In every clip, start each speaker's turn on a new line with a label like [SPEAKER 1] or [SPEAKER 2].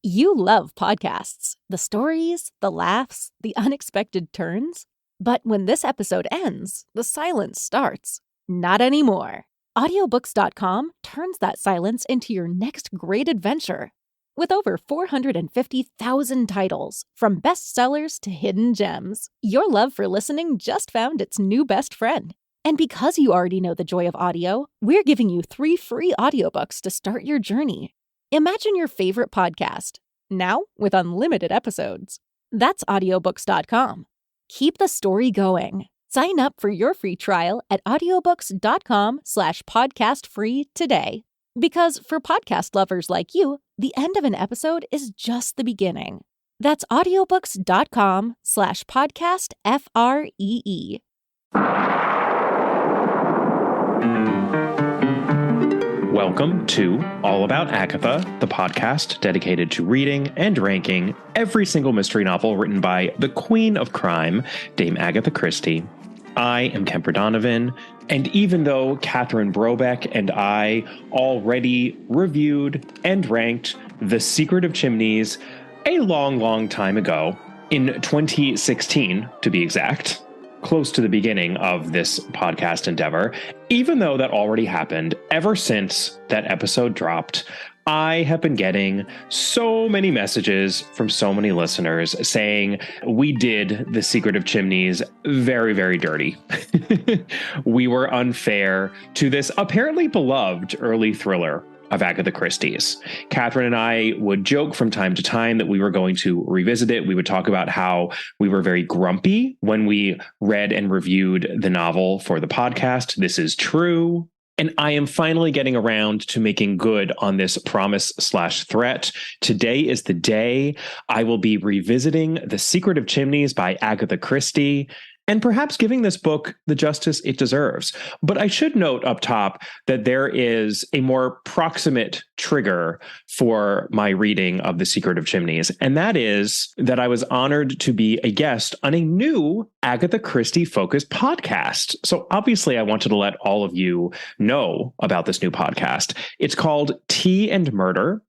[SPEAKER 1] You love podcasts, the stories, the laughs, the unexpected turns. But when this episode ends, the silence starts. Not anymore. Audiobooks.com turns that silence into your next great adventure. With over 450,000 titles, from bestsellers to hidden gems, your love for listening just found its new best friend. And because you already know the joy of audio, we're giving you 3 free audiobooks to start your journey. Imagine your favorite podcast, now with unlimited episodes. That's audiobooks.com. Keep the story going. Sign up for your free trial at audiobooks.com/podcastfree today. Because for podcast lovers like you, the end of an episode is just the beginning. That's audiobooks.com/podcastfree.
[SPEAKER 2] Welcome to All About Agatha, the podcast dedicated to reading and ranking every single mystery novel written by the Queen of Crime, Dame Agatha Christie. I am Kemper Donovan, and even though Catherine Brobeck and I already reviewed and ranked The Secret of Chimneys a long time ago, in 2016 to be exact, close to the beginning of this podcast endeavor, even though that already happened, ever since that episode dropped, I have been getting so many messages from so many listeners saying we did The Secret of Chimneys very dirty. We were unfair to this apparently beloved early thriller of Agatha Christie's. Catherine and I would joke from time to time that we were going to revisit it. We would talk about how we were very grumpy when we read and reviewed the novel for the podcast. This is true. And I am finally getting around to making good on this promise/threat. Today is the day I will be revisiting The Secret of Chimneys by Agatha Christie, and perhaps giving this book the justice it deserves. But I should note up top that there is a more proximate trigger for my reading of The Secret of Chimneys, and that is that I was honored to be a guest on a new Agatha Christie-focused podcast. So obviously I wanted to let all of you know about this new podcast. It's called Tea and Murder.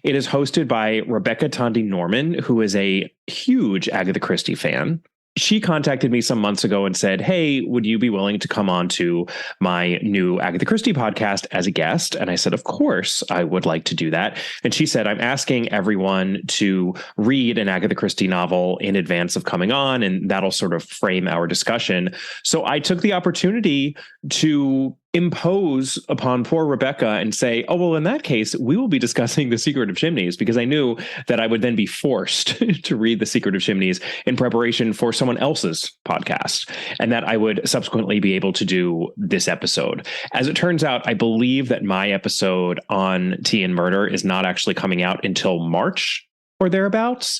[SPEAKER 2] It is hosted by Rebecca Tandy Norman, who is a huge Agatha Christie fan. She contacted me some months ago and said, hey, would you be willing to come on to my new Agatha Christie podcast as a guest? And I said, of course, I would like to do that. And she said, I'm asking everyone to read an Agatha Christie novel in advance of coming on, and that'll sort of frame our discussion. So I took the opportunity to impose upon poor Rebecca and say, oh, well, in that case, we will be discussing The Secret of Chimneys, because I knew that I would then be forced to read The Secret of Chimneys in preparation for someone else's podcast, and that I would subsequently be able to do this episode. As it turns out, I believe that my episode on Tea and Murder is not actually coming out until March or thereabouts.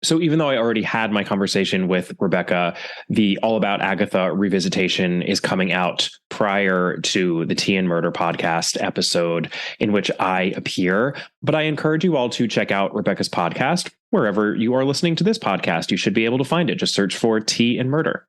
[SPEAKER 2] So even though I already had my conversation with Rebecca, the All About Agatha Revisitation is coming out prior to the Tea and Murder podcast episode in which I appear. But I encourage you all to check out Rebecca's podcast. Wherever you are listening to this podcast, you should be able to find it. Just search for Tea and Murder.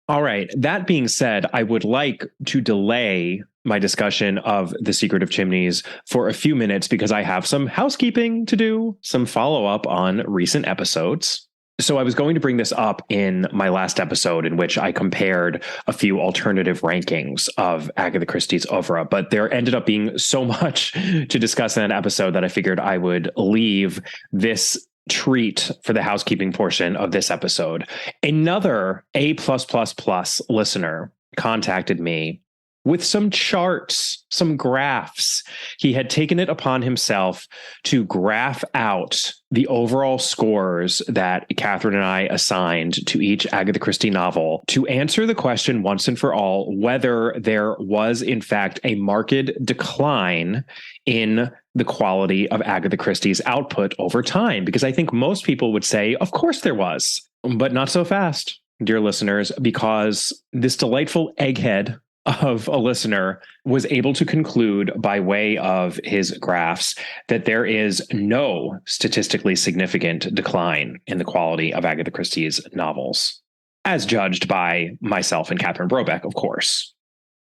[SPEAKER 2] All right. That being said, I would like to delay my discussion of The Secret of Chimneys for a few minutes because I have some housekeeping to do, some follow-up on recent episodes. So I was going to bring this up in my last episode in which I compared a few alternative rankings of Agatha Christie's oeuvre, but there ended up being so much to discuss in that episode that I figured I would leave this treat for the housekeeping portion of this episode. Another A+++ listener contacted me with some charts, some graphs. He had taken it upon himself to graph out the overall scores that Catherine and I assigned to each Agatha Christie novel to answer the question once and for all whether there was, in fact, a marked decline in the quality of Agatha Christie's output over time. Because I think most people would say, of course there was, but not so fast, dear listeners, because this delightful egghead of a listener was able to conclude by way of his graphs that there is no statistically significant decline in the quality of Agatha Christie's novels, as judged by myself and Catherine Brobeck, of course.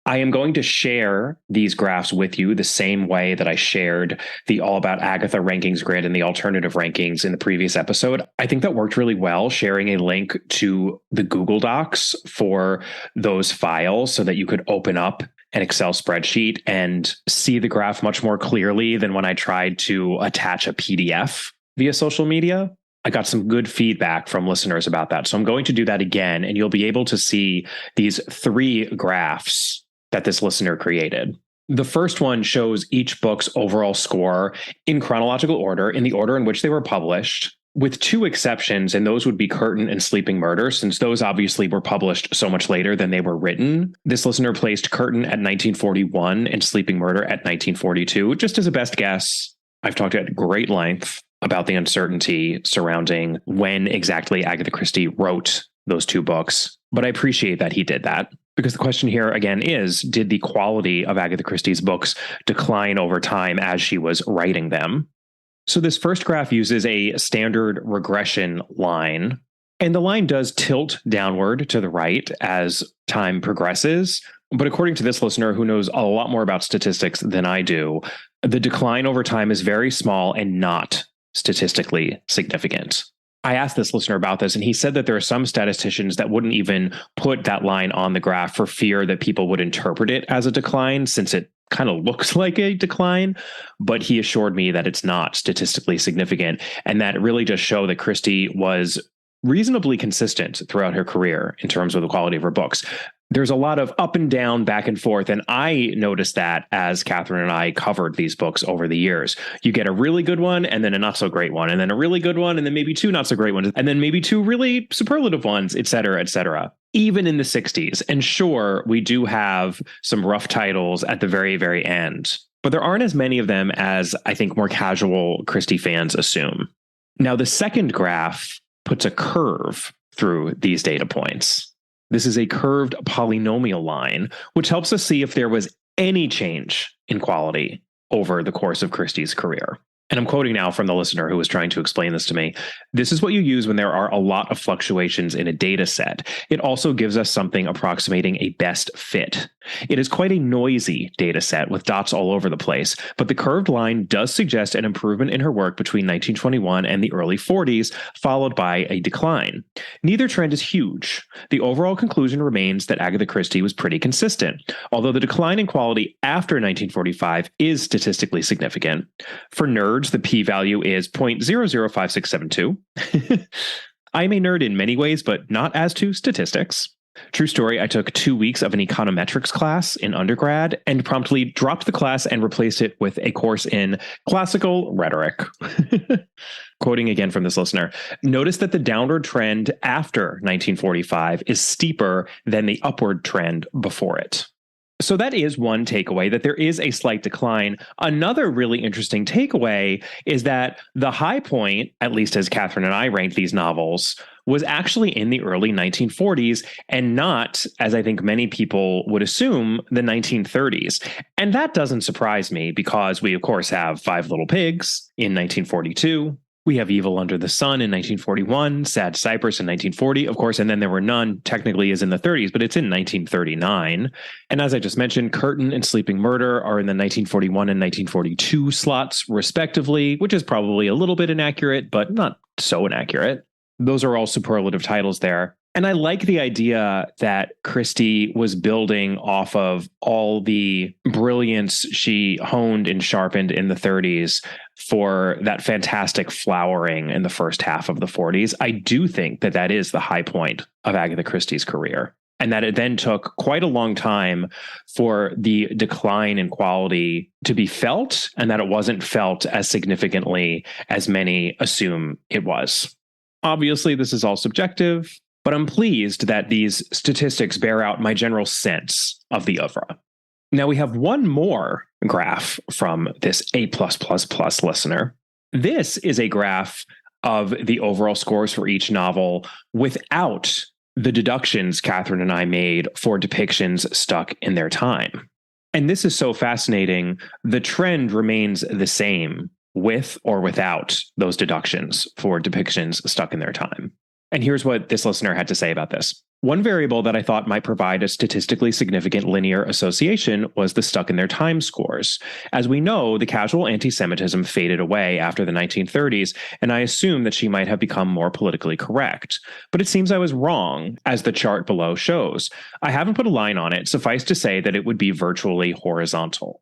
[SPEAKER 2] I am going to share these graphs with you the same way that I shared the All About Agatha rankings grid and the alternative rankings in the previous episode. I think that worked really well, sharing a link to the Google Docs for those files so that you could open up an Excel spreadsheet and see the graph much more clearly than when I tried to attach a PDF via social media. I got some good feedback from listeners about that. So I'm going to do that again, and you'll be able to see these 3 graphs that this listener created. The first one shows each book's overall score in chronological order, in the order in which they were published, with 2 exceptions, and those would be Curtain and Sleeping Murder, since those obviously were published so much later than they were written. This listener placed Curtain at 1941 and Sleeping Murder at 1942, just as a best guess. I've talked at great length about the uncertainty surrounding when exactly Agatha Christie wrote those 2 books, but I appreciate that he did that. Because the question here, again, is, did the quality of Agatha Christie's books decline over time as she was writing them? So this first graph uses a standard regression line, and the line does tilt downward to the right as time progresses. But according to this listener, who knows a lot more about statistics than I do, the decline over time is very small and not statistically significant. I asked this listener about this, and he said that there are some statisticians that wouldn't even put that line on the graph for fear that people would interpret it as a decline, since it kind of looks like a decline. But he assured me that it's not statistically significant, and that really just show that Christie was reasonably consistent throughout her career in terms of the quality of her books. There's a lot of up and down, back and forth, and I noticed that as Catherine and I covered these books over the years. You get a really good one, and then a not so great one, and then a really good one, and then maybe 2 not so great ones, and then maybe 2 really superlative ones, et cetera, even in the 60s. And sure, we do have some rough titles at the very, very end, but there aren't as many of them as I think more casual Christie fans assume. Now, the second graph puts a curve through these data points. This is a curved polynomial line, which helps us see if there was any change in quality over the course of Christie's career. And I'm quoting now from the listener who was trying to explain this to me. This is what you use when there are a lot of fluctuations in a data set. It also gives us something approximating a best fit. It is quite a noisy data set with dots all over the place, but the curved line does suggest an improvement in her work between 1921 and the early 40s, followed by a decline. Neither trend is huge. The overall conclusion remains that Agatha Christie was pretty consistent, although the decline in quality after 1945 is statistically significant. For nerds, the p-value is 0.005672. I'm a nerd in many ways, but not as to statistics. True story, I took 2 weeks of an econometrics class in undergrad and promptly dropped the class and replaced it with a course in classical rhetoric. Quoting again from this listener, notice that the downward trend after 1945 is steeper than the upward trend before it. So that is one takeaway, that there is a slight decline. Another really interesting takeaway is that the high point, at least as Catherine and I ranked these novels, was actually in the early 1940s and not, as I think many people would assume, the 1930s. And that doesn't surprise me because we, of course, have Five Little Pigs in 1942. We have Evil Under the Sun in 1941, Sad Cypress in 1940, of course, and then There Were None technically is in the 30s, but it's in 1939. And as I just mentioned, Curtain and Sleeping Murder are in the 1941 and 1942 slots, respectively, which is probably a little bit inaccurate, but not so inaccurate. Those are all superlative titles there. And I like the idea that Christie was building off of all the brilliance she honed and sharpened in the 30s for that fantastic flowering in the first half of the 40s. I do think that that is the high point of Agatha Christie's career, and that it then took quite a long time for the decline in quality to be felt, and that it wasn't felt as significantly as many assume it was. Obviously, this is all subjective, but I'm pleased that these statistics bear out my general sense of the oeuvre. Now we have one more graph from this A+++ listener. This is a graph of the overall scores for each novel without the deductions Catherine and I made for depictions stuck in their time. And this is so fascinating. The trend remains the same with or without those deductions for depictions stuck in their time. And here's what this listener had to say about this. One variable that I thought might provide a statistically significant linear association was the stuck in their time scores. As we know, the casual anti-Semitism faded away after the 1930s, and I assume that she might have become more politically correct. But it seems I was wrong, as the chart below shows. I haven't put a line on it, suffice to say that it would be virtually horizontal.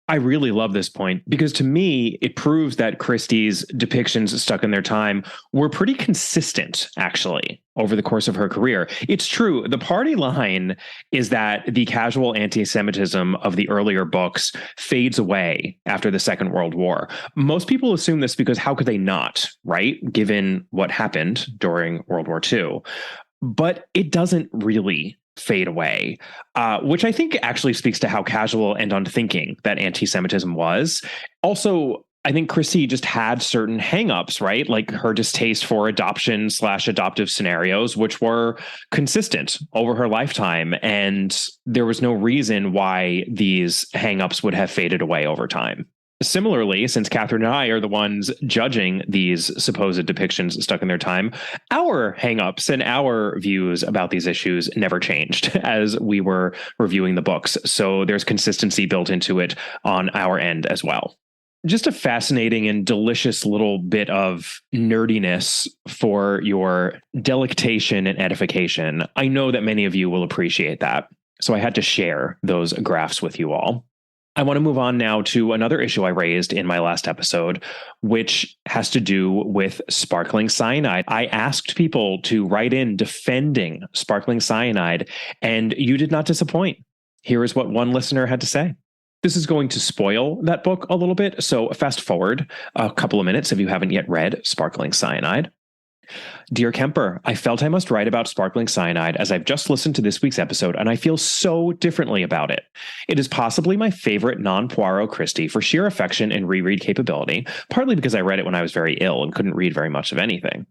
[SPEAKER 2] I really love this point because to me, it proves that Christie's depictions stuck in their time were pretty consistent, actually, over the course of her career. It's true. The party line is that the casual anti-Semitism of the earlier books fades away after the Second World War. Most people assume this because how could they not, right? Given what happened during World War II. But it doesn't really fade away, which I think actually speaks to how casual and unthinking that anti-Semitism was. Also, I think Christie just had certain hangups, right? Like her distaste for adoption/adoptive scenarios, which were consistent over her lifetime. And there was no reason why these hangups would have faded away over time. Similarly, since Catherine and I are the ones judging these supposed depictions stuck in their time, our hangups and our views about these issues never changed as we were reviewing the books. So there's consistency built into it on our end as well. Just a fascinating and delicious little bit of nerdiness for your delectation and edification. I know that many of you will appreciate that. So I had to share those graphs with you all. I want to move on now to another issue I raised in my last episode, which has to do with sparkling cyanide. I asked people to write in defending sparkling cyanide, and you did not disappoint. Here is what one listener had to say. This is going to spoil that book a little bit, so fast forward a couple of minutes if you haven't yet read Sparkling Cyanide. Dear Kemper, I felt I must write about Sparkling Cyanide as I've just listened to this week's episode and I feel so differently about it. It is possibly my favorite non-Poirot Christie for sheer affection and reread capability, partly because I read it when I was very ill and couldn't read very much of anything.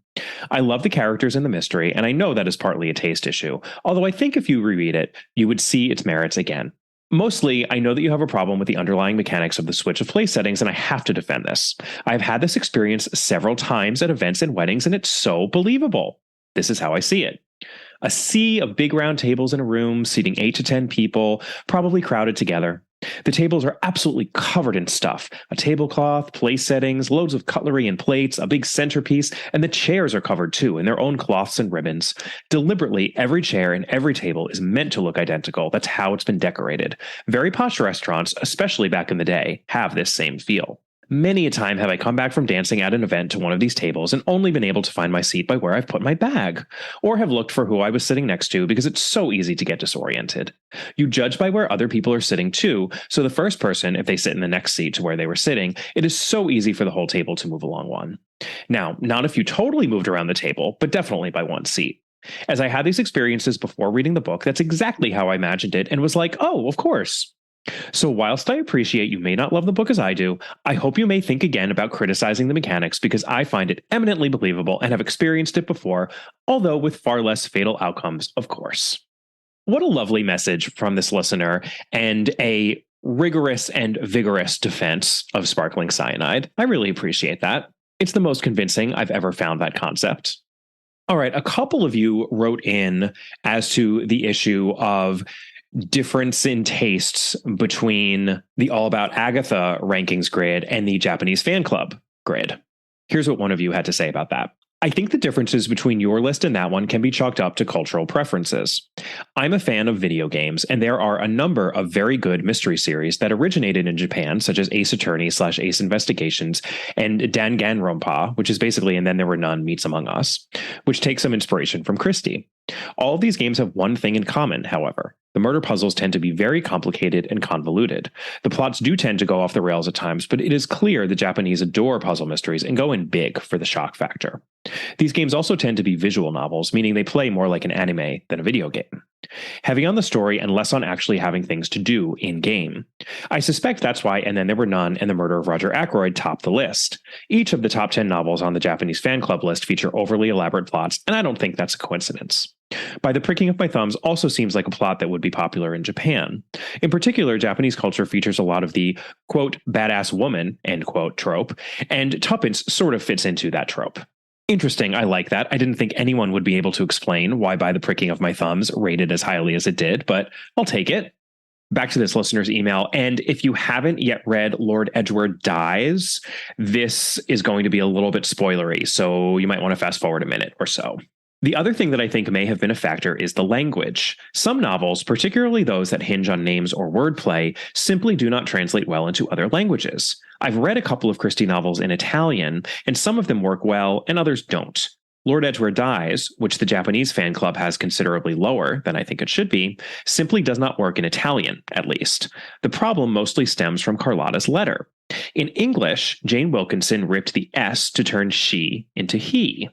[SPEAKER 2] I love the characters and the mystery, and I know that is partly a taste issue, although I think if you reread it, you would see its merits again. Mostly, I know that you have a problem with the underlying mechanics of the switch of place settings, and I have to defend this. I've had this experience several times at events and weddings, and it's so believable. This is how I see it. A sea of big round tables in a room, seating 8 to 10 people, probably crowded together. The tables are absolutely covered in stuff. A tablecloth, place settings, loads of cutlery and plates, a big centerpiece, and the chairs are covered too in their own cloths and ribbons. Deliberately, every chair and every table is meant to look identical. That's how it's been decorated. Very posh restaurants, especially back in the day, have this same feel. Many a time have I come back from dancing at an event to one of these tables and only been able to find my seat by where I've put my bag, or have looked for who I was sitting next to because it's so easy to get disoriented. You judge by where other people are sitting too, so the first person, if they sit in the next seat to where they were sitting, it is so easy for the whole table to move along one. Now, not if you totally moved around the table, but definitely by one seat. As I had these experiences before reading the book, that's exactly how I imagined it and was like, oh, of course. So whilst I appreciate you may not love the book as I do, I hope you may think again about criticizing the mechanics because I find it eminently believable and have experienced it before, although with far less fatal outcomes, of course. What a lovely message from this listener and a rigorous and vigorous defense of Sparkling Cyanide. I really appreciate that. It's the most convincing I've ever found that concept. All right, a couple of you wrote in as to the issue of difference in tastes between the All About Agatha rankings grid and the Japanese fan club grid. Here's what one of you had to say about that. I think the differences between your list and that one can be chalked up to cultural preferences. I'm a fan of video games, and there are a number of very good mystery series that originated in Japan, such as Ace Attorney/Ace Investigations and Danganronpa, which is basically And Then There Were None Meets Among Us, which take some inspiration from Christie. All of these games have one thing in common, however. The murder puzzles tend to be very complicated and convoluted. The plots do tend to go off the rails at times, but it is clear the Japanese adore puzzle mysteries and go in big for the shock factor. These games also tend to be visual novels, meaning they play more like an anime than a video game. Heavy on the story and less on actually having things to do in-game. I suspect that's why And Then There Were None and The Murder of Roger Ackroyd top the list. Each of the top 10 novels on the Japanese fan club list feature overly elaborate plots, and I don't think that's a coincidence. By the pricking of my thumbs also seems like a plot that would be popular in Japan. In particular, Japanese culture features a lot of the, quote, badass woman, end quote, trope, and Tuppence sort of fits into that trope. Interesting. I like that. I didn't think anyone would be able to explain why By the Pricking of My Thumbs rated as highly as it did, but I'll take it. Back to this listener's email. And if you haven't yet read Lord Edward Dies, this is going to be a little bit spoilery, so you might want to fast forward a minute or so. The other thing that I think may have been a factor is the language. Some novels, particularly those that hinge on names or wordplay, simply do not translate well into other languages. I've read a couple of Christie novels in Italian, and some of them work well and others don't. Lord Edward Dies, which the Japanese fan club has considerably lower than I think it should be, simply does not work in Italian, at least. The problem mostly stems from Carlotta's letter. In English, Jane Wilkinson ripped the S to turn she into he.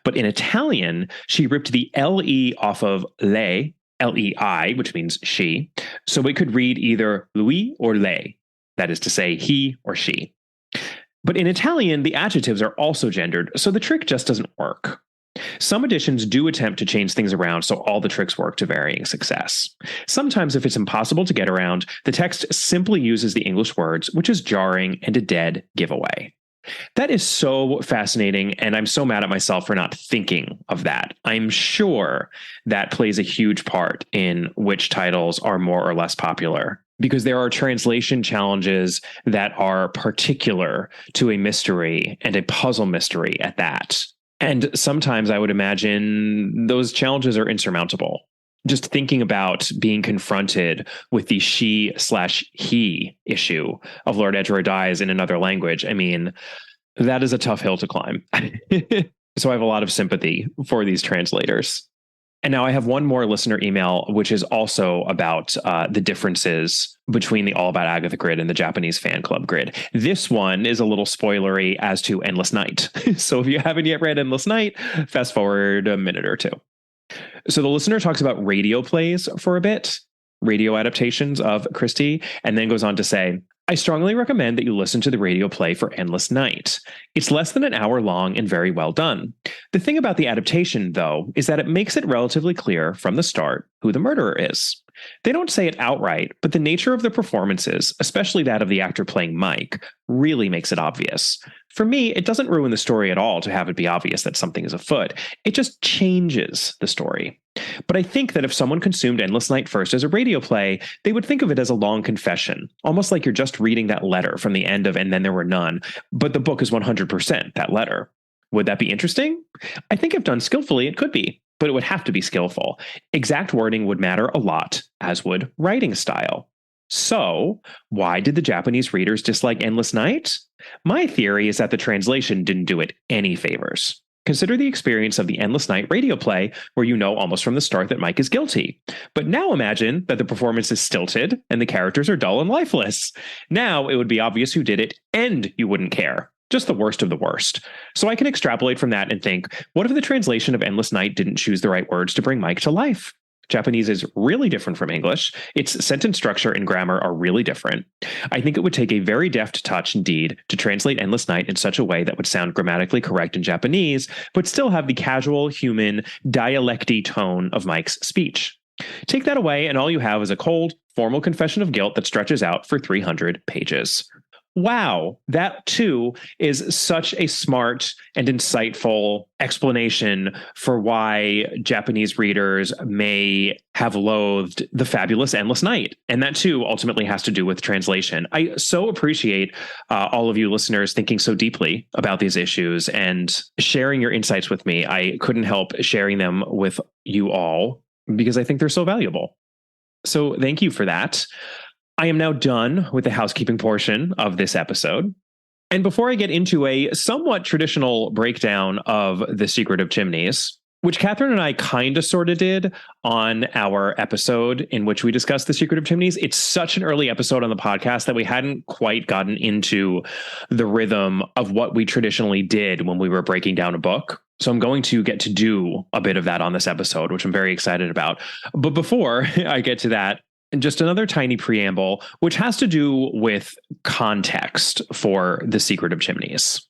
[SPEAKER 2] But in Italian, she ripped the LE off of lei, L-E-I, which means she, so it could read either lui or lei, that is to say, he or she. But in Italian, the adjectives are also gendered, so the trick just doesn't work. Some editions do attempt to change things around so all the tricks work to varying success. Sometimes, if it's impossible to get around, the text simply uses the English words, which is jarring and a dead giveaway. That is so fascinating, and I'm so mad at myself for not thinking of that. I'm sure that plays a huge part in which titles are more or less popular, because there are translation challenges that are particular to a mystery and a puzzle mystery at that. And sometimes I would imagine those challenges are insurmountable. Just thinking about being confronted with the she/he issue of Lord Edward Dies in another language, I mean, that is a tough hill to climb. So I have a lot of sympathy for these translators. And now I have one more listener email, which is also about the differences between the All About Agatha grid and the Japanese fan club grid. This one is a little spoilery as to Endless Night. So if you haven't yet read Endless Night, fast forward a minute or two. So the listener talks about radio plays for a bit, radio adaptations of Christie, and then goes on to say, I strongly recommend that you listen to the radio play for Endless Night. It's less than an hour long and very well done. The thing about the adaptation, though, is that it makes it relatively clear from the start who the murderer is. They don't say it outright, but the nature of the performances, especially that of the actor playing Mike, really makes it obvious. For me, it doesn't ruin the story at all to have it be obvious that something is afoot. It just changes the story. But I think that if someone consumed Endless Night first as a radio play, they would think of it as a long confession, almost like you're just reading that letter from the end of And Then There Were None, but the book is 100% that letter. Would that be interesting? I think if done skillfully, it could be, but it would have to be skillful. Exact wording would matter a lot, as would writing style. So, why did the Japanese readers dislike Endless Night? My theory is that the translation didn't do it any favors. Consider the experience of the Endless Night radio play, where you know almost from the start that Mike is guilty. But now imagine that the performance is stilted and the characters are dull and lifeless. Now it would be obvious who did it, and you wouldn't care. Just the worst of the worst. So I can extrapolate from that and think, what if the translation of Endless Night didn't choose the right words to bring Mike to life? Japanese is really different from English. Its sentence structure and grammar are really different. I think it would take a very deft touch indeed to translate Endless Night in such a way that would sound grammatically correct in Japanese, but still have the casual, human, dialecty tone of Mike's speech. Take that away, and all you have is a cold, formal confession of guilt that stretches out for 300 pages. Wow, that too is such a smart and insightful explanation for why Japanese readers may have loathed the fabulous Endless Night. And that too ultimately has to do with translation. I so appreciate all of you listeners thinking so deeply about these issues and sharing your insights with me. I couldn't help sharing them with you all because I think they're so valuable. So thank you for that. I am now done with the housekeeping portion of this episode. And before I get into a somewhat traditional breakdown of The Secret of Chimneys, which Catherine and I kind of sort of did on our episode in which we discussed The Secret of Chimneys, it's such an early episode on the podcast that we hadn't quite gotten into the rhythm of what we traditionally did when we were breaking down a book. So I'm going to get to do a bit of that on this episode, which I'm very excited about. But before I get to that, and just another tiny preamble, which has to do with context for The Secret of Chimneys.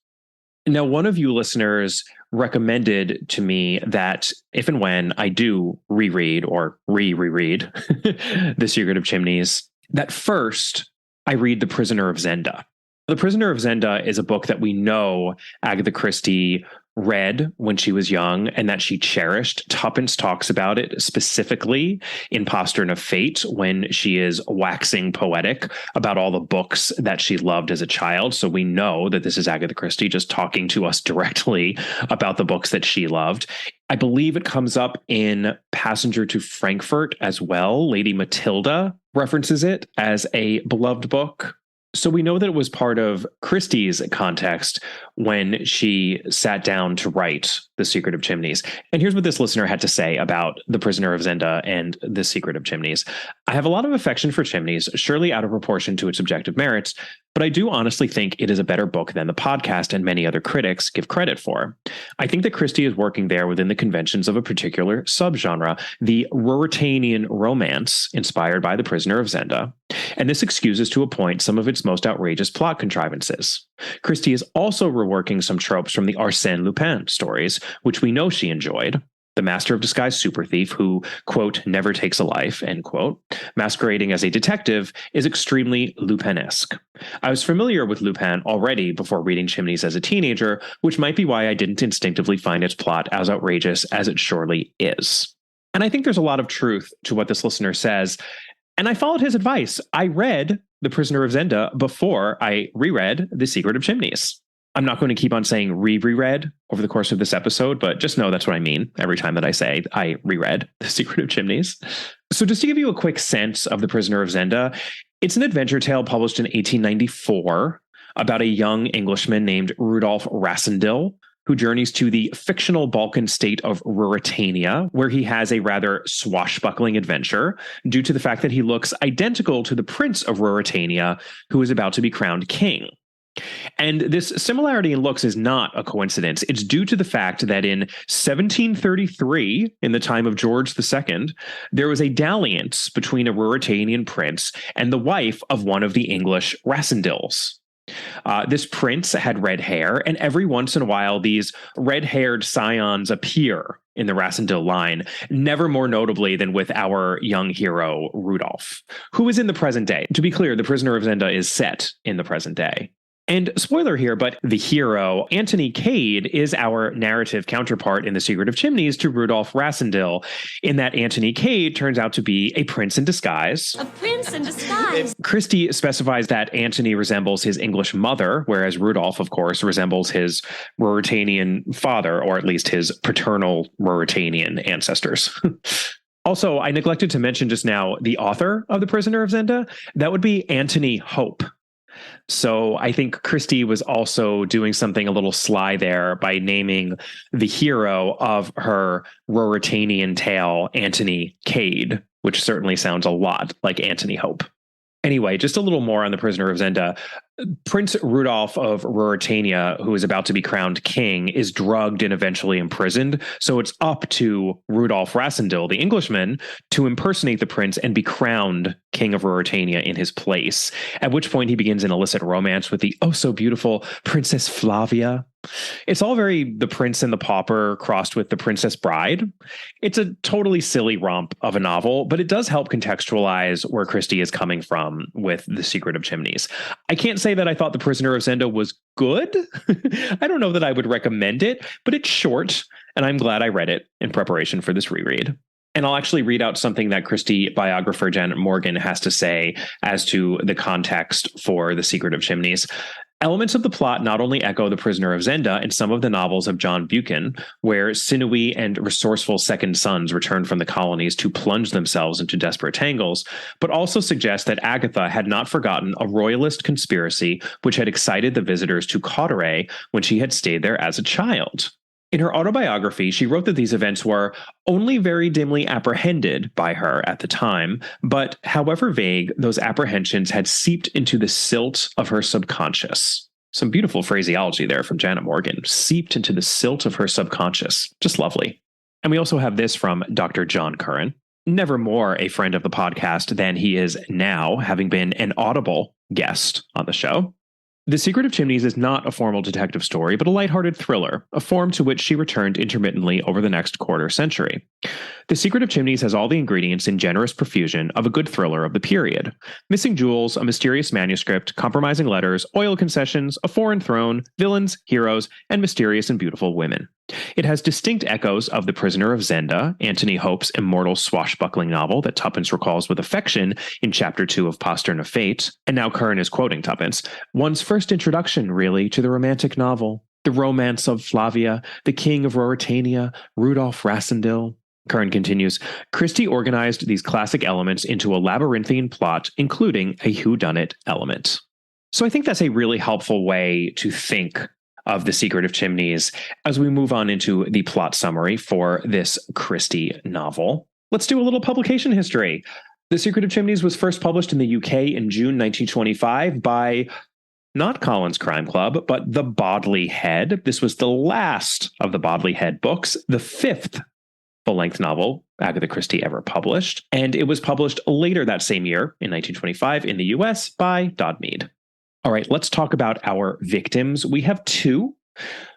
[SPEAKER 2] Now, one of you listeners recommended to me that if and when I do reread or reread The Secret of Chimneys, that first I read The Prisoner of Zenda. The Prisoner of Zenda is a book that we know Agatha Christie read when she was young and that she cherished. Tuppence talks about it specifically in Postern of Fate when she is waxing poetic about all the books that she loved as a child. So we know that this is Agatha Christie just talking to us directly about the books that she loved. I believe it comes up in Passenger to Frankfurt as well. Lady Matilda references it as a beloved book. So we know that it was part of Christie's context when she sat down to write The Secret of Chimneys. And here's what this listener had to say about The Prisoner of Zenda and The Secret of Chimneys. I have a lot of affection for Chimneys, surely out of proportion to its objective merits, but I do honestly think it is a better book than the podcast and many other critics give credit for. I think that Christie is working there within the conventions of a particular subgenre, the Ruritanian romance inspired by The Prisoner of Zenda, and this excuses to a point some of its most outrageous plot contrivances. Christie is also reworking some tropes from the Arsène Lupin stories, which we know she enjoyed. The master of disguise super thief who, quote, never takes a life, end quote, masquerading as a detective is extremely Lupinesque. I was familiar with Lupin already before reading Chimneys as a teenager, which might be why I didn't instinctively find its plot as outrageous as it surely is. And I think there's a lot of truth to what this listener says, and I followed his advice. I read The Prisoner of Zenda before I reread The Secret of Chimneys. I'm not going to keep on saying reread over the course of this episode, but just know that's what I mean every time that I say I reread The Secret of Chimneys. So just to give you a quick sense of The Prisoner of Zenda, it's an adventure tale published in 1894 about a young Englishman named Rudolf Rassendyll, who journeys to the fictional Balkan state of Ruritania, where he has a rather swashbuckling adventure due to the fact that he looks identical to the Prince of Ruritania, who is about to be crowned king. And this similarity in looks is not a coincidence. It's due to the fact that in 1733, in the time of George II, there was a dalliance between a Ruritanian prince and the wife of one of the English Rassendylls. This prince had red hair, and every once in a while, these red-haired scions appear in the Rassendyll line, never more notably than with our young hero, Rudolph, who is in the present day. To be clear, The Prisoner of Zenda is set in the present day. And spoiler here, but the hero, Antony Cade, is our narrative counterpart in The Secret of Chimneys to Rudolph Rassendyll, in that Antony Cade turns out to be a prince in disguise.
[SPEAKER 3] A prince in disguise.
[SPEAKER 2] Christie specifies that Antony resembles his English mother, whereas Rudolph, of course, resembles his Ruritanian father, or at least his paternal Ruritanian ancestors. Also, I neglected to mention just now the author of The Prisoner of Zenda. That would be Anthony Hope. So I think Christie was also doing something a little sly there by naming the hero of her Ruritanian tale Antony Cade, which certainly sounds a lot like Anthony Hope. Anyway, just a little more on The Prisoner of Zenda. Prince Rudolph of Ruritania, who is about to be crowned king, is drugged and eventually imprisoned. So it's up to Rudolph Rassendyll, the Englishman, to impersonate the prince and be crowned king of Ruritania in his place, at which point he begins an illicit romance with the oh-so-beautiful Princess Flavia. It's all very The Prince and the Pauper crossed with The Princess Bride. It's a totally silly romp of a novel, but it does help contextualize where Christie is coming from with The Secret of Chimneys. I can't say that I thought The Prisoner of Zenda was good. I don't know that I would recommend it, but it's short, and I'm glad I read it in preparation for this reread. And I'll actually read out something that Christie biographer Janet Morgan has to say as to the context for The Secret of Chimneys. Elements of the plot not only echo The Prisoner of Zenda and some of the novels of John Buchan, where sinewy and resourceful second sons return from the colonies to plunge themselves into desperate tangles, but also suggest that Agatha had not forgotten a royalist conspiracy which had excited the visitors to Cauterets when she had stayed there as a child. In her autobiography, she wrote that these events were only very dimly apprehended by her at the time, but however vague, those apprehensions had seeped into the silt of her subconscious. Some beautiful phraseology there from Janet Morgan. Seeped into the silt of her subconscious. Just lovely. And we also have this from Dr. John Curran. Never more a friend of the podcast than he is now, having been an Audible guest on the show. The Secret of Chimneys is not a formal detective story, but a lighthearted thriller, a form to which she returned intermittently over the next quarter century. The Secret of Chimneys has all the ingredients in generous profusion of a good thriller of the period. Missing jewels, a mysterious manuscript, compromising letters, oil concessions, a foreign throne, villains, heroes, and mysterious and beautiful women. It has distinct echoes of The Prisoner of Zenda, Anthony Hope's immortal swashbuckling novel that Tuppence recalls with affection in Chapter 2 of Postern of Fate, and now Curran is quoting Tuppence, one's first introduction, really, to the romantic novel. The romance of Flavia, the king of Ruritania, Rudolf Rassendyll. Curran continues, Christie organized these classic elements into a labyrinthine plot, including a whodunit element. So I think that's a really helpful way to think of The Secret of Chimneys as we move on into the plot summary for this Christie novel. Let's do a little publication history. The Secret of Chimneys was first published in the UK in June 1925 by not Collins Crime Club, but The Bodley Head. This was the last of the Bodley Head books, the fifth full-length novel Agatha Christie ever published, and it was published later that same year, in 1925, in the US by Dodd Mead. All right, let's talk about our victims. We have two.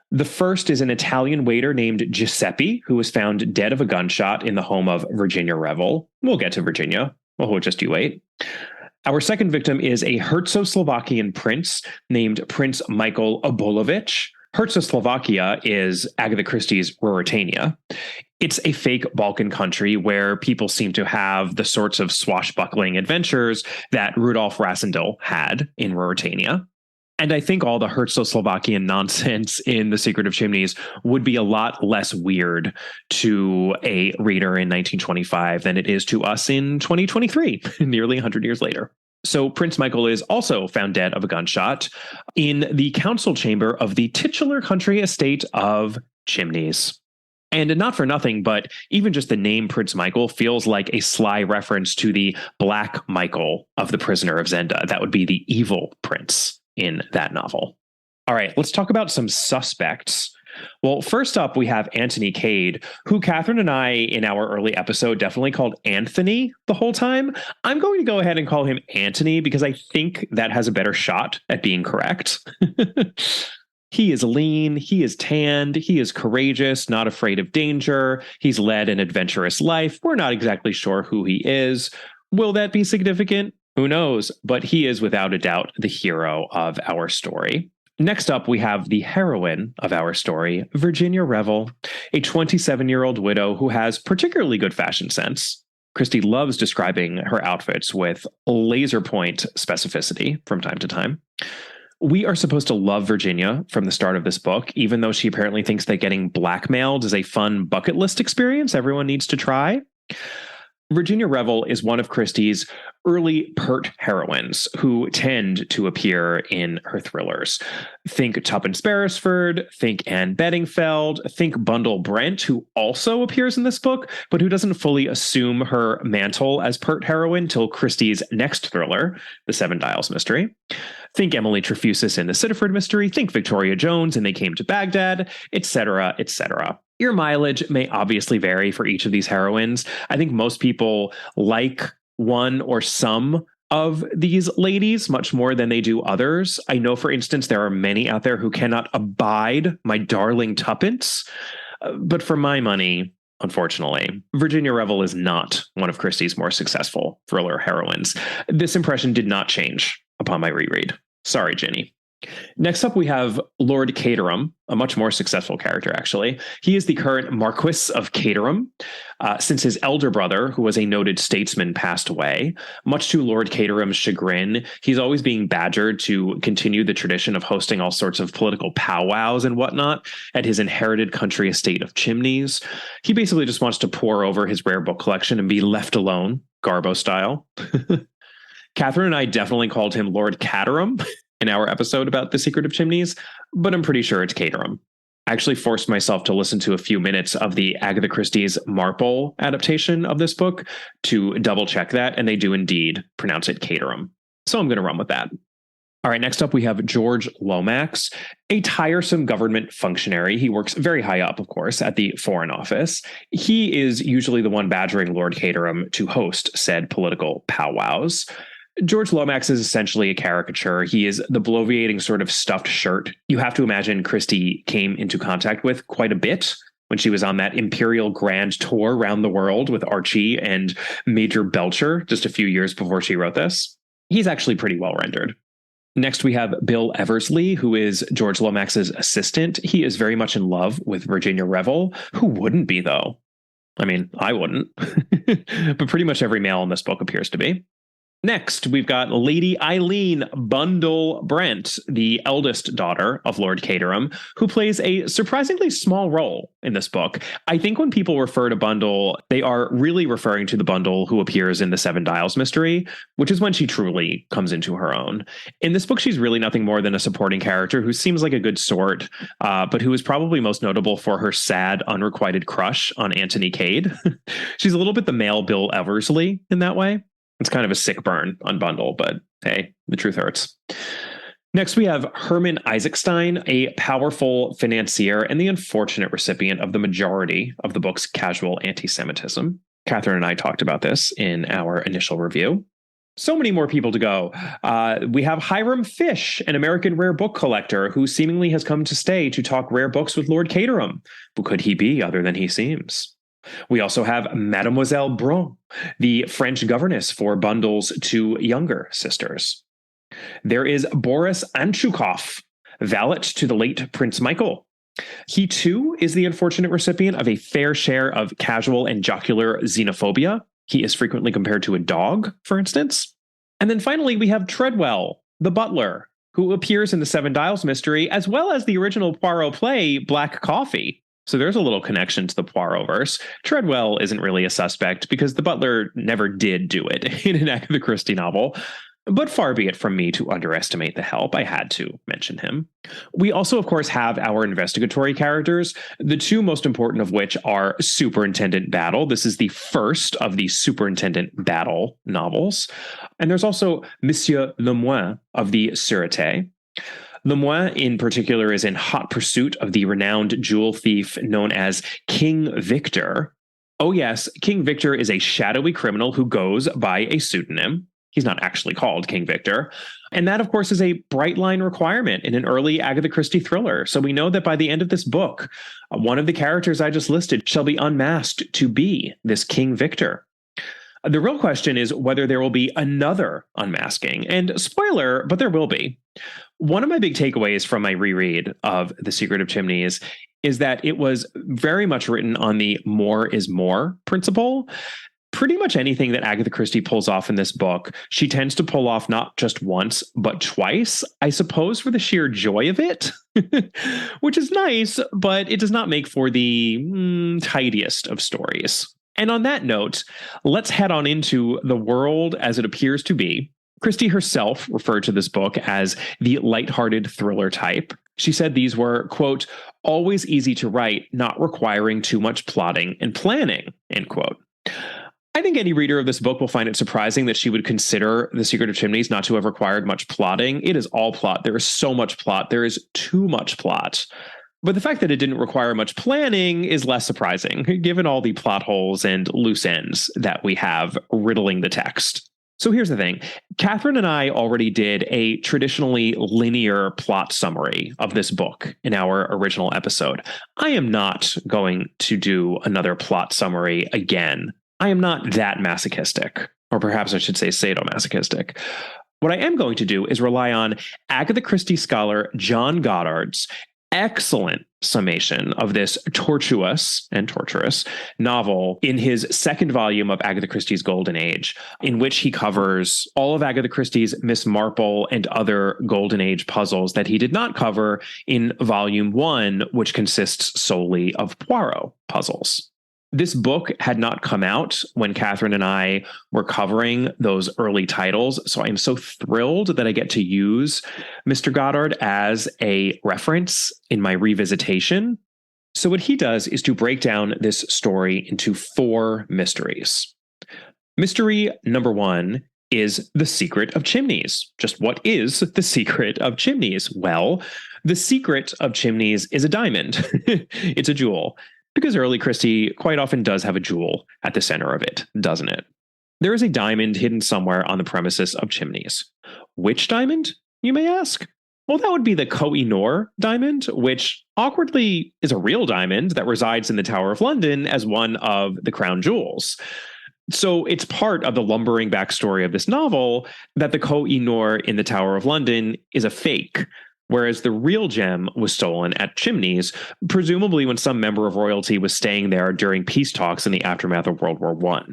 [SPEAKER 2] The first is an Italian waiter named Giuseppe, who was found dead of a gunshot in the home of Virginia Revel. We'll get to Virginia. Well, just you wait. Our second victim is a Herzo-Slovakian prince named Prince Michael Obolovich. Herzo-Slovakia is Agatha Christie's Ruritania. It's a fake Balkan country where people seem to have the sorts of swashbuckling adventures that Rudolf Rassendyll had in Ruritania. And I think all the Herzo-Slovakian nonsense in The Secret of Chimneys would be a lot less weird to a reader in 1925 than it is to us in 2023, nearly 100 years later. So Prince Michael is also found dead of a gunshot in the council chamber of the titular country estate of Chimneys. And not for nothing, but even just the name Prince Michael feels like a sly reference to the Black Michael of The Prisoner of Zenda. That would be the evil prince in that novel. All right, let's talk about some suspects. Well, first up, we have Anthony Cade, who Catherine and I in our early episode definitely called Anthony the whole time. I'm going to go ahead and call him Antony because I think that has a better shot at being correct. He is lean, he is tanned, he is courageous, not afraid of danger. He's led an adventurous life. We're not exactly sure who he is. Will that be significant? Who knows? But he is without a doubt the hero of our story. Next up, we have the heroine of our story, Virginia Revel, a 27-year-old widow who has particularly good fashion sense. Christie loves describing her outfits with laser point specificity from time to time. We are supposed to love Virginia from the start of this book, even though she apparently thinks that getting blackmailed is a fun bucket list experience everyone needs to try. Virginia Revel is one of Christie's early pert heroines who tend to appear in her thrillers. Think Tuppence Beresford, think Anne Bedingfeld, think Bundle Brent, who also appears in this book, but who doesn't fully assume her mantle as pert heroine till Christie's next thriller, The Seven Dials Mystery. Think Emily Trefusis in The Sitterford Mystery, think Victoria Jones in They Came to Baghdad, etc., etc. Your mileage may obviously vary for each of these heroines. I think most people like one or some of these ladies much more than they do others. I know, for instance, there are many out there who cannot abide my darling Tuppence. But for my money, unfortunately, Virginia Revel is not one of Christie's more successful thriller heroines. This impression did not change upon my reread. Sorry, Jenny. Next up, we have Lord Caterham, a much more successful character, actually. He is the current Marquis of Caterham, since his elder brother, who was a noted statesman, passed away. Much to Lord Caterham's chagrin, he's always being badgered to continue the tradition of hosting all sorts of political powwows and whatnot at his inherited country estate of Chimneys. He basically just wants to pore over his rare book collection and be left alone, Garbo style. Catherine and I definitely called him Lord Caterham in our episode about The Secret of Chimneys, but I'm pretty sure it's Caterham. I actually forced myself to listen to a few minutes of the Agatha Christie's Marple adaptation of this book to double check that, and they do indeed pronounce it Caterham. So I'm going to run with that. All right, next up we have George Lomax, a tiresome government functionary. He works very high up, of course, at the Foreign Office. He is usually the one badgering Lord Caterham to host said political powwows. George Lomax is essentially a caricature. He is the bloviating sort of stuffed shirt you have to imagine Christie came into contact with quite a bit when she was on that Imperial Grand Tour around the world with Archie and Major Belcher just a few years before she wrote this. He's actually pretty well rendered. Next, we have Bill Eversley, who is George Lomax's assistant. He is very much in love with Virginia Revel. Who wouldn't be, though? I mean, I wouldn't. But pretty much every male in this book appears to be. Next, we've got Lady Eileen Bundle Brent, the eldest daughter of Lord Caterham, who plays a surprisingly small role in this book. I think when people refer to Bundle, they are really referring to the Bundle who appears in the Seven Dials mystery, which is when she truly comes into her own. In this book, she's really nothing more than a supporting character who seems like a good sort, but who is probably most notable for her sad, unrequited crush on Anthony Cade. She's a little bit the male Bill Eversley in that way. It's kind of a sick burn on Bundle, but hey, the truth hurts. Next, we have Herman Isaacstein, a powerful financier and the unfortunate recipient of the majority of the book's casual anti-Semitism. Catherine and I talked about this in our initial review. So many more people to go. We have Hiram Fish, an American rare book collector who seemingly has come to stay to talk rare books with Lord Caterham. Who could he be other than he seems? We also have Mademoiselle Bron, the French governess for Bundle's two younger sisters. There is Boris Anchukov, valet to the late Prince Michael. He, too, is the unfortunate recipient of a fair share of casual and jocular xenophobia. He is frequently compared to a dog, for instance. And then finally, we have Treadwell, the butler, who appears in the Seven Dials mystery, as well as the original Poirot play, Black Coffee. So there's a little connection to the Poirot-verse. Treadwell isn't really a suspect because the butler never did do it in an Agatha Christie novel. But far be it from me to underestimate the help. I had to mention him. We also, of course, have our investigatory characters, the two most important of which are Superintendent Battle. This is the first of the Superintendent Battle novels. And there's also Monsieur Lemoine of the Sûreté. Lemoine, in particular, is in hot pursuit of the renowned jewel thief known as King Victor. Oh yes, King Victor is a shadowy criminal who goes by a pseudonym. He's not actually called King Victor. And that, of course, is a bright line requirement in an early Agatha Christie thriller. So we know that by the end of this book, one of the characters I just listed shall be unmasked to be this King Victor. The real question is whether there will be another unmasking. And spoiler, but there will be. One of my big takeaways from my reread of The Secret of Chimneys is that it was very much written on the more is more principle. Pretty much anything that Agatha Christie pulls off in this book, she tends to pull off not just once, but twice, I suppose for the sheer joy of it, which is nice, but it does not make for the tidiest of stories. And on that note, let's head on into the world as it appears to be. Christie herself referred to this book as the lighthearted thriller type. She said these were, quote, always easy to write, not requiring too much plotting and planning, end quote. I think any reader of this book will find it surprising that she would consider The Secret of Chimneys not to have required much plotting. It is all plot. There is so much plot. There is too much plot. But the fact that it didn't require much planning is less surprising, given all the plot holes and loose ends that we have riddling the text. So here's the thing. Catherine and I already did a traditionally linear plot summary of this book in our original episode. I am not going to do another plot summary again. I am not that masochistic, or perhaps I should say sadomasochistic. What I am going to do is rely on Agatha Christie scholar John Goddard's excellent summation of this tortuous and torturous novel in his second volume of Agatha Christie's Golden Age, in which he covers all of Agatha Christie's Miss Marple and other Golden Age puzzles that he did not cover in volume 1, which consists solely of Poirot puzzles. This book had not come out when Catherine and I were covering those early titles, so I am so thrilled that I get to use Mr. Goddard as a reference in my revisitation. So what he does is to break down this story into 4 mysteries. Mystery number 1 is The Secret of Chimneys. Just what is The Secret of Chimneys? Well, The Secret of Chimneys is a diamond. It's a jewel. Because early Christie quite often does have a jewel at the center of it, doesn't it? There is a diamond hidden somewhere on the premises of Chimneys. Which diamond, you may ask? Well, that would be the Koh-i-Noor diamond, which awkwardly is a real diamond that resides in the Tower of London as one of the crown jewels. So it's part of the lumbering backstory of this novel that the Koh-i-Noor in the Tower of London is a fake, whereas the real gem was stolen at Chimneys, presumably when some member of royalty was staying there during peace talks in the aftermath of World War I.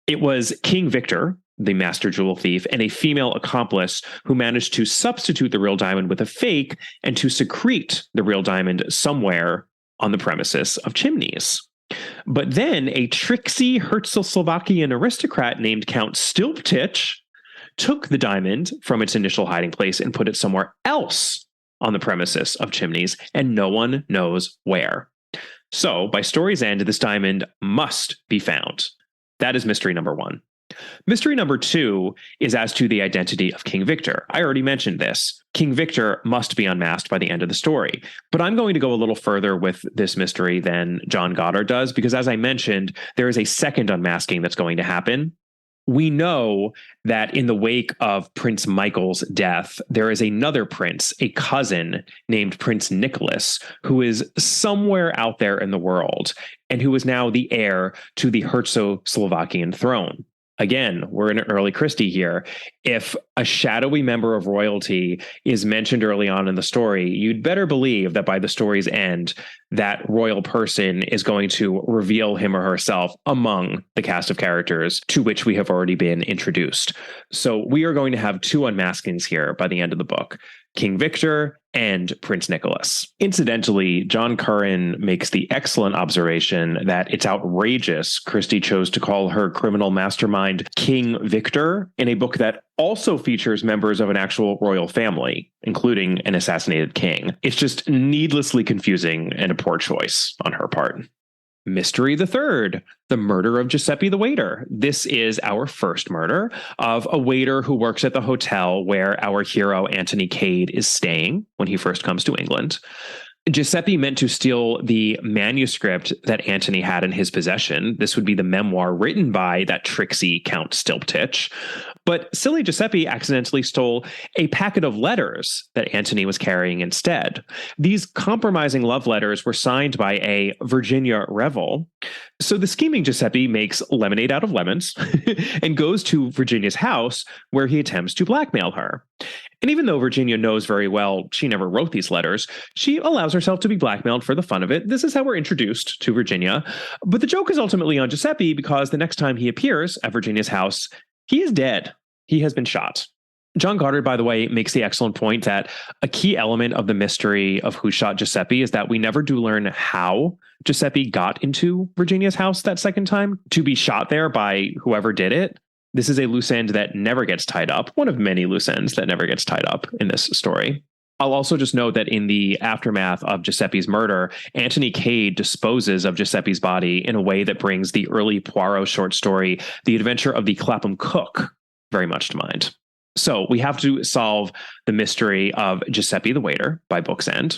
[SPEAKER 2] It was King Victor, the master jewel thief, and a female accomplice who managed to substitute the real diamond with a fake and to secrete the real diamond somewhere on the premises of Chimneys. But then a tricksy Herzegovinian aristocrat named Count Stilptich took the diamond from its initial hiding place and put it somewhere else on the premises of Chimneys, and no one knows where. So, by story's end, this diamond must be found. That is mystery number 1. Mystery number 2 is as to the identity of King Victor. I already mentioned this. King Victor must be unmasked by the end of the story. But I'm going to go a little further with this mystery than John Goddard does, because as I mentioned, there is a second unmasking that's going to happen. We know that in the wake of Prince Michael's death, there is another prince, a cousin named Prince Nicholas, who is somewhere out there in the world and who is now the heir to the Herzegovinian throne. Again, we're in an early Christie here. If a shadowy member of royalty is mentioned early on in the story, you'd better believe that by the story's end, that royal person is going to reveal him or herself among the cast of characters to which we have already been introduced. So we are going to have 2 unmaskings here by the end of the book. King Victor and Prince Nicholas. Incidentally, John Curran makes the excellent observation that it's outrageous Christie chose to call her criminal mastermind King Victor in a book that also features members of an actual royal family, including an assassinated king. It's just needlessly confusing and a poor choice on her part. Mystery the third, the murder of Giuseppe the waiter. This is our first murder of a waiter who works at the hotel where our hero Anthony Cade is staying when he first comes to England. Giuseppe meant to steal the manuscript that Antony had in his possession. This would be the memoir written by that tricksy Count Stilptich. But silly Giuseppe accidentally stole a packet of letters that Antony was carrying instead. These compromising love letters were signed by a Virginia Revel. So the scheming Giuseppe makes lemonade out of lemons and goes to Virginia's house where he attempts to blackmail her. And even though Virginia knows very well she never wrote these letters, she allows herself to be blackmailed for the fun of it. This is how we're introduced to Virginia. But the joke is ultimately on Giuseppe because the next time he appears at Virginia's house, he is dead. He has been shot. John Goddard, by the way, makes the excellent point that a key element of the mystery of who shot Giuseppe is that we never do learn how Giuseppe got into Virginia's house that second time to be shot there by whoever did it. This is a loose end that never gets tied up, one of many loose ends that never gets tied up in this story. I'll also just note that in the aftermath of Giuseppe's murder, Anthony Cade disposes of Giuseppe's body in a way that brings the early Poirot short story, The Adventure of the Clapham Cook, very much to mind. So we have to solve the mystery of Giuseppe the waiter by book's end.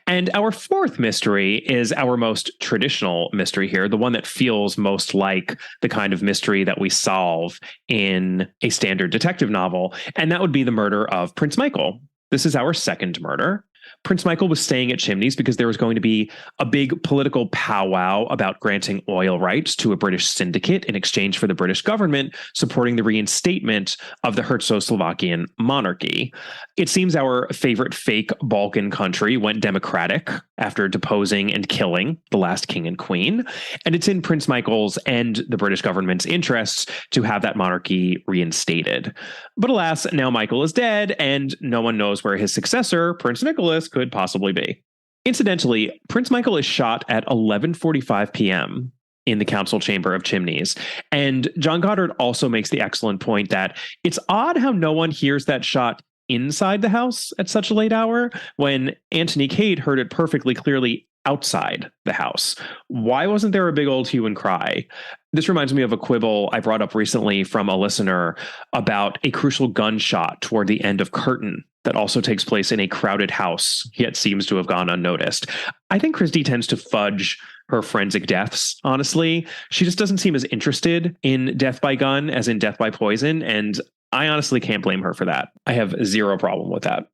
[SPEAKER 2] And our fourth mystery is our most traditional mystery here, the one that feels most like the kind of mystery that we solve in a standard detective novel. And that would be the murder of Prince Michael. This is our second murder. Prince Michael was staying at Chimneys because there was going to be a big political powwow about granting oil rights to a British syndicate in exchange for the British government supporting the reinstatement of the Herzegovinian monarchy. It seems our favorite fake Balkan country went democratic after deposing and killing the last king and queen, and it's in Prince Michael's and the British government's interests to have that monarchy reinstated. But alas, now Michael is dead, and no one knows where his successor, Prince Nicholas, could possibly be. Incidentally, Prince Michael is shot at 11:45 p.m. in the council chamber of Chimneys. And John Goddard also makes the excellent point that it's odd how no one hears that shot inside the house at such a late hour when Anthony Cade heard it perfectly clearly outside the house. Why wasn't there a big old hue and cry? This reminds me of a quibble I brought up recently from a listener about a crucial gunshot toward the end of Curtain that also takes place in a crowded house, yet seems to have gone unnoticed. I think Christie tends to fudge her forensic deaths, honestly. She just doesn't seem as interested in death by gun as in death by poison, and I honestly can't blame her for that. I have zero problem with that.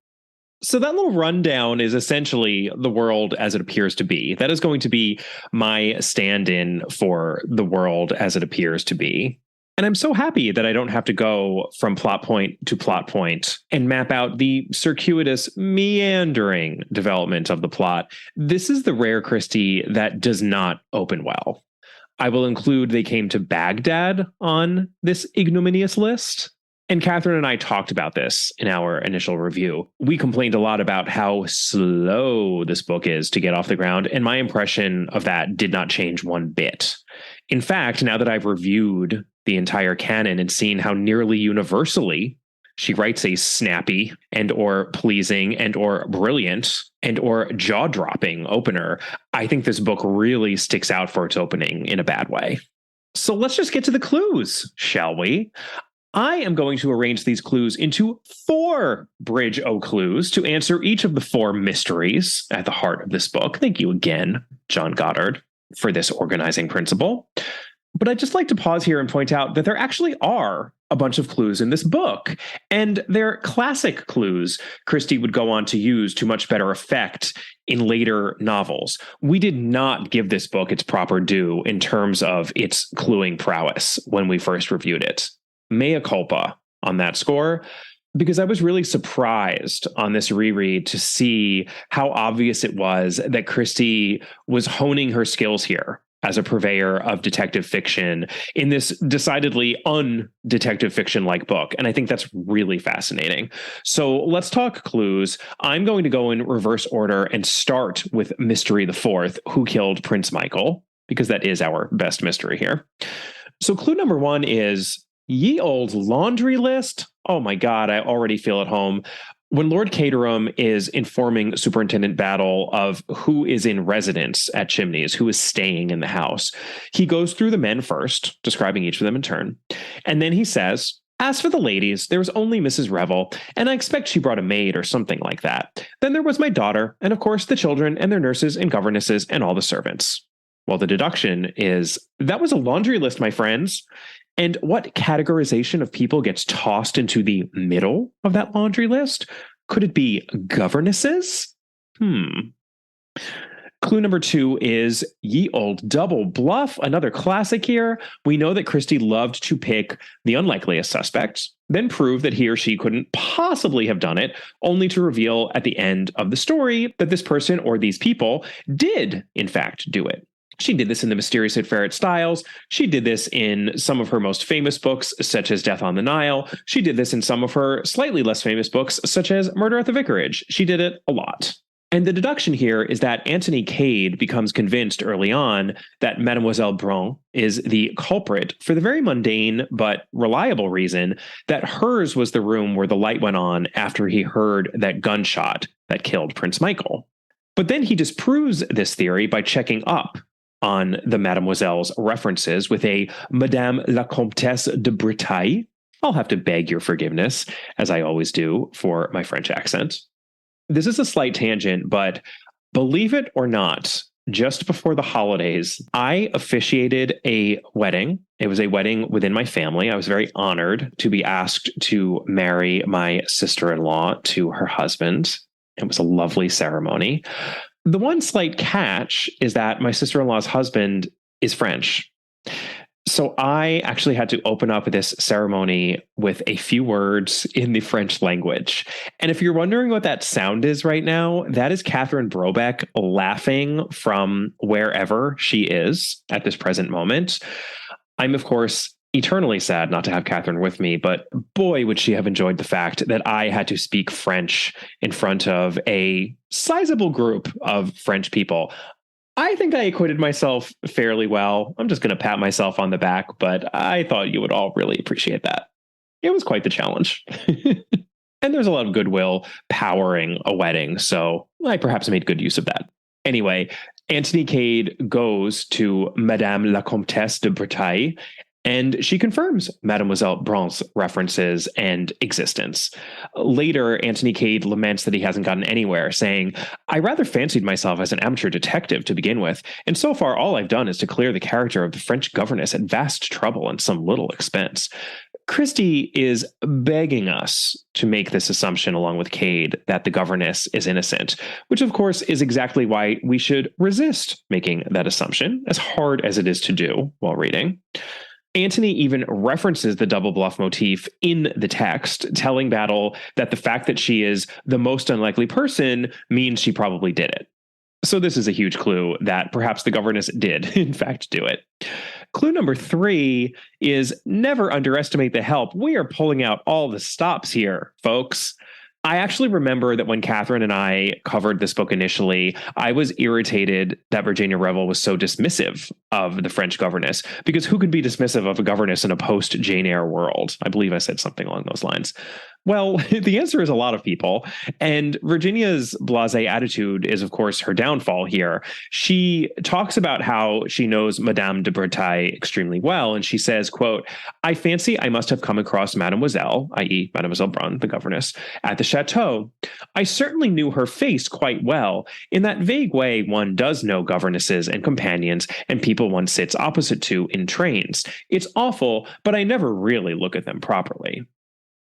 [SPEAKER 2] So that little rundown is essentially the world as it appears to be. That is going to be my stand-in for the world as it appears to be. And I'm so happy that I don't have to go from plot point to plot point and map out the circuitous, meandering development of the plot. This is the rare Christie that does not open well. I will include they came to Baghdad on this ignominious list. And Catherine and I talked about this in our initial review. We complained a lot about how slow this book is to get off the ground, and my impression of that did not change one bit. In fact, now that I've reviewed the entire canon and seen how nearly universally she writes a snappy and or pleasing and or brilliant and or jaw-dropping opener, I think this book really sticks out for its opening in a bad way. So let's just get to the clues, shall we? I am going to arrange these clues into 4 Bridge O clues to answer each of the 4 mysteries at the heart of this book. Thank you again, John Goddard, for this organizing principle. But I'd just like to pause here and point out that there actually are a bunch of clues in this book, and they're classic clues Christie would go on to use to much better effect in later novels. We did not give this book its proper due in terms of its cluing prowess when we first reviewed it. Mea culpa on that score, because I was really surprised on this reread to see how obvious it was that Christie was honing her skills here as a purveyor of detective fiction in this decidedly un-detective fiction-like book. And I think that's really fascinating. So let's talk clues. I'm going to go in reverse order and start with Mystery the Fourth, Who Killed Prince Michael, because that is our best mystery here. So clue number 1 is ye old laundry list. Oh my God, I already feel at home. When Lord Caterham is informing Superintendent Battle of who is in residence at Chimneys, who is staying in the house, he goes through the men first, describing each of them in turn. And then he says, as for the ladies, there was only Mrs. Revel, and I expect she brought a maid or something like that. Then there was my daughter, and of course the children and their nurses and governesses and all the servants. Well, the deduction is, that was a laundry list, my friends. And what categorization of people gets tossed into the middle of that laundry list? Could it be governesses? Clue number 2 is ye old double bluff, another classic here. We know that Christie loved to pick the unlikeliest suspects, then prove that he or she couldn't possibly have done it, only to reveal at the end of the story that this person or these people did, in fact, do it. She did this in The Mysterious Affair at Styles. She did this in some of her most famous books, such as Death on the Nile. She did this in some of her slightly less famous books, such as Murder at the Vicarage. She did it a lot. And the deduction here is that Anthony Cade becomes convinced early on that Mademoiselle Brun is the culprit for the very mundane but reliable reason that hers was the room where the light went on after he heard that gunshot that killed Prince Michael. But then he disproves this theory by checking up on the Mademoiselle's references with a Madame la Comtesse de Bretagne. I'll have to beg your forgiveness, as I always do, for my French accent. This is a slight tangent, but believe it or not, just before the holidays, I officiated a wedding. It was a wedding within my family. I was very honored to be asked to marry my sister-in-law to her husband. It was a lovely ceremony. The one slight catch is that my sister-in-law's husband is French. So I actually had to open up this ceremony with a few words in the French language. And if you're wondering what that sound is right now, that is Catherine Brobeck laughing from wherever she is at this present moment. I'm, of course, eternally sad not to have Catherine with me, but boy, would she have enjoyed the fact that I had to speak French in front of a sizable group of French people. I think I acquitted myself fairly well. I'm just going to pat myself on the back, but I thought you would all really appreciate that. It was quite the challenge. And there's a lot of goodwill powering a wedding, so I perhaps made good use of that. Anyway, Antony Cade goes to Madame la Comtesse de Bretagne, and she confirms Mademoiselle Brant's references and existence. Later, Antony Cade laments that he hasn't gotten anywhere, saying, "I rather fancied myself as an amateur detective to begin with, and so far all I've done is to clear the character of the French governess at vast trouble and some little expense." Christie is begging us to make this assumption along with Cade that the governess is innocent, which of course is exactly why we should resist making that assumption, as hard as it is to do while reading. Antony even references the double bluff motif in the text, telling Battle that the fact that she is the most unlikely person means she probably did it. So this is a huge clue that perhaps the governess did, in fact, do it. Clue number 3 is never underestimate the help. We are pulling out all the stops here, folks. I actually remember that when Catherine and I covered this book initially, I was irritated that Virginia Revel was so dismissive of the French governess, because who could be dismissive of a governess in a post-Jane Eyre world? I believe I said something along those lines. Well, the answer is a lot of people. And Virginia's blasé attitude is, of course, her downfall here. She talks about how she knows Madame de Bretagne extremely well. And she says, quote, "I fancy I must have come across Mademoiselle, i.e. Mademoiselle Brun, the governess, at the chateau. I certainly knew her face quite well. In that vague way one does know governesses and companions and people one sits opposite to in trains. It's awful, but I never really look at them properly."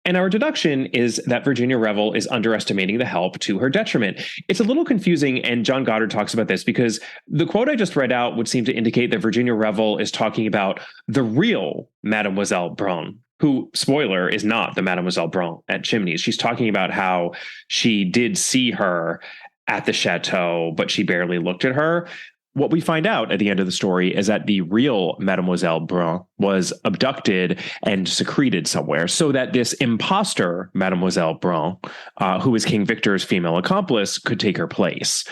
[SPEAKER 2] And our deduction is that Virginia Revel is underestimating the help to her detriment. It's a little confusing, and John Goddard talks about this because the quote I just read out would seem to indicate that Virginia Revel is talking about the real Mademoiselle Brun, who, spoiler, is not the Mademoiselle Brun at Chimneys. She's talking about how she did see her at the chateau, but she barely looked at her. What we find out at the end of the story is that the real Mademoiselle Brun was abducted and secreted somewhere, so that this imposter Mademoiselle Brun, who is King Victor's female accomplice, could take her place.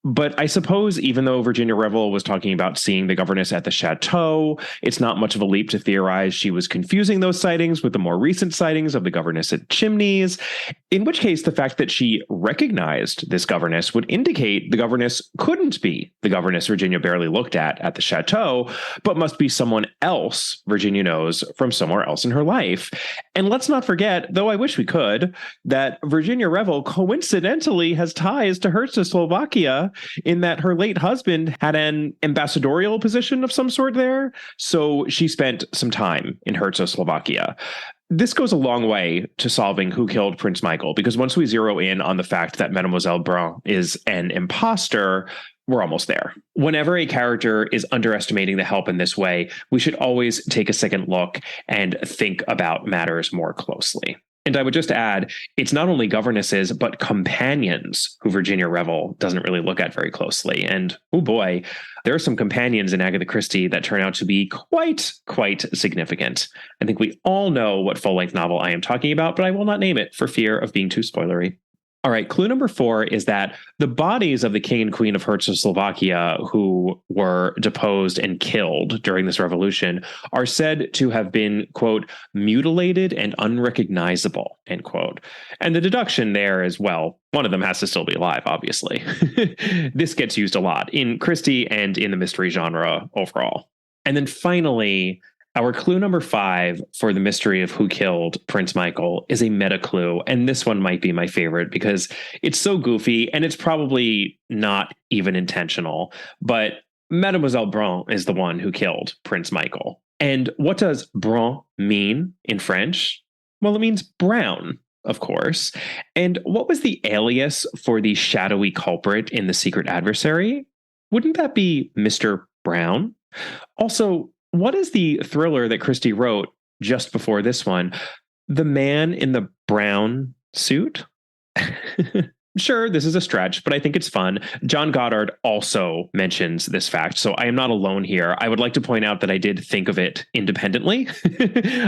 [SPEAKER 2] But I suppose even though Virginia Revel was talking about seeing the governess at the chateau, it's not much of a leap to theorize she was confusing those sightings with the more recent sightings of the governess at Chimneys, in which case the fact that she recognized this governess would indicate the governess couldn't be the governess Virginia barely looked at the chateau, but must be someone else Virginia knows from somewhere else in her life. And let's not forget, though I wish we could, that Virginia Revel coincidentally has ties to Czechoslovakia, in that her late husband had an ambassadorial position of some sort there. So she spent some time in Czechoslovakia. This goes a long way to solving who killed Prince Michael, because once we zero in on the fact that Mademoiselle Brun is an imposter, we're almost there. Whenever a character is underestimating the help in this way, we should always take a second look and think about matters more closely. And I would just add, it's not only governesses, but companions who Virginia Revel doesn't really look at very closely. And oh boy, there are some companions in Agatha Christie that turn out to be quite significant. I think we all know what full-length novel I am talking about, but I will not name it for fear of being too spoilery. All right, clue number 4 is that the bodies of the king and queen of Czechoslovakia who were deposed and killed during this revolution are said to have been, quote, mutilated and unrecognizable, end quote. And the deduction there is, well, one of them has to still be alive, obviously. This gets used a lot in Christie and in the mystery genre overall. And then finally, our clue number 5 for the mystery of who killed Prince Michael is a meta clue, and this one might be my favorite because it's so goofy and it's probably not even intentional, but Mademoiselle Brun is the one who killed Prince Michael. And what does Brun mean in French? Well, it means brown, of course. And what was the alias for the shadowy culprit in The Secret Adversary? Wouldn't that be Mr. Brown? Also, what is the thriller that Christie wrote just before this one? The Man in the Brown Suit? Sure, this is a stretch, but I think it's fun. John Goddard also mentions this fact, so I am not alone here. I would like to point out that I did think of it independently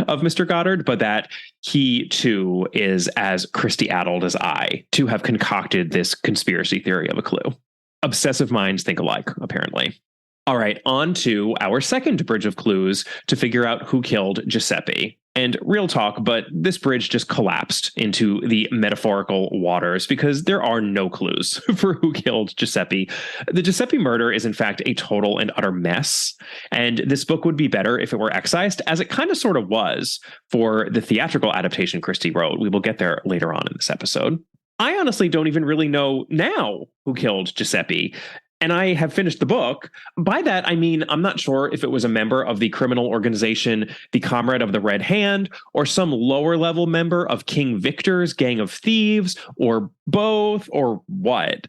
[SPEAKER 2] of Mr. Goddard, but that he too is as Christie-addled as I to have concocted this conspiracy theory of a clue. Obsessive minds think alike, apparently. All right, on to our second bridge of clues to figure out who killed Giuseppe. And real talk, but this bridge just collapsed into the metaphorical waters because there are no clues for who killed Giuseppe. The Giuseppe murder is in fact a total and utter mess. And this book would be better if it were excised, as it kind of sort of was for the theatrical adaptation Christie wrote. We will get there later on in this episode. I honestly don't even really know now who killed Giuseppe. And I have finished the book. By that, I mean, I'm not sure if it was a member of the criminal organization, the Comrade of the Red Hand, or some lower level member of King Victor's gang of thieves, or both, or what.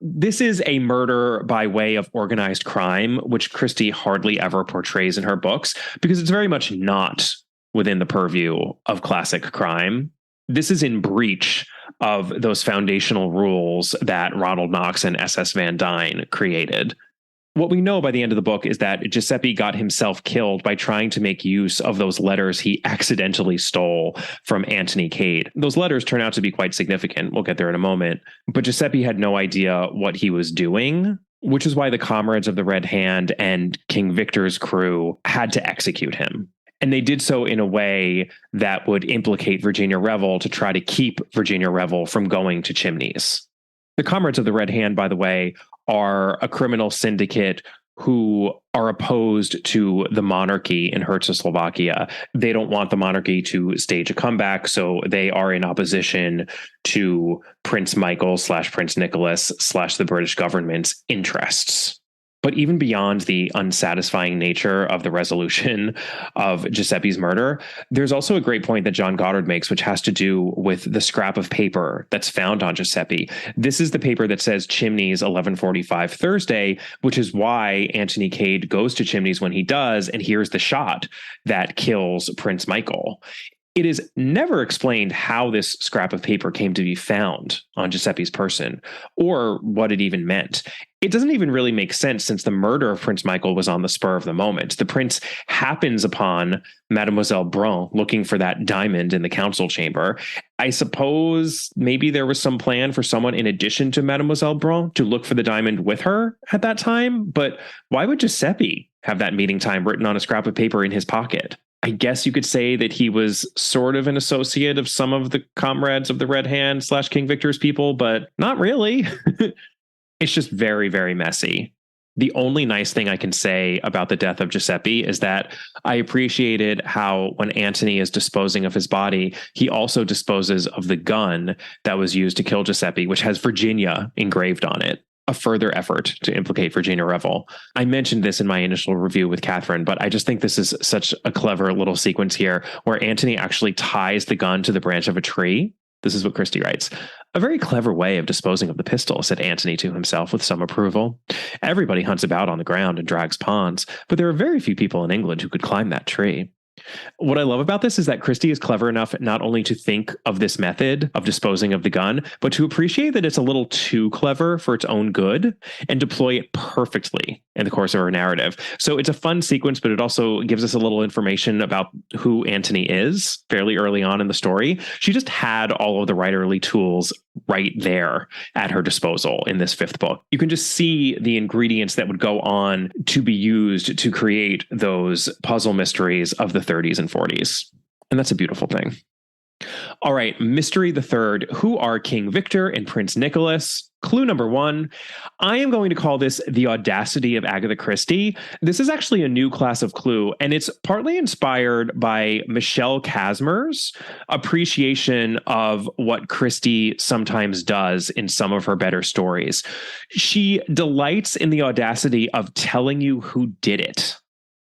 [SPEAKER 2] This is a murder by way of organized crime, which Christie hardly ever portrays in her books, because it's very much not within the purview of classic crime. This is in breach of those foundational rules that Ronald Knox and S.S. Van Dyne created. What we know by the end of the book is that Giuseppe got himself killed by trying to make use of those letters he accidentally stole from Anthony Cade. Those letters turn out to be quite significant. We'll get there in a moment. But Giuseppe had no idea what he was doing, which is why the Comrades of the Red Hand and King Victor's crew had to execute him. And they did so in a way that would implicate Virginia Revel to try to keep Virginia Revel from going to Chimneys. The Comrades of the Red Hand, by the way, are a criminal syndicate who are opposed to the monarchy in Czechoslovakia. They don't want the monarchy to stage a comeback, so they are in opposition to Prince Michael / Prince Nicholas / the British government's interests. But even beyond the unsatisfying nature of the resolution of Giuseppe's murder, there's also a great point that John Goddard makes, which has to do with the scrap of paper that's found on Giuseppe. This is the paper that says Chimneys 11:45 Thursday, which is why Anthony Cade goes to Chimneys when he does, and here's the shot that kills Prince Michael. It is never explained how this scrap of paper came to be found on Giuseppe's person or what it even meant. It doesn't even really make sense since the murder of Prince Michael was on the spur of the moment. The prince happens upon Mademoiselle Brun looking for that diamond in the council chamber. I suppose maybe there was some plan for someone in addition to Mademoiselle Brun to look for the diamond with her at that time. But why would Giuseppe have that meeting time written on a scrap of paper in his pocket? I guess you could say that he was sort of an associate of some of the Comrades of the Red Hand / King Victor's people, but not really. It's just very, very messy. The only nice thing I can say about the death of Giuseppe is that I appreciated how when Antony is disposing of his body, he also disposes of the gun that was used to kill Giuseppe, which has Virginia engraved on it. A further effort to implicate Virginia Revel. I mentioned this in my initial review with Catherine, but I just think this is such a clever little sequence here where Antony actually ties the gun to the branch of a tree. This is what Christie writes. A very clever way of disposing of the pistol, said Antony to himself with some approval. Everybody hunts about on the ground and drags pawns, but there are very few people in England who could climb that tree. What I love about this is that Christie is clever enough not only to think of this method of disposing of the gun, but to appreciate that it's a little too clever for its own good and deploy it perfectly in the course of her narrative. So it's a fun sequence, but it also gives us a little information about who Antony is fairly early on in the story. She just had all of the writerly tools right there at her disposal in this fifth book. You can just see the ingredients that would go on to be used to create those puzzle mysteries of the 30s and 40s. And that's a beautiful thing. All right, mystery the third. Who are King Victor and Prince Nicholas? Clue number one. I am going to call this the audacity of Agatha Christie. This is actually a new class of clue, and it's partly inspired by Michelle Casmer's appreciation of what Christie sometimes does in some of her better stories. She delights in the audacity of telling you who did it.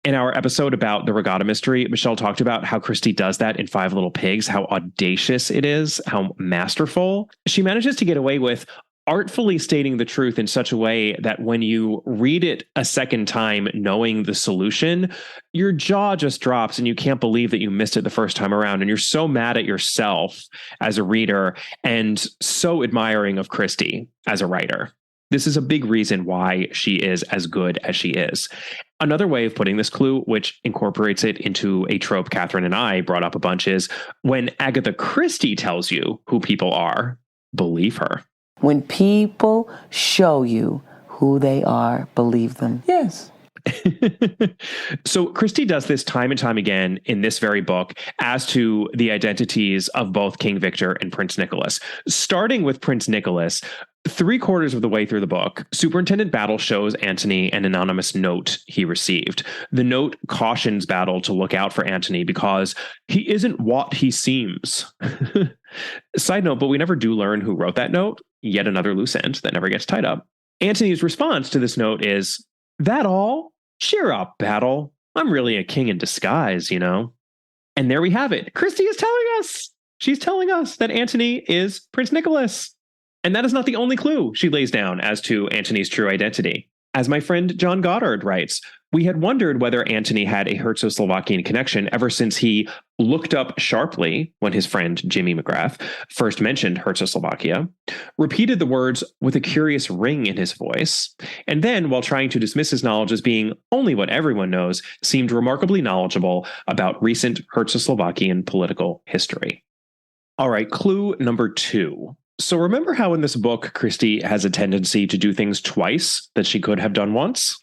[SPEAKER 2] In our episode about the Regatta mystery, Michelle talked about how Christie does that in Five Little Pigs, how audacious it is, how masterful. She manages to get away with artfully stating the truth in such a way that when you read it a second time, knowing the solution, your jaw just drops and you can't believe that you missed it the first time around. And you're so mad at yourself as a reader and so admiring of Christie as a writer. This is a big reason why she is as good as she is. Another way of putting this clue, which incorporates it into a trope Catherine and I brought up a bunch, is when Agatha Christie tells you who people are, believe her.
[SPEAKER 3] When people show you who they are, believe them. Yes.
[SPEAKER 2] So Christie does this time and time again in this very book as to the identities of both King Victor and Prince Nicholas. Starting with Prince Nicholas, 3/4 of the way through the book, Superintendent Battle shows Antony an anonymous note he received. The note cautions Battle to look out for Antony because he isn't what he seems. Side note, but we never do learn who wrote that note. Yet another loose end that never gets tied up. Antony's response to this note is, "That all? Cheer up, Battle. I'm really a king in disguise, you know." And there we have it. Christie is telling us. She's telling us that Antony is Prince Nicholas. And that is not the only clue she lays down as to Antony's true identity. As my friend John Goddard writes, we had wondered whether Antony had a Herzo-Slovakian connection ever since he looked up sharply when his friend Jimmy McGrath first mentioned Herzo-Slovakia, repeated the words with a curious ring in his voice, and then, while trying to dismiss his knowledge as being only what everyone knows, seemed remarkably knowledgeable about recent Herzo-Slovakian political history. All right, clue number 2. So remember how in this book, Christie has a tendency to do things twice that she could have done once?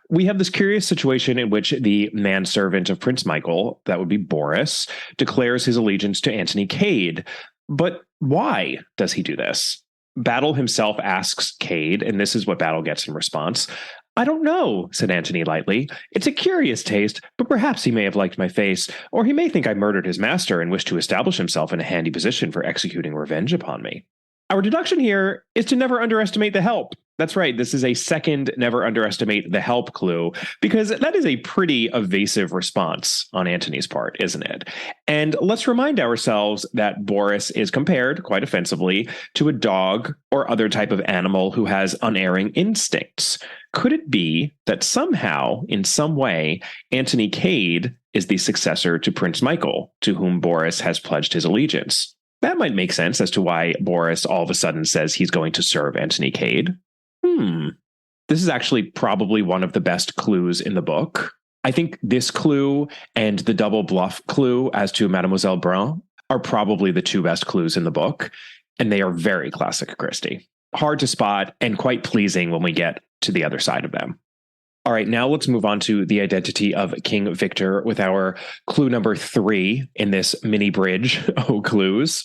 [SPEAKER 2] We have this curious situation in which the manservant of Prince Michael, that would be Boris, declares his allegiance to Antony Cade. But why does he do this? Battle himself asks Cade, and this is what Battle gets in response. "I don't know," said Antony lightly. "It's a curious taste, but perhaps he may have liked my face, or he may think I murdered his master and wished to establish himself in a handy position for executing revenge upon me." Our deduction here is to never underestimate the help. That's right, this is a second never underestimate the help clue, because that is a pretty evasive response on Antony's part, isn't it? And let's remind ourselves that Boris is compared, quite offensively, to a dog or other type of animal who has unerring instincts. Could it be that somehow, in some way, Antony Cade is the successor to Prince Michael, to whom Boris has pledged his allegiance? That might make sense as to why Boris all of a sudden says he's going to serve Antony Cade. This is actually probably one of the best clues in the book. I think this clue and the double bluff clue as to Mademoiselle Brun are probably the two best clues in the book, and they are very classic Christie. Hard to spot and quite pleasing when we get to the other side of them. All right, now let's move on to the identity of King Victor with our clue number 3 in this mini bridge of clues.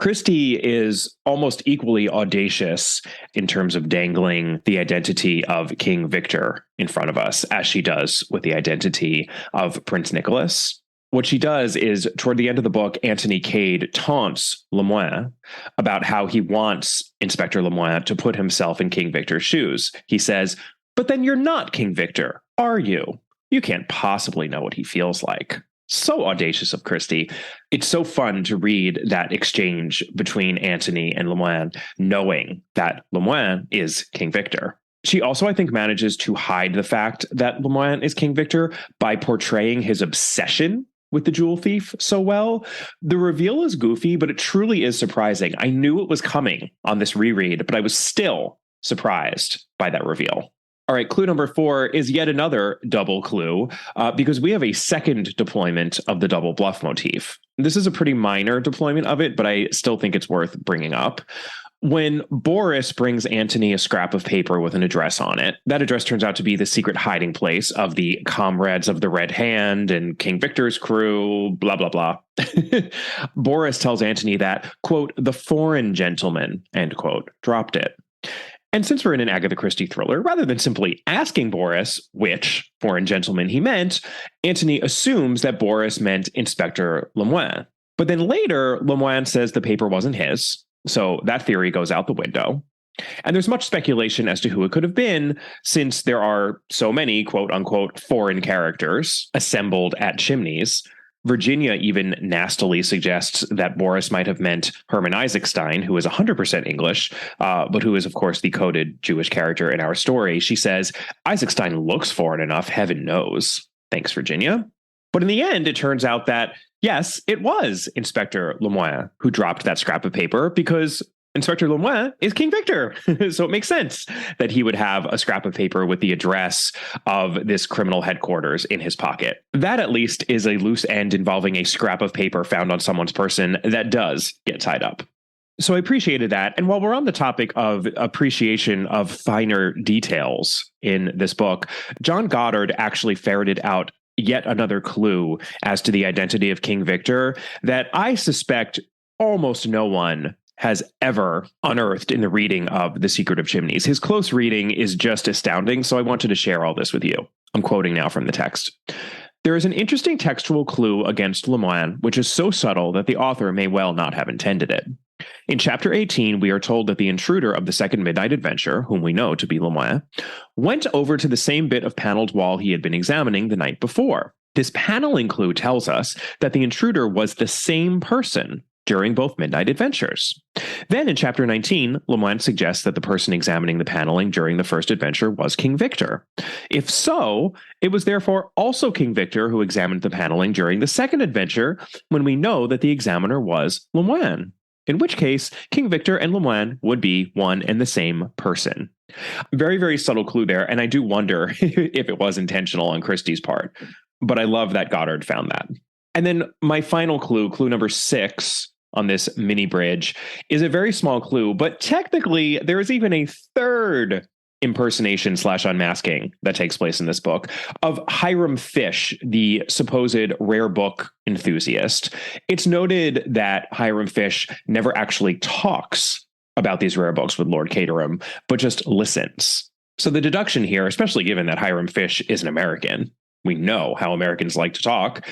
[SPEAKER 2] Christie is almost equally audacious in terms of dangling the identity of King Victor in front of us as she does with the identity of Prince Nicholas. What she does is, toward the end of the book, Antony Cade taunts Lemoine about how he wants Inspector Lemoine to put himself in King Victor's shoes. He says, "But then you're not King Victor, are you? You can't possibly know what he feels like." So audacious of Christie. It's so fun to read that exchange between Antony and Lemoine, knowing that Lemoine is King Victor. She also, I think, manages to hide the fact that Lemoine is King Victor by portraying his obsession with the jewel thief so well. The reveal is goofy, but it truly is surprising. I knew it was coming on this reread, but I was still surprised by that reveal. All right, clue number 4 is yet another double clue because we have a second deployment of the double bluff motif. This is a pretty minor deployment of it, but I still think it's worth bringing up. When Boris brings Antony a scrap of paper with an address on it, that address turns out to be the secret hiding place of the Comrades of the Red Hand and King Victor's crew, blah, blah, blah. Boris tells Antony that, quote, "the foreign gentleman," end quote, dropped it. And since we're in an Agatha Christie thriller, rather than simply asking Boris which foreign gentleman he meant, Antony assumes that Boris meant Inspector Lemoine. But then later, Lemoine says the paper wasn't his, so that theory goes out the window. And there's much speculation as to who it could have been, since there are so many quote-unquote foreign characters assembled at Chimneys. Virginia even nastily suggests that Boris might have meant Herman Isaacstein, who is 100% English, but who is, of course, the coded Jewish character in our story. She says, "Isaacstein looks foreign enough, heaven knows." Thanks, Virginia. But in the end, it turns out that, yes, it was Inspector Lemoine who dropped that scrap of paper, because Inspector Lemoine is King Victor. So it makes sense that he would have a scrap of paper with the address of this criminal headquarters in his pocket. That, at least, is a loose end involving a scrap of paper found on someone's person that does get tied up. So I appreciated that. And while we're on the topic of appreciation of finer details in this book, John Goddard actually ferreted out yet another clue as to the identity of King Victor that I suspect almost no one has ever unearthed in the reading of The Secret of Chimneys. His close reading is just astounding, so I wanted to share all this with you. I'm quoting now from the text. There is an interesting textual clue against Lemoine, which is so subtle that the author may well not have intended it. In chapter 18, we are told that the intruder of the second midnight adventure, whom we know to be Lemoine, went over to the same bit of paneled wall he had been examining the night before. This paneling clue tells us that the intruder was the same person during both midnight adventures. Then in chapter 19, Lemoine suggests that the person examining the paneling during the first adventure was King Victor. If so, it was therefore also King Victor who examined the paneling during the second adventure, when we know that the examiner was Lemoine. In which case, King Victor and Lemoine would be one and the same person. Very, very subtle clue there, and I do wonder if it was intentional on Christie's part. But I love that Goddard found that. And then my final clue, clue number 6 on this mini bridge, is a very small clue, but technically there is even a third impersonation / unmasking that takes place in this book of Hiram Fish, the supposed rare book enthusiast. It's noted that Hiram Fish never actually talks about these rare books with Lord Caterham, but just listens. So the deduction here, especially given that Hiram Fish is an American, we know how Americans like to talk,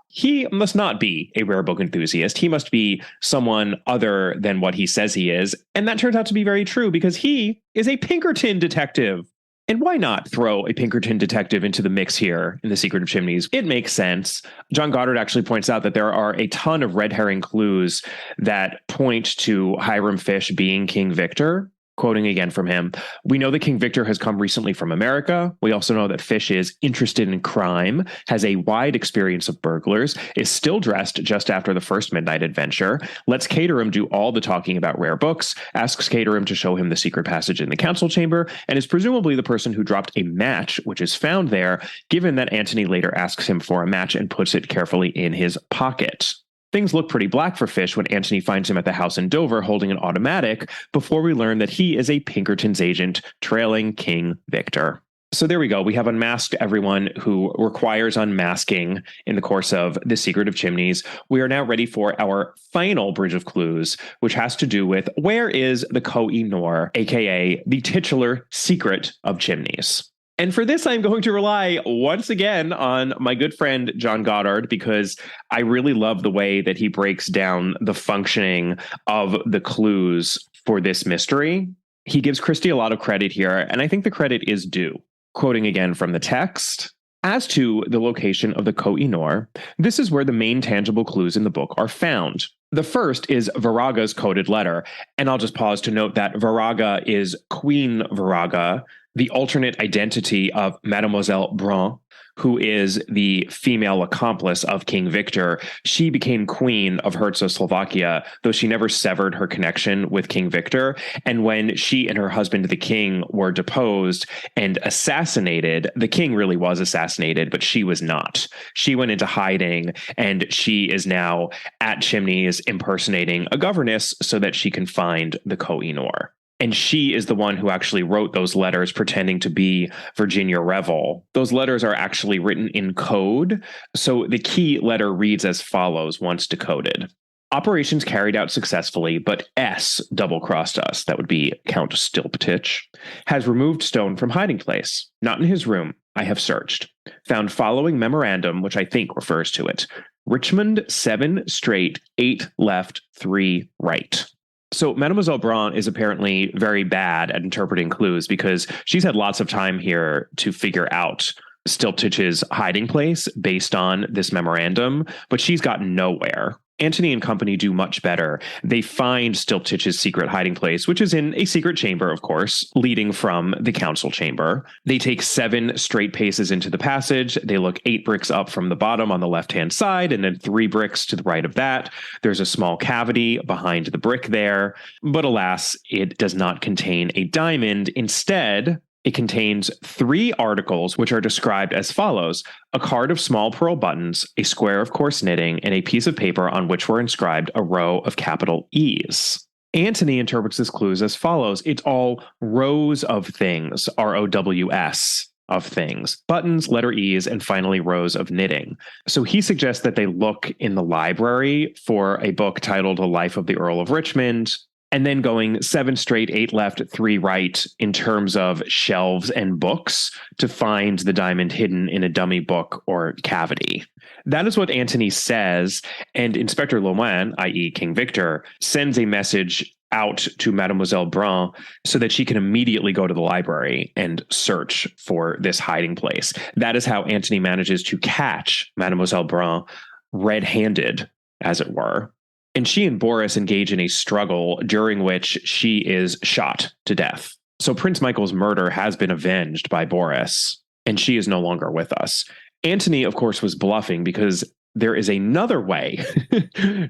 [SPEAKER 2] he must not be a rare book enthusiast. He must be someone other than what he says he is. And that turns out to be very true because he is a Pinkerton detective. And why not throw a Pinkerton detective into the mix here in The Secret of Chimneys? It makes sense. John Goddard actually points out that there are a ton of red herring clues that point to Hiram Fish being King Victor. Quoting again from him, we know that King Victor has come recently from America. We also know that Fish is interested in crime, has a wide experience of burglars, is still dressed just after the first midnight adventure, lets Caterham do all the talking about rare books, asks Caterham to show him the secret passage in the council chamber, and is presumably the person who dropped a match, which is found there, given that Antony later asks him for a match and puts it carefully in his pocket. Things look pretty black for Fish when Antony finds him at the house in Dover holding an automatic before we learn that he is a Pinkerton's agent trailing King Victor. So there we go. We have unmasked everyone who requires unmasking in the course of The Secret of Chimneys. We are now ready for our final bridge of clues, which has to do with where is the Koh-i-Noor, a.k.a. the titular Secret of Chimneys. And for this, I'm going to rely once again on my good friend, John Goddard, because I really love the way that he breaks down the functioning of the clues for this mystery. He gives Christie a lot of credit here, and I think the credit is due. Quoting again from the text, as to the location of the Koh-i-Noor, this is where the main tangible clues in the book are found. The first is Varaga's coded letter, and I'll just pause to note that Varaga is Queen Varaga, the alternate identity of Mademoiselle Brun, who is the female accomplice of King Victor. She became queen of Slovakia, though she never severed her connection with King Victor. And when she and her husband, the king, were deposed and assassinated, the king really was assassinated, but she was not. She went into hiding, and she is now at Chimneys impersonating a governess so that she can find the Koh-i-Noor. And she is the one who actually wrote those letters pretending to be Virginia Revel. Those letters are actually written in code. So the key letter reads as follows once decoded. Operations carried out successfully, but S double-crossed us. That would be Count Stilpetich. Has removed stone from hiding place. Not in his room. I have searched. Found following memorandum, which I think refers to it. Richmond 7 straight, 8 left, 3 right. So Mademoiselle Brun is apparently very bad at interpreting clues because she's had lots of time here to figure out Stilpetich's hiding place based on this memorandum, but she's gotten nowhere. Antony and company do much better. They find Stilpetich's secret hiding place, which is in a secret chamber, of course, leading from the council chamber. They take 7 straight paces into the passage. They look 8 bricks up from the bottom on the left-hand side, and then 3 bricks to the right of that. There's a small cavity behind the brick there, but alas, it does not contain a diamond. Instead, it contains 3 articles which are described as follows: a card of small pearl buttons, a square of coarse knitting, and a piece of paper on which were inscribed a row of capital E's. Antony interprets this clues as follows. It's all rows of things, ROWS of things, buttons, letter E's, and finally rows of knitting. So he suggests that they look in the library for a book titled A Life of the Earl of Richmond, and then going 7 straight, 8 left, 3 right in terms of shelves and books to find the diamond hidden in a dummy book or cavity. That is what Antony says, and Inspector Lemoine, i.e. King Victor, sends a message out to Mademoiselle Brun so that she can immediately go to the library and search for this hiding place. That is how Antony manages to catch Mademoiselle Brun red-handed, as it were. And she and Boris engage in a struggle during which she is shot to death. So Prince Michael's murder has been avenged by Boris, and she is no longer with us. Antony, of course, was bluffing because there is another way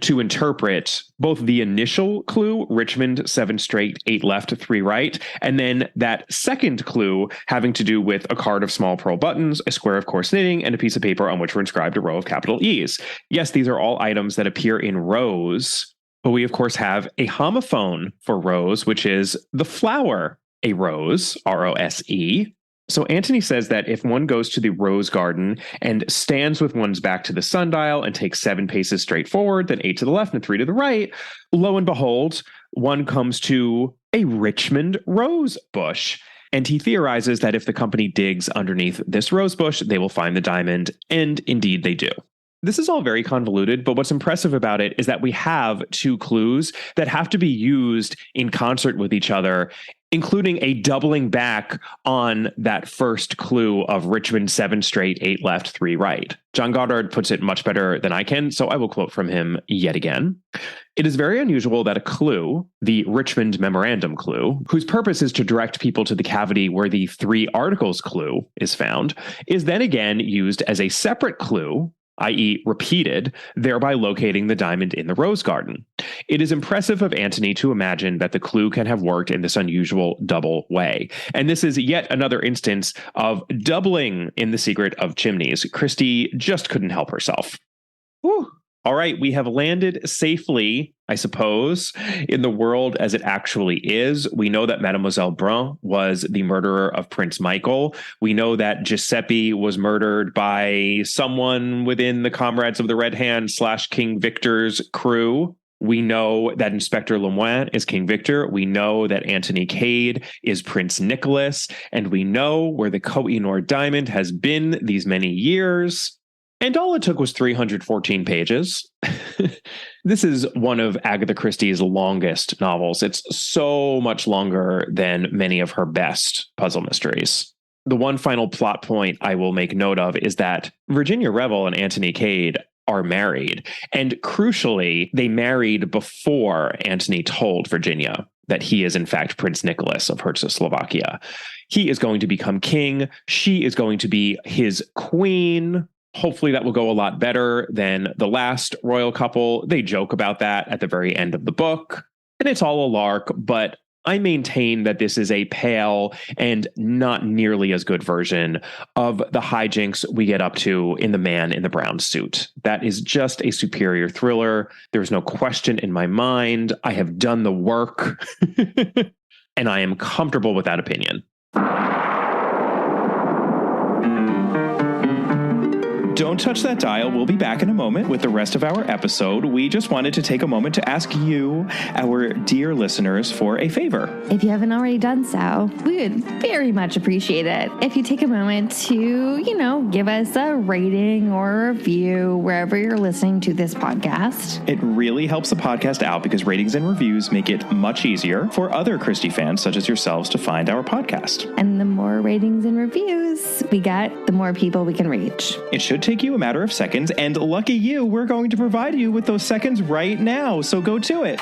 [SPEAKER 2] to interpret both the initial clue, Richmond, 7 straight, 8 left, 3 right, and then that second clue having to do with a card of small pearl buttons, a square of coarse knitting, and a piece of paper on which were inscribed a row of capital E's. Yes, these are all items that appear in rows, but we, of course, have a homophone for rose, which is the flower, a rose, ROSE. So Antony says that if one goes to the rose garden and stands with one's back to the sundial and takes 7 paces straight forward, then 8 to the left and 3 to the right, lo and behold, one comes to a Richmond rose bush. And he theorizes that if the company digs underneath this rose bush, they will find the diamond. And indeed they do. This is all very convoluted, but what's impressive about it is that we have 2 clues that have to be used in concert with each other, including a doubling back on that first clue of Richmond 7 straight, 8 left, 3 right. John Goddard puts it much better than I can, so I will quote from him yet again. It is very unusual that a clue, the Richmond memorandum clue, whose purpose is to direct people to the cavity where the 3 articles clue is found, is then again used as a separate clue, i.e. repeated, thereby locating the diamond in the rose garden. It is impressive of Antony to imagine that the clue can have worked in this unusual double way. And this is yet another instance of doubling in the secret of Chimneys. Christie just couldn't help herself. Whew. All right, we have landed safely, I suppose, in the world as it actually is. We know that Mademoiselle Brun was the murderer of Prince Michael. We know that Giuseppe was murdered by someone within the Comrades of the Red Hand / King Victor's crew. We know that Inspector Lemoine is King Victor. We know that Antony Cade is Prince Nicholas. And we know where the Koh-i-Noor diamond has been these many years. And all it took was 314 pages. This is one of Agatha Christie's longest novels. It's so much longer than many of her best puzzle mysteries. The one final plot point I will make note of is that Virginia Revel and Antony Cade are married. And crucially, they married before Antony told Virginia that he is in fact Prince Nicholas of Czechoslovakia. He is going to become king. She is going to be his queen. Hopefully that will go a lot better than the last royal couple. They joke about that at the very end of the book, and it's all a lark, but I maintain that this is a pale and not nearly as good version of the hijinks we get up to in The Man in the Brown Suit. That is just a superior thriller. There's no question in my mind. I have done the work, and I am comfortable with that opinion. Don't touch that dial. We'll be back in a moment with the rest of our episode. We just wanted to take a moment to ask you, our dear listeners, for a favor.
[SPEAKER 3] If you haven't already done so, we would very much appreciate it if you take a moment to, give us a rating or a review wherever you're listening to this podcast.
[SPEAKER 2] It really helps the podcast out because ratings and reviews make it much easier for other Christie fans such as yourselves to find our podcast.
[SPEAKER 3] And the more ratings and reviews we get, the more people we can reach.
[SPEAKER 2] It should take you a matter of seconds, and lucky you, we're going to provide you with those seconds right now, so go to it.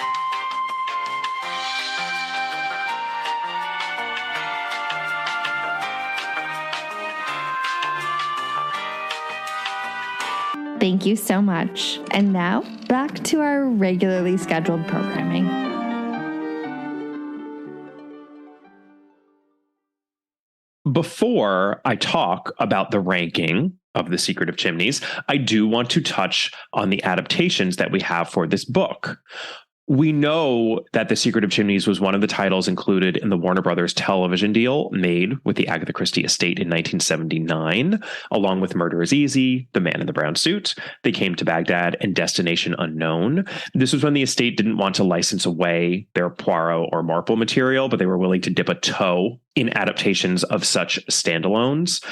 [SPEAKER 3] Thank you so much. And now, back to our regularly scheduled programming.
[SPEAKER 2] Before I talk about the ranking of The Secret of Chimneys, I do want to touch on the adaptations that we have for this book. We know that The Secret of Chimneys was one of the titles included in the Warner Brothers television deal made with the Agatha Christie estate in 1979, along with Murder is Easy, The Man in the Brown Suit, They Came to Baghdad, and Destination Unknown. This was when the estate didn't want to license away their Poirot or Marple material, but they were willing to dip a toe in adaptations of such standalones.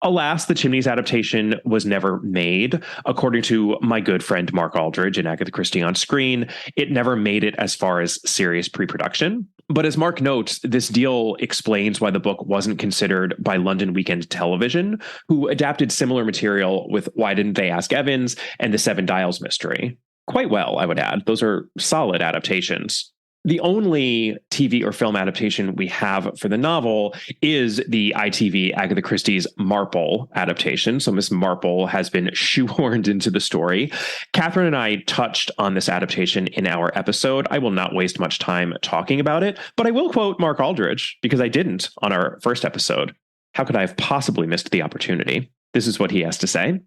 [SPEAKER 2] Alas, the Chimneys adaptation was never made. According to my good friend Mark Aldridge in Agatha Christie on Screen, it never made it as far as serious pre-production. But as Mark notes, this deal explains why the book wasn't considered by London Weekend Television, who adapted similar material with Why Didn't They Ask Evans and The Seven Dials Mystery. Quite well, I would add. Those are solid adaptations. The only TV or film adaptation we have for the novel is the ITV Agatha Christie's Marple adaptation. So Miss Marple has been shoehorned into the story. Catherine and I touched on this adaptation in our episode. I will not waste much time talking about it, but I will quote Mark Aldridge because I didn't on our first episode. How could I have possibly missed the opportunity? This is what he has to say.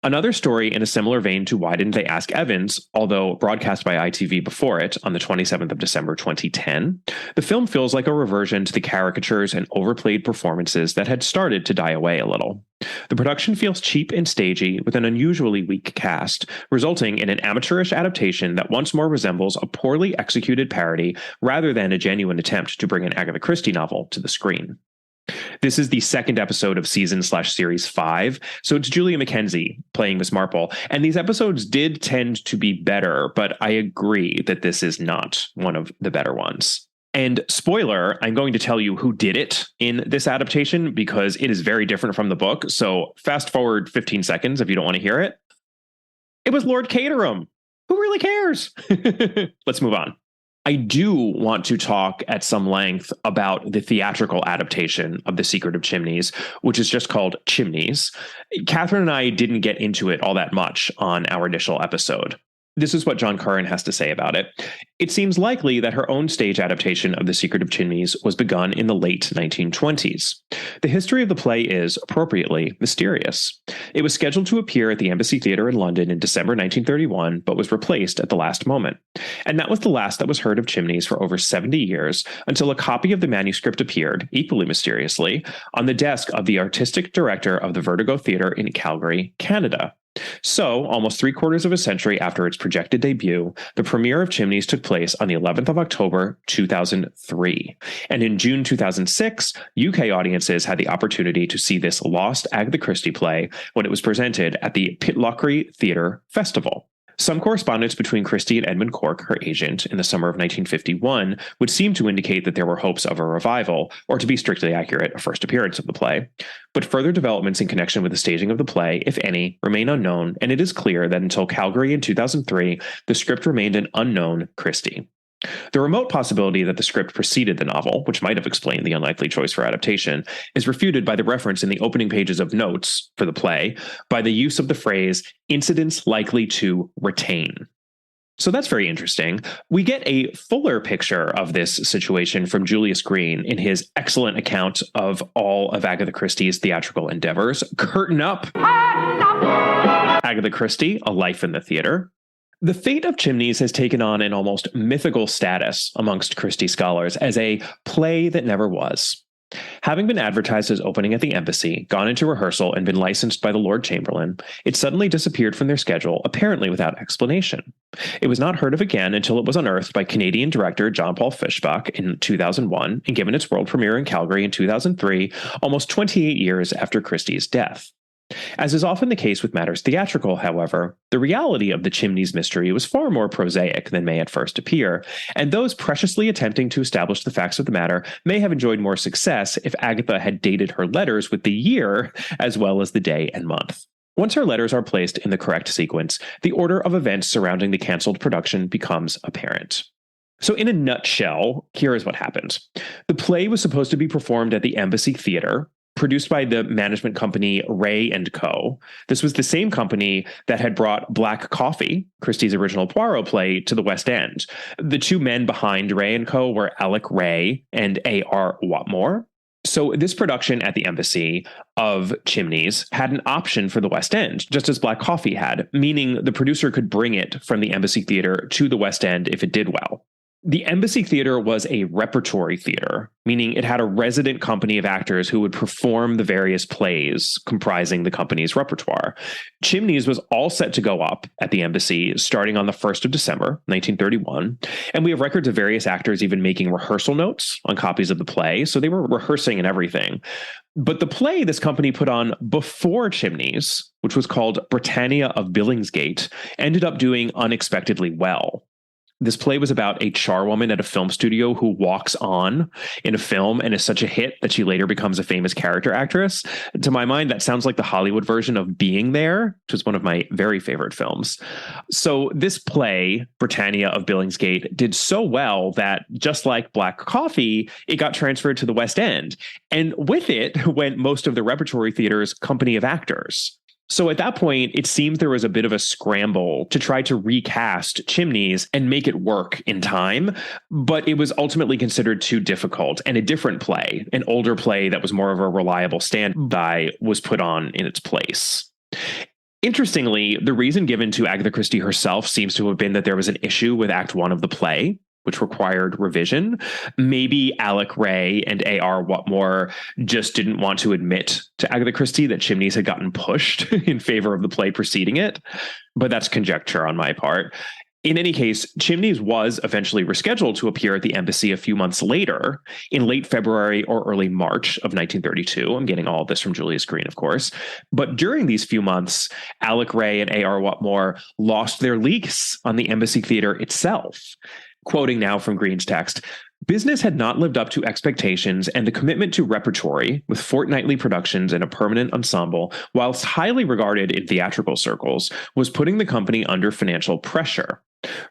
[SPEAKER 2] Another story in a similar vein to Why Didn't They Ask Evans, although broadcast by ITV before it on the 27th of December 2010, the film feels like a reversion to the caricatures and overplayed performances that had started to die away a little. The production feels cheap and stagey with an unusually weak cast, resulting in an amateurish adaptation that once more resembles a poorly executed parody rather than a genuine attempt to bring an Agatha Christie novel to the screen. This is the second episode of season/series 5, so it's Julia Mackenzie playing Miss Marple, and these episodes did tend to be better, but I agree that this is not one of the better ones. And spoiler, I'm going to tell you who did it in this adaptation because it is very different from the book, so fast forward 15 seconds if you don't want to hear it. It was Lord Caterham. Who really cares? Let's move on. I do want to talk at some length about the theatrical adaptation of The Secret of Chimneys, which is just called Chimneys. Catherine and I didn't get into it all that much on our initial episode. This is what John Curran has to say about it. It seems likely that her own stage adaptation of The Secret of Chimneys was begun in the late 1920s. The history of the play is, appropriately, mysterious. It was scheduled to appear at the Embassy Theatre in London in December 1931, but was replaced at the last moment. And that was the last that was heard of Chimneys for over 70 years, until a copy of the manuscript appeared, equally mysteriously, on the desk of the artistic director of the Vertigo Theatre in Calgary, Canada. So, almost 3/4 of a century after its projected debut, the premiere of Chimneys took place on the 11th of October, 2003. And in June 2006, UK audiences had the opportunity to see this lost Agatha Christie play when it was presented at the Pitlochry Theatre Festival. Some correspondence between Christie and Edmund Cork, her agent, in the summer of 1951 would seem to indicate that there were hopes of a revival, or to be strictly accurate, a first appearance of the play. But further developments in connection with the staging of the play, if any, remain unknown, and it is clear that until Calgary in 2003, the script remained an unknown Christie. The remote possibility that the script preceded the novel, which might have explained the unlikely choice for adaptation, is refuted by the reference in the opening pages of notes for the play by the use of the phrase, incidents likely to retain. So that's very interesting. We get a fuller picture of this situation from Julius Green in his excellent account of all of Agatha Christie's theatrical endeavors. Curtain up! Agatha Christie, A Life in the Theatre. The fate of Chimneys has taken on an almost mythical status amongst Christie scholars as a play that never was. Having been advertised as opening at the Embassy, gone into rehearsal, and been licensed by the Lord Chamberlain, it suddenly disappeared from their schedule, apparently without explanation. It was not heard of again until it was unearthed by Canadian director John Paul Fischbach in 2001 and given its world premiere in Calgary in 2003, almost 28 years after Christie's death. As is often the case with matters theatrical, however, the reality of the Chimneys mystery was far more prosaic than may at first appear, and those preciously attempting to establish the facts of the matter may have enjoyed more success if Agatha had dated her letters with the year as well as the day and month. Once her letters are placed in the correct sequence, the order of events surrounding the cancelled production becomes apparent. So in a nutshell, here is what happened. The play was supposed to be performed at the Embassy Theatre, produced by the management company Ray & Co. This was the same company that had brought Black Coffee, Christie's original Poirot play, to the West End. The two men behind Ray & Co. were Alec Ray and A.R. Watmore. So this production at the Embassy of Chimneys had an option for the West End, just as Black Coffee had, meaning the producer could bring it from the Embassy Theatre to the West End if it did well. The Embassy Theatre was a repertory theatre, meaning it had a resident company of actors who would perform the various plays comprising the company's repertoire. Chimneys was all set to go up at the Embassy starting on the 1st of December, 1931, and we have records of various actors even making rehearsal notes on copies of the play, so they were rehearsing and everything. But the play this company put on before Chimneys, which was called Britannia of Billingsgate, ended up doing unexpectedly well. This play was about a charwoman at a film studio who walks on in a film and is such a hit that she later becomes a famous character actress. To my mind, that sounds like the Hollywood version of Being There, which is one of my very favorite films. So this play, Britannia of Billingsgate, did so well that just like Black Coffee, it got transferred to the West End. And with it went most of the repertory theater's company of actors. So at that point, it seems there was a bit of a scramble to try to recast Chimneys and make it work in time, but it was ultimately considered too difficult, and a different play, an older play that was more of a reliable standby, was put on in its place. Interestingly, the reason given to Agatha Christie herself seems to have been that there was an issue with Act 1 of the play, which required revision. Maybe Alec Ray and A.R. Whatmore just didn't want to admit to Agatha Christie that Chimneys had gotten pushed in favor of the play preceding it, but that's conjecture on my part. In any case, Chimneys was eventually rescheduled to appear at the Embassy a few months later, in late February or early March of 1932. I'm getting all of this from Julius Green, of course. But during these few months, Alec Ray and A.R. Whatmore lost their lease on the Embassy Theatre itself. Quoting now from Green's text, "Business had not lived up to expectations, and the commitment to repertory, with fortnightly productions and a permanent ensemble, whilst highly regarded in theatrical circles, was putting the company under financial pressure.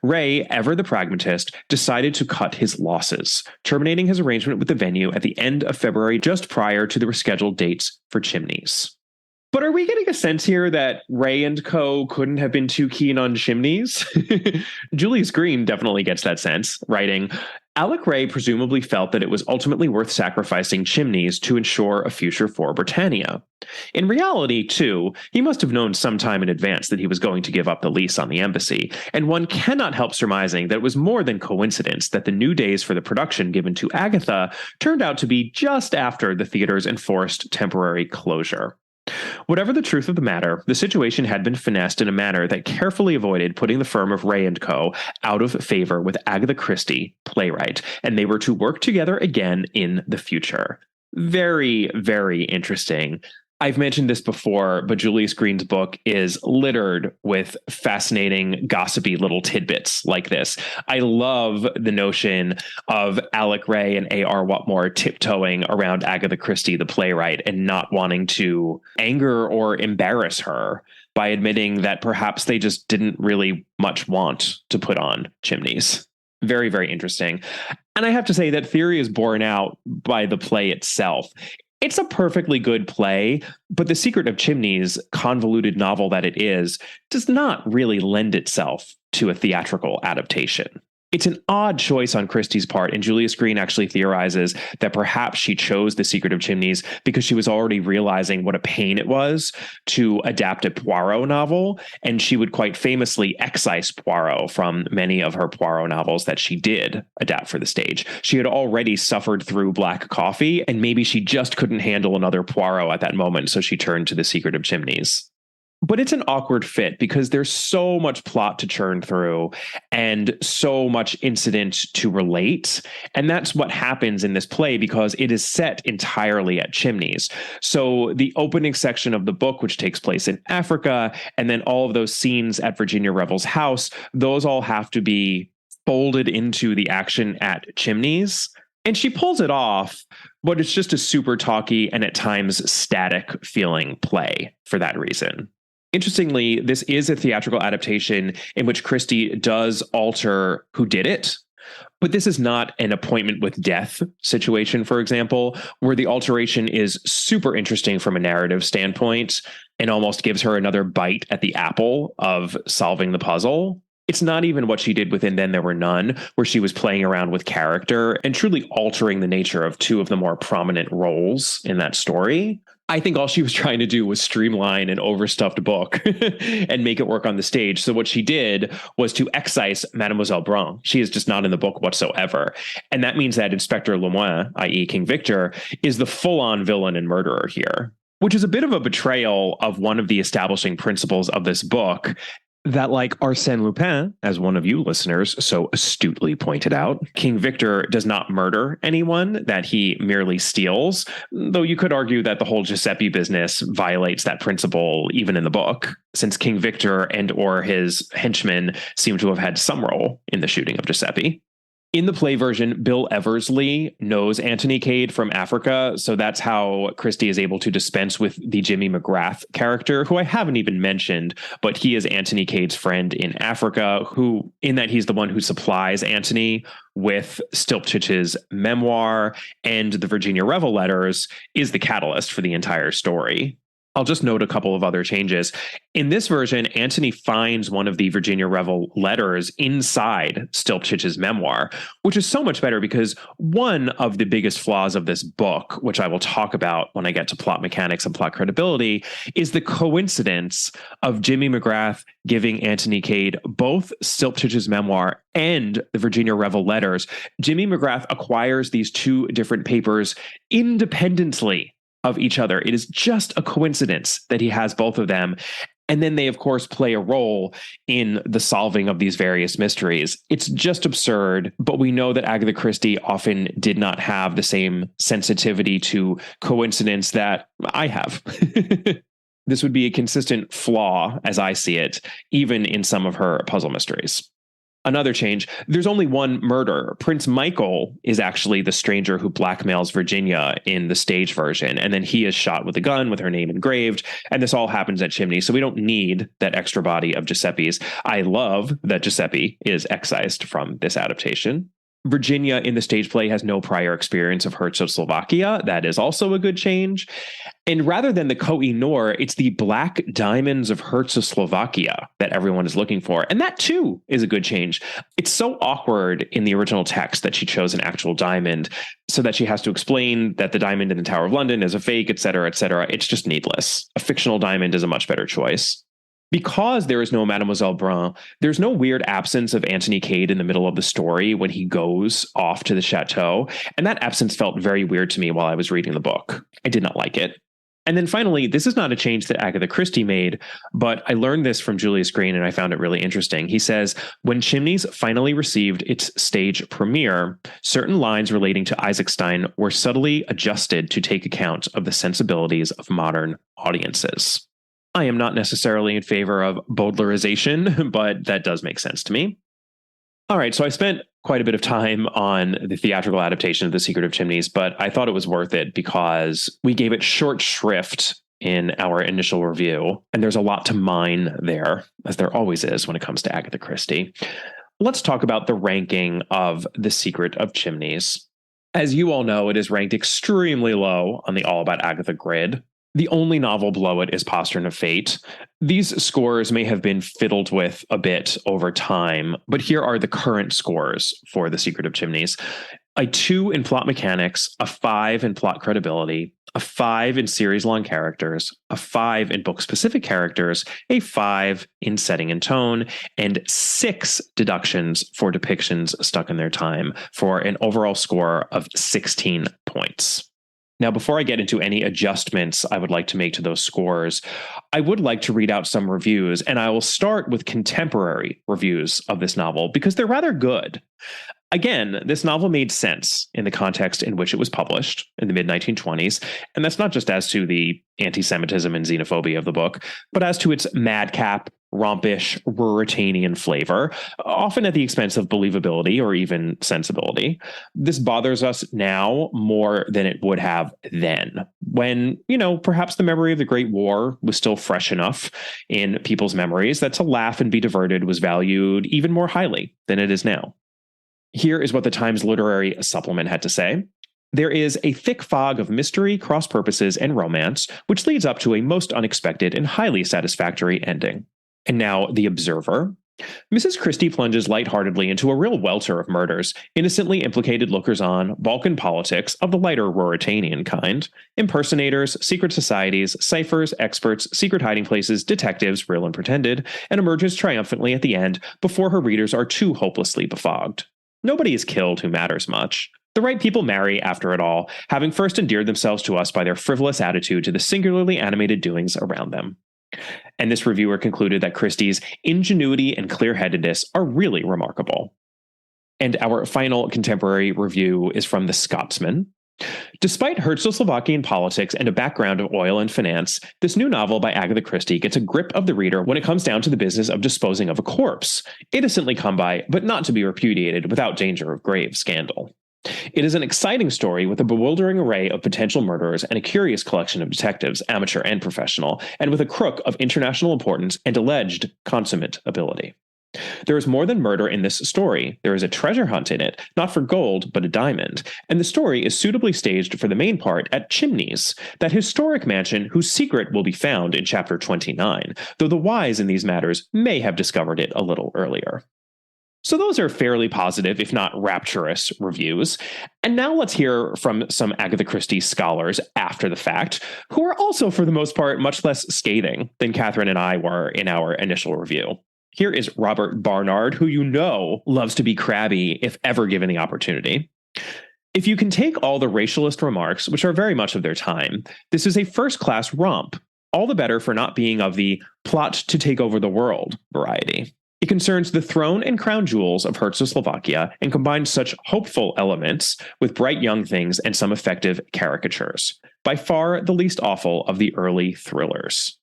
[SPEAKER 2] Ray, ever the pragmatist, decided to cut his losses, terminating his arrangement with the venue at the end of February, just prior to the rescheduled dates for Chimneys." But are we getting a sense here that Ray and co. couldn't have been too keen on Chimneys? Julius Green definitely gets that sense, writing, "Alec Ray presumably felt that it was ultimately worth sacrificing Chimneys to ensure a future for Britannia. In reality, too, he must have known some time in advance that he was going to give up the lease on the Embassy, and one cannot help surmising that it was more than coincidence that the new days for the production given to Agatha turned out to be just after the theater's enforced temporary closure. Whatever the truth of the matter, the situation had been finessed in a manner that carefully avoided putting the firm of Ray & Co. out of favor with Agatha Christie, playwright, and they were to work together again in the future." Very, very interesting. I've mentioned this before, but Julius Green's book is littered with fascinating, gossipy little tidbits like this. I love the notion of Alec Ray and A.R. Whatmore tiptoeing around Agatha Christie, the playwright, and not wanting to anger or embarrass her by admitting that perhaps they just didn't really much want to put on Chimneys. Very, very interesting. And I have to say that theory is borne out by the play itself. It's a perfectly good play, but The Secret of Chimneys, convoluted novel that it is, does not really lend itself to a theatrical adaptation. It's an odd choice on Christie's part, and Julius Green actually theorizes that perhaps she chose The Secret of Chimneys because she was already realizing what a pain it was to adapt a Poirot novel, and she would quite famously excise Poirot from many of her Poirot novels that she did adapt for the stage. She had already suffered through Black Coffee, and maybe she just couldn't handle another Poirot at that moment, so she turned to The Secret of Chimneys. But it's an awkward fit because there's so much plot to churn through and so much incident to relate. And that's what happens in this play because it is set entirely at Chimneys. So the opening section of the book, which takes place in Africa, and then all of those scenes at Virginia Revel's house, those all have to be folded into the action at Chimneys. And she pulls it off, but it's just a super talky and at times static feeling play for that reason. Interestingly, this is a theatrical adaptation in which Christie does alter who did it, but this is not an appointment with death situation, for example, where the alteration is super interesting from a narrative standpoint and almost gives her another bite at the apple of solving the puzzle. It's not even what she did within Then There Were None, where she was playing around with character and truly altering the nature of two of the more prominent roles in that story. I think all she was trying to do was streamline an overstuffed book and make it work on the stage. So what she did was to excise Mademoiselle Brun. She is just not in the book whatsoever. And that means that Inspector Lemoine, i.e. King Victor, is the full-on villain and murderer here, which is a bit of a betrayal of one of the establishing principles of this book, that, like Arsène Lupin, as one of you listeners so astutely pointed out, King Victor does not murder anyone, that he merely steals, though you could argue that the whole Giuseppe business violates that principle even in the book, since King Victor and or his henchmen seem to have had some role in the shooting of Giuseppe. In the play version, Bill Eversley knows Anthony Cade from Africa, so that's how Christie is able to dispense with the Jimmy McGrath character, who I haven't even mentioned, but he is Anthony Cade's friend in Africa, who, in that he's the one who supplies Anthony with Stilpchich's memoir and the Virginia Revel letters, is the catalyst for the entire story. I'll just note a couple of other changes. In this version, Anthony finds one of the Virginia Revel letters inside Stilpchich's memoir, which is so much better because one of the biggest flaws of this book, which I will talk about when I get to plot mechanics and plot credibility, is the coincidence of Jimmy McGrath giving Anthony Cade both Stilpchich's memoir and the Virginia Revel letters. Jimmy McGrath acquires these two different papers independently of each other. It is just a coincidence that he has both of them. And then they, of course, play a role in the solving of these various mysteries. It's just absurd, but we know that Agatha Christie often did not have the same sensitivity to coincidence that I have. This would be a consistent flaw, as I see it, even in some of her puzzle mysteries. Another change, there's only one murder. Prince Michael is actually the stranger who blackmails Virginia in the stage version, and then he is shot with a gun with her name engraved, and this all happens at Chimneys, so we don't need that extra body of Giuseppe's. I love that Giuseppe is excised from this adaptation. Virginia in the stage play has no prior experience of Czechoslovakia. That is also a good change. And rather than the Koh-i-Noor, it's the black diamonds of Czechoslovakia that everyone is looking for. And that, too, is a good change. It's so awkward in the original text that she chose an actual diamond so that she has to explain that the diamond in the Tower of London is a fake, et cetera, et cetera. It's just needless. A fictional diamond is a much better choice. Because there is no Mademoiselle Brun, there's no weird absence of Anthony Cade in the middle of the story when he goes off to the chateau. And that absence felt very weird to me while I was reading the book. I did not like it. And then finally, this is not a change that Agatha Christie made, but I learned this from Julius Green and I found it really interesting. He says, when Chimneys finally received its stage premiere, certain lines relating to Isaacstein were subtly adjusted to take account of the sensibilities of modern audiences. I am not necessarily in favor of Baudelaireization, but that does make sense to me. All right, so I spent quite a bit of time on the theatrical adaptation of The Secret of Chimneys, but I thought it was worth it because we gave it short shrift in our initial review, and there's a lot to mine there, as there always is when it comes to Agatha Christie. Let's talk about the ranking of The Secret of Chimneys. As you all know, it is ranked extremely low on the All About Agatha grid. The only novel below it is Postern of Fate. These scores may have been fiddled with a bit over time, but here are the current scores for The Secret of Chimneys. A 2 in plot mechanics, a 5 in plot credibility, a 5 in series-long characters, a 5 in book-specific characters, a 5 in setting and tone, and 6 deductions for depictions stuck in their time, for an overall score of 16 points. Now, before I get into any adjustments I would like to make to those scores, I would like to read out some reviews, and I will start with contemporary reviews of this novel because they're rather good. Again, this novel made sense in the context in which it was published in the mid-1920s, and that's not just as to the anti-Semitism and xenophobia of the book, but as to its madcap, rompish, Ruritanian flavor, often at the expense of believability or even sensibility. This bothers us now more than it would have then, when, perhaps the memory of the Great War was still fresh enough in people's memories that to laugh and be diverted was valued even more highly than it is now. Here is what the Times Literary Supplement had to say. There is a thick fog of mystery, cross-purposes, and romance, which leads up to a most unexpected and highly satisfactory ending. And now, The Observer. Mrs. Christie plunges lightheartedly into a real welter of murders, innocently implicated lookers-on, Balkan politics of the lighter Ruritanian kind, impersonators, secret societies, ciphers, experts, secret hiding places, detectives, real and pretended, and emerges triumphantly at the end before her readers are too hopelessly befogged. Nobody is killed who matters much. The right people marry, after it all, having first endeared themselves to us by their frivolous attitude to the singularly animated doings around them. And this reviewer concluded that Christie's ingenuity and clear-headedness are really remarkable. And our final contemporary review is from The Scotsman. Despite Czechoslovakian politics and a background of oil and finance, this new novel by Agatha Christie gets a grip of the reader when it comes down to the business of disposing of a corpse, innocently come by, but not to be repudiated without danger of grave scandal. It is an exciting story with a bewildering array of potential murderers and a curious collection of detectives, amateur and professional, and with a crook of international importance and alleged consummate ability. There is more than murder in this story. There is a treasure hunt in it, not for gold, but a diamond, and the story is suitably staged for the main part at Chimneys, that historic mansion whose secret will be found in chapter 29, though the wise in these matters may have discovered it a little earlier. So those are fairly positive, if not rapturous, reviews. And now let's hear from some Agatha Christie scholars after the fact, who are also, for the most part, much less scathing than Catherine and I were in our initial review. Here is Robert Barnard, who you know loves to be crabby if ever given the opportunity. If you can take all the racialist remarks, which are very much of their time, this is a first-class romp, all the better for not being of the plot to take over the world variety. It concerns the throne and crown jewels of Czechoslovakia and combines such hopeful elements with bright young things and some effective caricatures. By far the least awful of the early thrillers.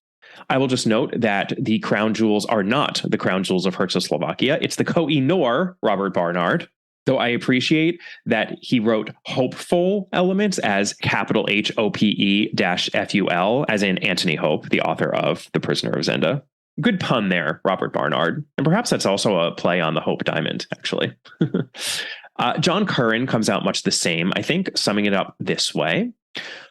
[SPEAKER 2] I will just note that the crown jewels are not the crown jewels of Czechoslovakia. It's the Koh-i-Noor, Robert Barnard. Though I appreciate that he wrote hopeful elements as capital HOPE-FUL, as in Anthony Hope, the author of The Prisoner of Zenda. Good pun there, Robert Barnard. And perhaps that's also a play on the Hope Diamond, actually. John Curran comes out much the same, I think, summing it up this way.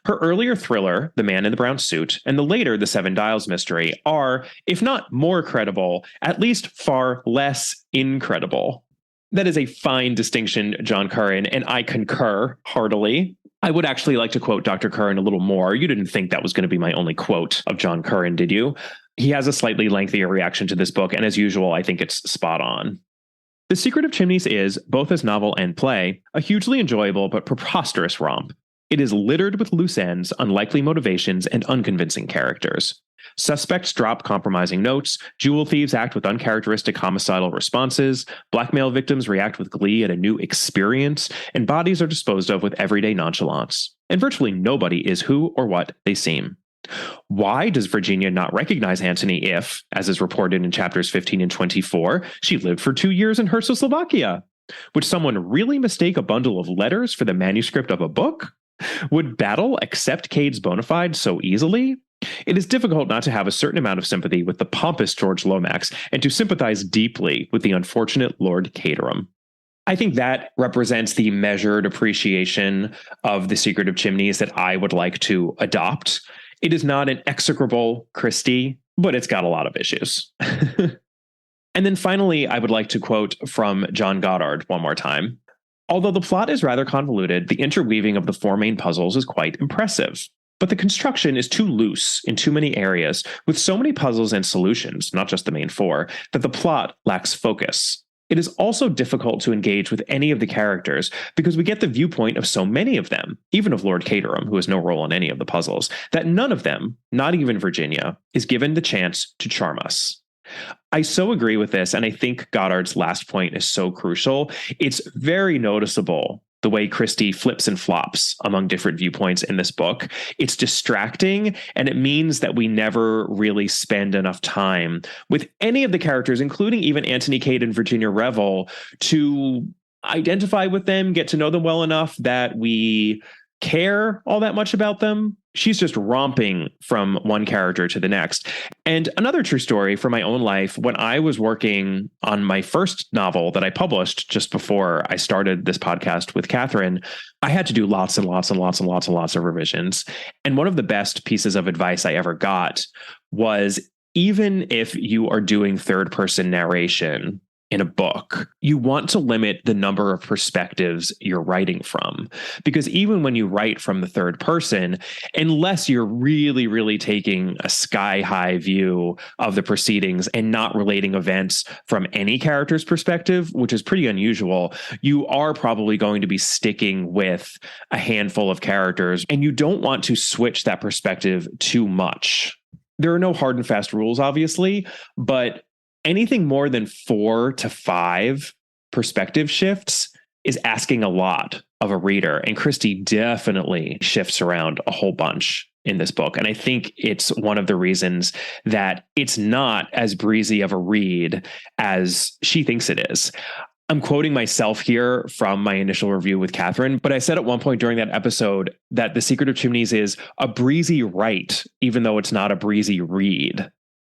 [SPEAKER 2] Her earlier thriller, The Man in the Brown Suit, and the later The Seven Dials mystery are, if not more credible, at least far less incredible. That is a fine distinction, John Curran, and I concur heartily. I would actually like to quote Dr. Curran a little more. You didn't think that was going to be my only quote of John Curran, did you? He has a slightly lengthier reaction to this book, and as usual, I think it's spot on. The Secret of Chimneys is, both as novel and play, a hugely enjoyable but preposterous romp. It is littered with loose ends, unlikely motivations, and unconvincing characters. Suspects drop compromising notes, jewel thieves act with uncharacteristic homicidal responses, blackmail victims react with glee at a new experience, and bodies are disposed of with everyday nonchalance. And virtually nobody is who or what they seem. Why does Virginia not recognize Antony if, as is reported in chapters 15 and 24, she lived for 2 years in Czechoslovakia? Would someone really mistake a bundle of letters for the manuscript of a book? Would Battle accept Cade's bona fides so easily? It is difficult not to have a certain amount of sympathy with the pompous George Lomax and to sympathize deeply with the unfortunate Lord Caterham. I think that represents the measured appreciation of The Secret of Chimneys that I would like to adopt. It is not an execrable Christie, but it's got a lot of issues. And then finally, I would like to quote from John Goddard one more time. Although the plot is rather convoluted, the interweaving of the four main puzzles is quite impressive. But the construction is too loose in too many areas, with so many puzzles and solutions, not just the main four, that the plot lacks focus. It is also difficult to engage with any of the characters because we get the viewpoint of so many of them, even of Lord Caterham, who has no role in any of the puzzles, that none of them, not even Virginia, is given the chance to charm us. I so agree with this, and I think Goddard's last point is so crucial. It's very noticeable the way Christie flips and flops among different viewpoints in this book. It's distracting, and it means that we never really spend enough time with any of the characters, including even Anthony Cade and Virginia Revel, to identify with them, get to know them well enough that we care all that much about them. She's just romping from one character to the next. And another true story from my own life, when I was working on my first novel that I published just before I started this podcast with Catherine, I had to do lots and lots and lots and lots and lots of revisions. And one of the best pieces of advice I ever got was even if you are doing third-person narration in a book, you want to limit the number of perspectives you're writing from. Because even when you write from the third person, unless you're really, really taking a sky-high view of the proceedings and not relating events from any character's perspective, which is pretty unusual, you are probably going to be sticking with a handful of characters, and you don't want to switch that perspective too much. There are no hard and fast rules, obviously, but anything more than 4 to 5 perspective shifts is asking a lot of a reader. And Christie definitely shifts around a whole bunch in this book. And I think it's one of the reasons that it's not as breezy of a read as she thinks it is. I'm quoting myself here from my initial review with Catherine, but I said at one point during that episode that The Secret of Chimneys is a breezy write, even though it's not a breezy read.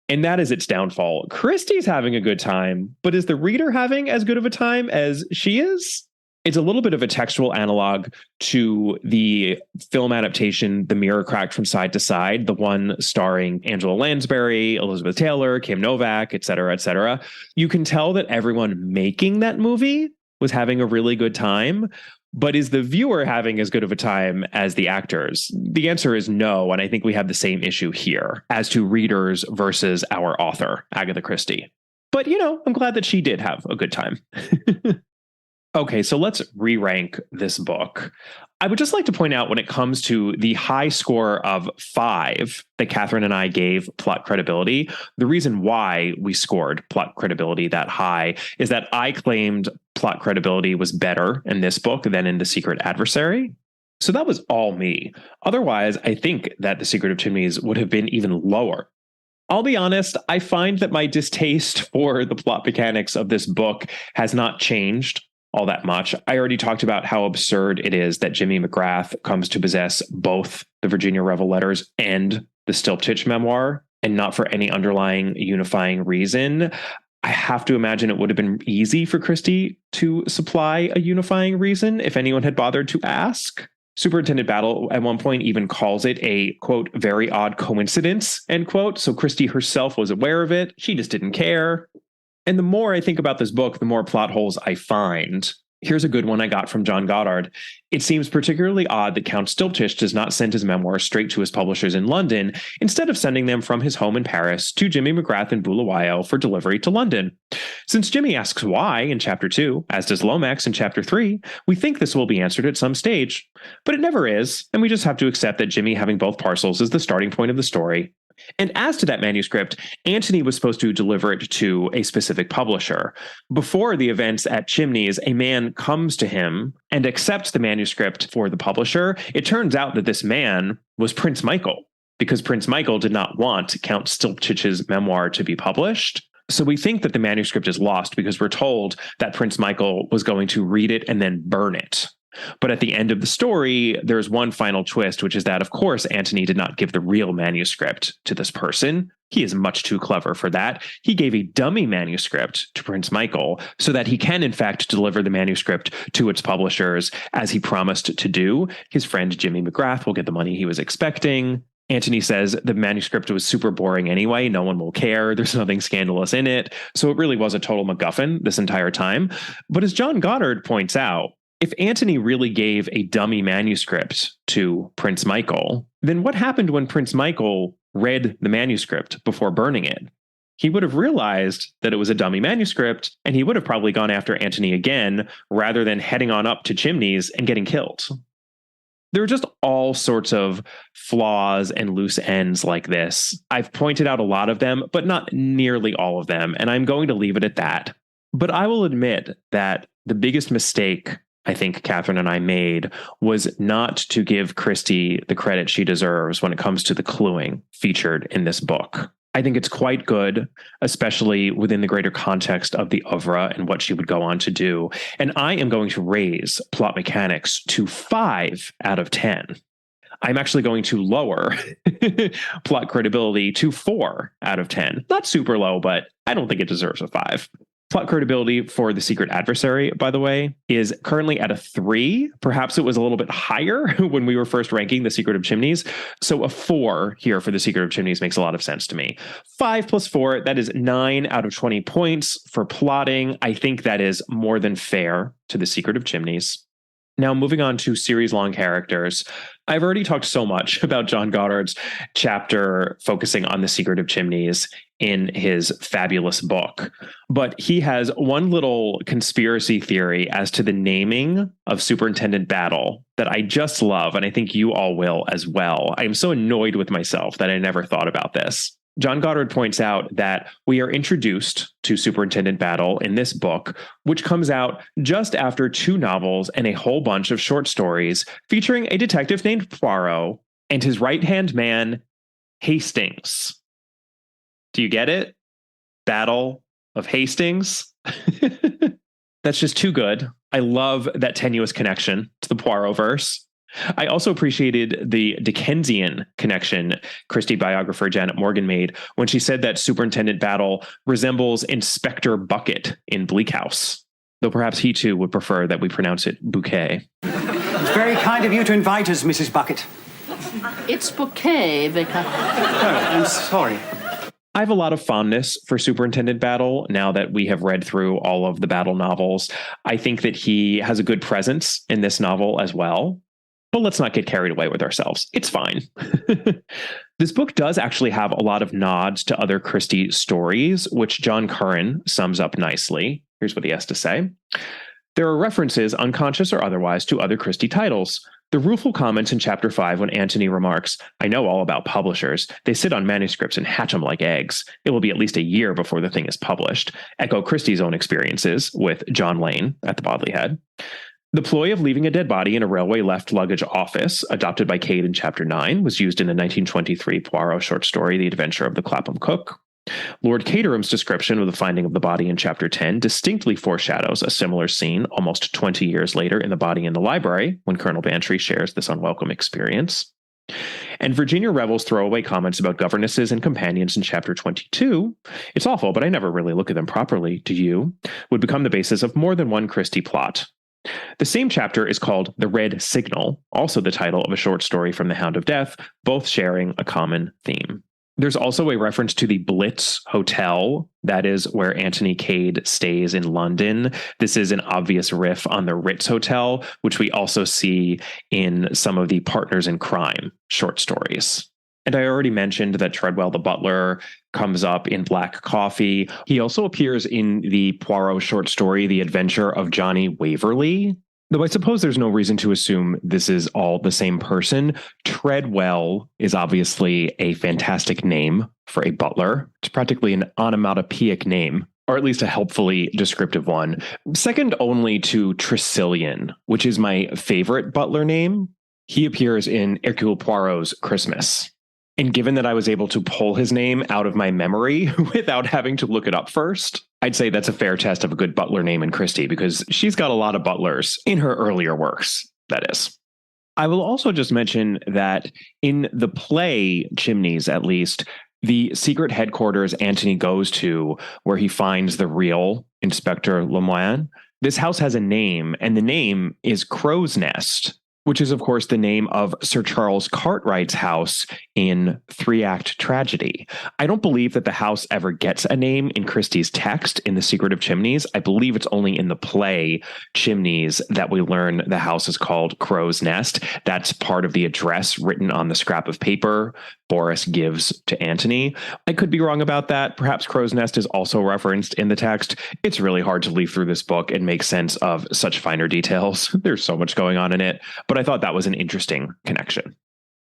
[SPEAKER 2] And that is its downfall. Christie's having a good time, but is the reader having as good of a time as she is? It's a little bit of a textual analog to the film adaptation, The Mirror Cracked from Side to Side, the one starring Angela Lansbury, Elizabeth Taylor, Kim Novak, et cetera, et cetera. You can tell that everyone making that movie was having a really good time. But is the viewer having as good of a time as the actors? The answer is no, and I think we have the same issue here as to readers versus our author, Agatha Christie. But, I'm glad that she did have a good time. Okay, so let's re-rank this book. I would just like to point out when it comes to the high score of 5 that Catherine and I gave plot credibility, the reason why we scored plot credibility that high is that I claimed plot credibility was better in this book than in The Secret Adversary. So that was all me. Otherwise, I think that The Secret of Chimneys would have been even lower. I'll be honest, I find that my distaste for the plot mechanics of this book has not changed all that much. I already talked about how absurd it is that Jimmy McGrath comes to possess both the Virginia Revel letters and the Stilptich memoir, and not for any underlying unifying reason. I have to imagine it would have been easy for Christie to supply a unifying reason if anyone had bothered to ask. Superintendent Battle at one point even calls it a, quote, very odd coincidence, end quote. So Christie herself was aware of it. She just didn't care. And the more I think about this book, the more plot holes I find. Here's a good one I got from John Goddard. It seems particularly odd that Count Stilptich does not send his memoirs straight to his publishers in London, instead of sending them from his home in Paris to Jimmy McGrath in Bulawayo for delivery to London. Since Jimmy asks why in Chapter 2, as does Lomax in Chapter 3, we think this will be answered at some stage. But it never is, and we just have to accept that Jimmy having both parcels is the starting point of the story. And as to that manuscript, Antony was supposed to deliver it to a specific publisher. Before the events at Chimneys, a man comes to him and accepts the manuscript for the publisher. It turns out that this man was Prince Michael, because Prince Michael did not want Count Stilptich's memoir to be published. So we think that the manuscript is lost because we're told that Prince Michael was going to read it and then burn it. But at the end of the story, there's one final twist, which is that, of course, Antony did not give the real manuscript to this person. He is much too clever for that. He gave a dummy manuscript to Prince Michael so that he can, in fact, deliver the manuscript to its publishers as he promised to do. His friend Jimmy McGrath will get the money he was expecting. Antony says the manuscript was super boring anyway. No one will care. There's nothing scandalous in it. So it really was a total MacGuffin this entire time. But as John Goddard points out, if Antony really gave a dummy manuscript to Prince Michael, then what happened when Prince Michael read the manuscript before burning it? He would have realized that it was a dummy manuscript, and he would have probably gone after Antony again, rather than heading on up to Chimneys and getting killed. There are just all sorts of flaws and loose ends like this. I've pointed out a lot of them, but not nearly all of them, and I'm going to leave it at that. But I will admit that the biggest mistake I think Catherine and I made was not to give Christie the credit she deserves when it comes to the cluing featured in this book. I think it's quite good, especially within the greater context of the oeuvre and what she would go on to do. And I am going to raise plot mechanics to 5 out of 10. I'm actually going to lower plot credibility to 4 out of 10. Not super low, but I don't think it deserves a 5. Plot credibility for The Secret Adversary, by the way, is currently at a 3. Perhaps it was a little bit higher when we were first ranking The Secret of Chimneys. So a 4 here for The Secret of Chimneys makes a lot of sense to me. 5 plus 4, that is 9 out of 20 points for plotting. I think that is more than fair to The Secret of Chimneys. Now, moving on to series-long characters. I've already talked so much about John Goddard's chapter focusing on The Secret of Chimneys in his fabulous book, but he has one little conspiracy theory as to the naming of Superintendent Battle that I just love, and I think you all will as well. I am so annoyed with myself that I never thought about this. John Goddard points out that we are introduced to Superintendent Battle in this book, which comes out just after 2 novels and a whole bunch of short stories featuring a detective named Poirot and his right-hand man, Hastings. Do you get it? Battle of Hastings? That's just too good. I love that tenuous connection to the Poirot verse. I also appreciated the Dickensian connection Christie biographer Janet Morgan made when she said that Superintendent Battle resembles Inspector Bucket in Bleak House, though perhaps he too would prefer that we pronounce it Bouquet.
[SPEAKER 4] It's very kind of you to invite us, Mrs. Bucket.
[SPEAKER 5] It's Bouquet, Vicar.
[SPEAKER 4] Oh, I'm sorry.
[SPEAKER 2] I have a lot of fondness for Superintendent Battle now that we have read through all of the Battle novels. I think that he has a good presence in this novel as well. But let's not get carried away with ourselves. It's fine. This book does actually have a lot of nods to other Christie stories, which John Curran sums up nicely. Here's what he has to say. There are references, unconscious or otherwise, to other Christie titles. The rueful comments in Chapter 5 when Antony remarks, I know all about publishers. They sit on manuscripts and hatch them like eggs. It will be at least a year before the thing is published. Echo Christie's own experiences with John Lane at the Bodley Head. The ploy of leaving a dead body in a railway left luggage office, adopted by Cade in Chapter 9, was used in the 1923 Poirot short story, The Adventure of the Clapham Cook. Lord Caterham's description of the finding of the body in Chapter 10 distinctly foreshadows a similar scene almost 20 years later in The Body in the Library, when Colonel Bantry shares this unwelcome experience. And Virginia Revel's throwaway comments about governesses and companions in Chapter 22, it's awful, but I never really look at them properly, do you, would become the basis of more than one Christie plot. The same chapter is called The Red Signal, also the title of a short story from The Hound of Death, both sharing a common theme. There's also a reference to the Blitz Hotel, that is where Anthony Cade stays in London. This is an obvious riff on the Ritz Hotel, which we also see in some of the Partners in Crime short stories. And I already mentioned that Treadwell the butler comes up in Black Coffee. He also appears in the Poirot short story, The Adventure of Johnny Waverley. Though I suppose there's no reason to assume this is all the same person. Treadwell is obviously a fantastic name for a butler. It's practically an onomatopoeic name, or at least a helpfully descriptive one. Second only to Tressilian, which is my favorite butler name. He appears in Hercule Poirot's Christmas. And given that I was able to pull his name out of my memory without having to look it up first, I'd say that's a fair test of a good butler name in Christie, because she's got a lot of butlers in her earlier works, that is. I will also just mention that in the play Chimneys, at least, the secret headquarters Antony goes to, where he finds the real Inspector Lemoine, this house has a name, and the name is Crow's Nest, which is, of course, the name of Sir Charles Cartwright's house in Three-Act Tragedy. I don't believe that the house ever gets a name in Christie's text in The Secret of Chimneys. I believe it's only in the play Chimneys that we learn the house is called Crow's Nest. That's part of the address written on the scrap of paper Boris gives to Antony. I could be wrong about that. Perhaps Crow's Nest is also referenced in the text. It's really hard to leaf through this book and make sense of such finer details. There's so much going on in it, but I thought that was an interesting connection.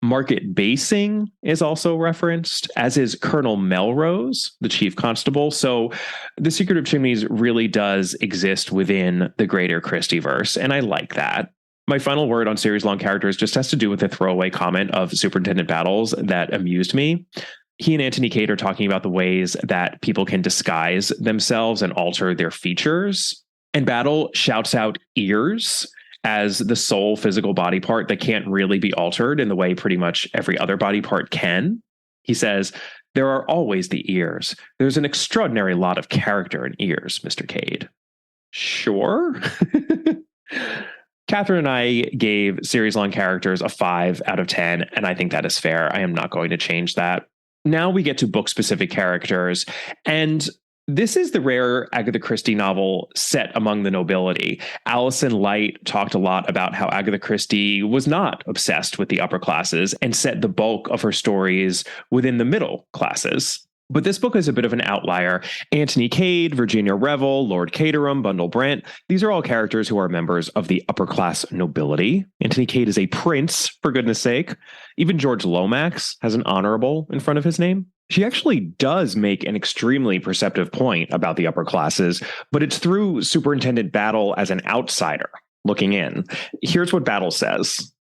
[SPEAKER 2] Market basing is also referenced, as is Colonel Melrose, the chief constable. So The Secret of Chimneys really does exist within the greater Christieverse, and I like that. My final word on series-long characters just has to do with the throwaway comment of Superintendent Battles that amused me. He and Antony Cade are talking about the ways that people can disguise themselves and alter their features. And Battle shouts out ears as the sole physical body part that can't really be altered in the way pretty much every other body part can. He says, There are always the ears. There's an extraordinary lot of character in ears, Mr. Cade. Sure. Catherine and I gave series-long characters a 5 out of 10, and I think that is fair. I am not going to change that. Now we get to book-specific characters, and this is the rare Agatha Christie novel set among the nobility. Alison Light talked a lot about how Agatha Christie was not obsessed with the upper classes and set the bulk of her stories within the middle classes. But this book is a bit of an outlier. Anthony Cade, Virginia Revel, Lord Caterham, Bundle Brent, these are all characters who are members of the upper class nobility. Anthony Cade is a prince, for goodness sake. Even George Lomax has an honorable in front of his name. She actually does make an extremely perceptive point about the upper classes, but it's through Superintendent Battle as an outsider looking in. Here's what Battle says.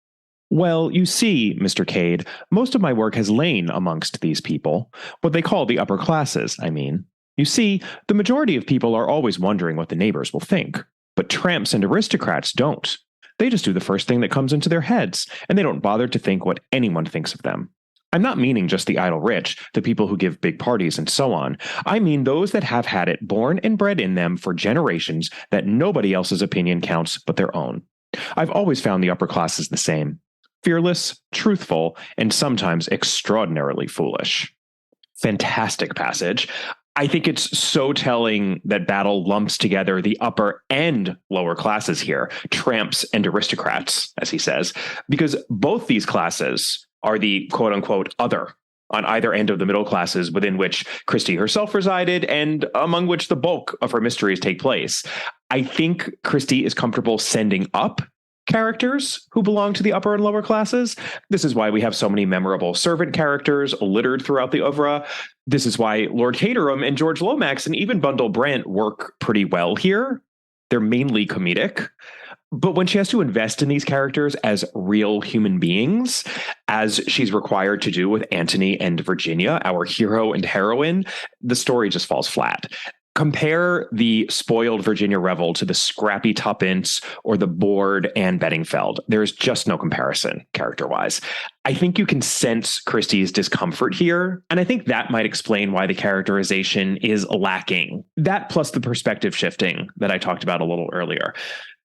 [SPEAKER 2] Well, you see, Mr. Cade, most of my work has lain amongst these people, what they call the upper classes, I mean. You see, the majority of people are always wondering what the neighbors will think, but tramps and aristocrats don't. They just do the first thing that comes into their heads, and they don't bother to think what anyone thinks of them. I'm not meaning just the idle rich, the people who give big parties and so on. I mean those that have had it born and bred in them for generations that nobody else's opinion counts but their own. I've always found the upper classes the same. Fearless, truthful, and sometimes extraordinarily foolish. Fantastic passage. I think it's so telling that Battle lumps together the upper and lower classes here, tramps and aristocrats, as he says, because both these classes are the quote-unquote other on either end of the middle classes within which Christie herself resided and among which the bulk of her mysteries take place. I think Christie is comfortable sending up characters who belong to the upper and lower classes. This is why we have so many memorable servant characters littered throughout the oeuvre. This is why Lord Caterham and George Lomax and even Bundle Brent work pretty well here. They're mainly comedic. But when she has to invest in these characters as real human beings, as she's required to do with Antony and Virginia, our hero and heroine, the story just falls flat. Compare the spoiled Virginia Revel to the scrappy Tuppence or the bored Anne Bedingfeld. There's just no comparison, character-wise. I think you can sense Christie's discomfort here, and I think that might explain why the characterization is lacking. That plus the perspective shifting that I talked about a little earlier.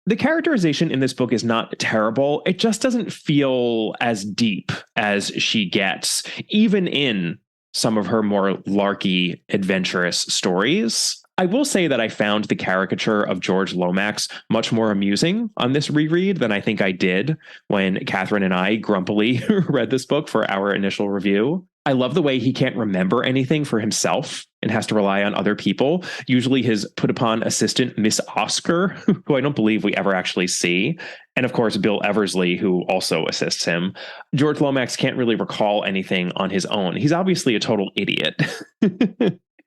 [SPEAKER 2] The characterization in this book is not terrible. It just doesn't feel as deep as she gets, even in some of her more larky, adventurous stories. I will say that I found the caricature of George Lomax much more amusing on this reread than I think I did when Catherine and I grumpily read this book for our initial review. I love the way he can't remember anything for himself and has to rely on other people, usually his put-upon assistant, Miss Oscar, who I don't believe we ever actually see, and of course, Bill Eversley, who also assists him. George Lomax can't really recall anything on his own. He's obviously a total idiot.